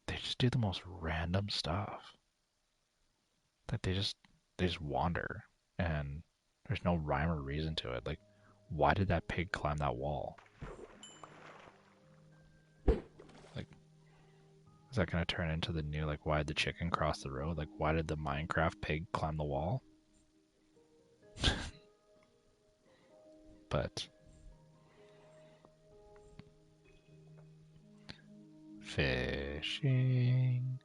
they just do the most random stuff. Like they just wander and there's no rhyme or reason to it. Like, why did that pig climb that wall? Like, is that gonna turn into the new, like, why did the chicken cross the road? Like, why did the Minecraft pig climb the wall? But fishing,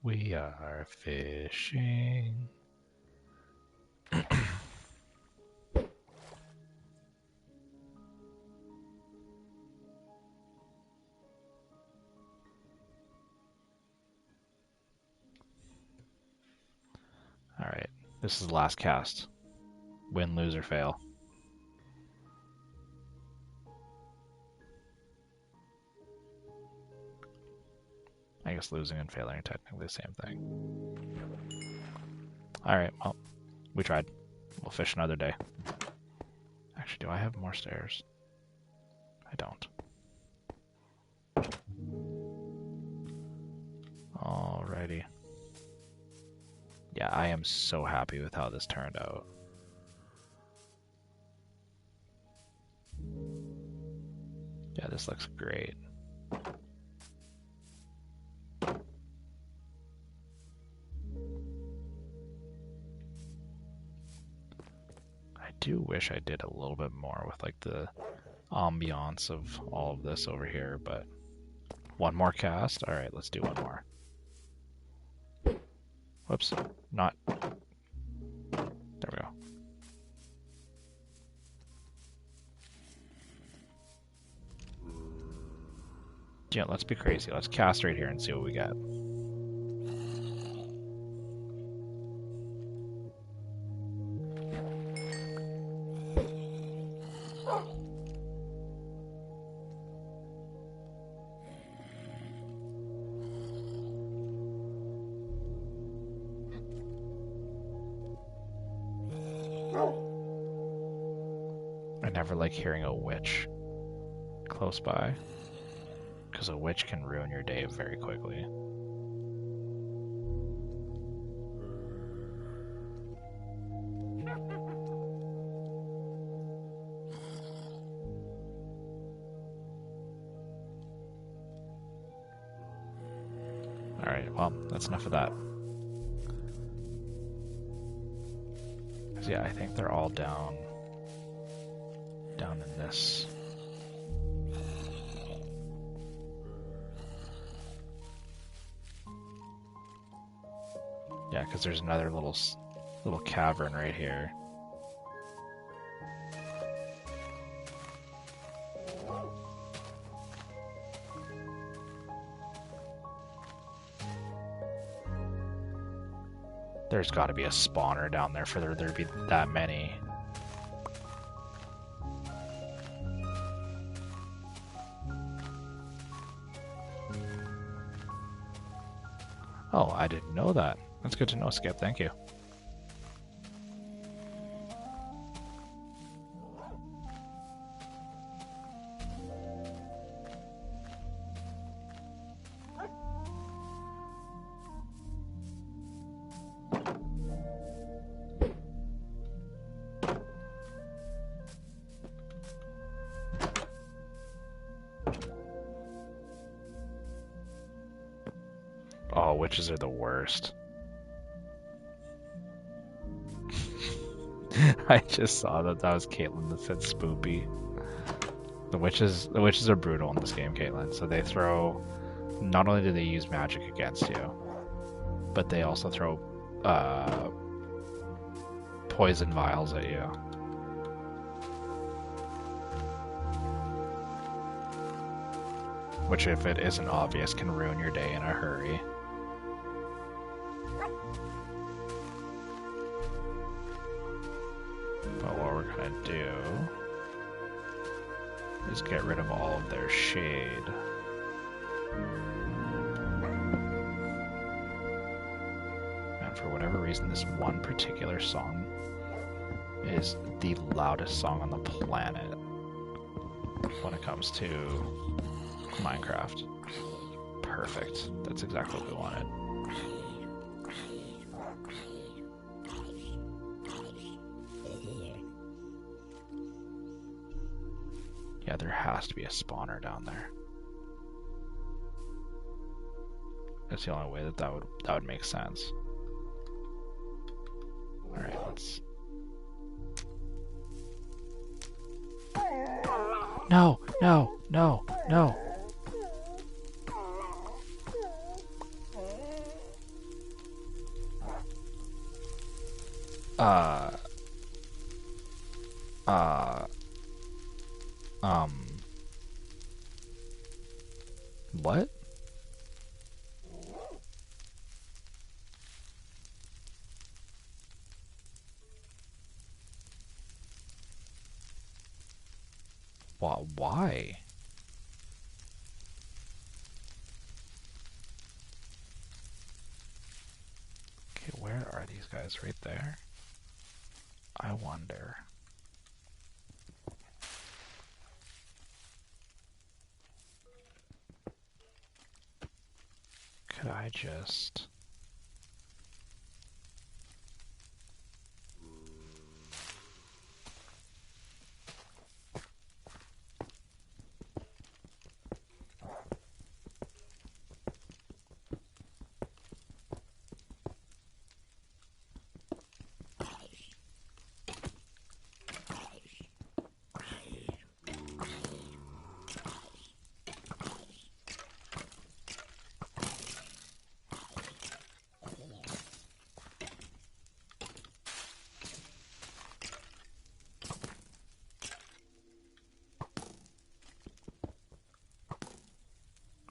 we are fishing. Alright, this is the last cast. Win, lose, or fail. I guess losing and failing are technically the same thing. Alright, well, we tried. We'll fish another day. Actually, do I have more stairs? I don't. Alrighty. Yeah, I am so happy with how this turned out. Yeah, this looks great. I do wish I did a little bit more with like the ambiance of all of this over here, but one more cast? Alright, let's do one more. Whoops, not... There we go. Yeah, let's be crazy. Let's cast right here and see what we get. I never like hearing a witch close by, because a witch can ruin your day very quickly. Alright, well, that's enough of that. Yeah, I think they're all down in this. Yeah, because there's another little cavern right here. There's got to be a spawner down there for there to be that many. Oh, I didn't know that. That's good to know, Skip. Thank you. Oh, witches are the worst. I just saw that was Caitlin that said spoopy. The witches are brutal in this game, Caitlin. So they throw. Not only do they use magic against you, but they also throw poison vials at you. Which, if it isn't obvious, can ruin your day in a hurry. But what we're gonna do is get rid of all of their shade. And for whatever reason, this one particular song is the loudest song on the planet when it comes to Minecraft. Perfect. That's exactly what we wanted. Yeah, there has to be a spawner down there. That's the only way that would make sense. All right, let's. No, no, no, no. What? Why? Okay, where are these guys? Right there? I wonder. Could I just...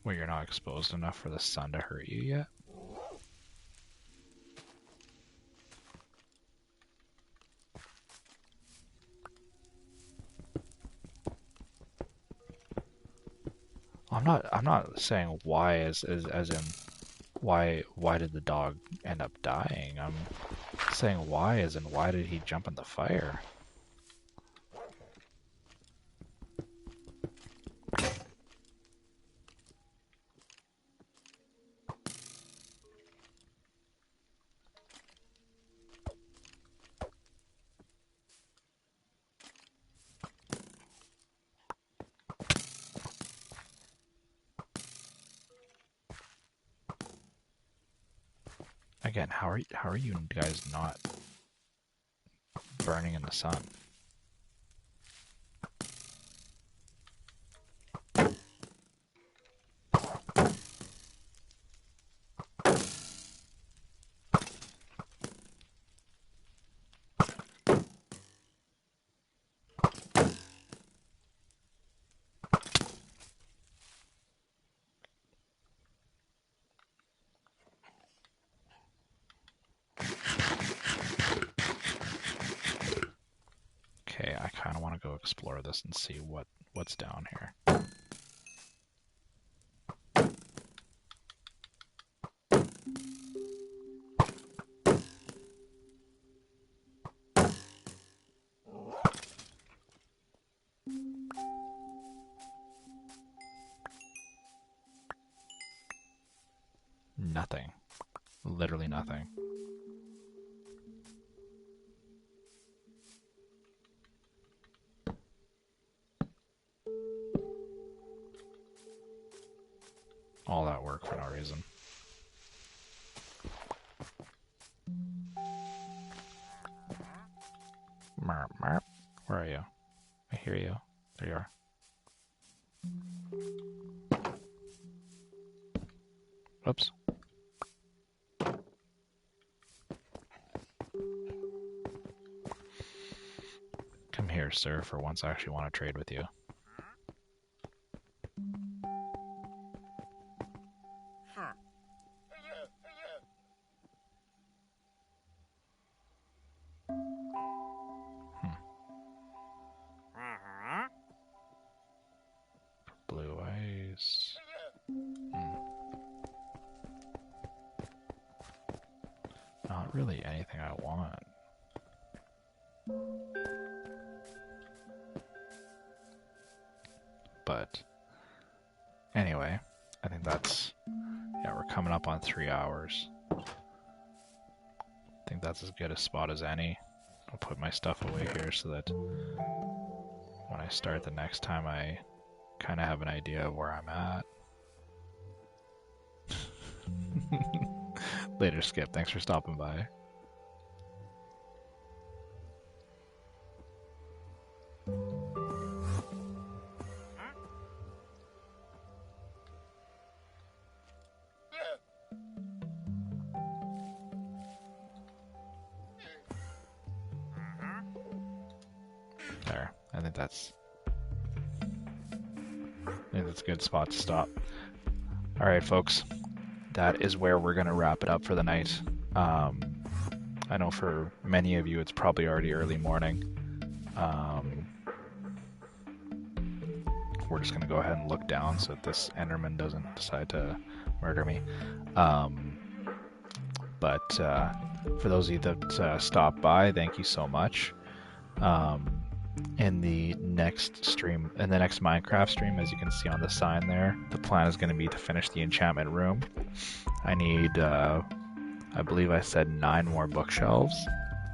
Well, you're not exposed enough for the sun to hurt you yet? I'm not saying why as in why did the dog end up dying? I'm saying why as in why did he jump in the fire? Again, how are you guys not burning in the sun? Okay, I kind of want to go explore this and see what's down here. Nothing. Literally nothing. All that work for no reason. Merp, merp. Where are you? I hear you. There you are. Oops. Come here, sir, for once I actually want to trade with you. Blue ice. Not really anything I want. But anyway, I think that's, yeah, we're coming up on 3 hours. I think that's as good a spot as any. I'll put my stuff away here so that when I start the next time I kind of have an idea of where I'm at. Later, Skip. Thanks for stopping by. There. I think that's a good spot to stop. Alright, folks. That is where we're going to wrap it up for the night. I know for many of you it's probably already early morning. We're just going to go ahead and look down so that this Enderman doesn't decide to murder me. But for those of you that stopped by, thank you so much. In the next stream, in the next Minecraft stream, as you can see on the sign there, the plan is going to be to finish the enchantment room. I need, I believe I said 9 more bookshelves,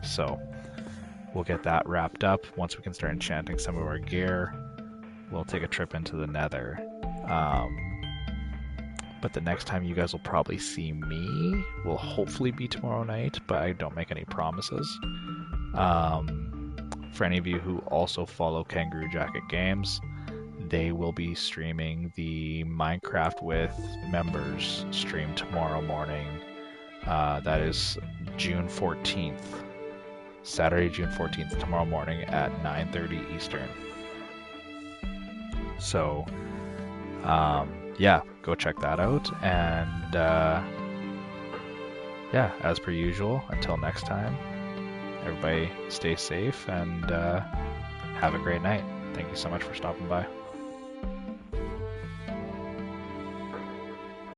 so we'll get that wrapped up. Once we can start enchanting some of our gear, we'll take a trip into the Nether. But the next time you guys will probably see me will hopefully be tomorrow night, but I don't make any promises. For any of you who also follow Kangaroo Jacket Games, they will be streaming the Minecraft with Members stream tomorrow morning. That is June 14th. Saturday, June 14th, tomorrow morning at 9:30 Eastern. So, yeah, go check that out. And, yeah, as per usual, until next time, everybody stay safe and have a great night. Thank you so much for stopping by.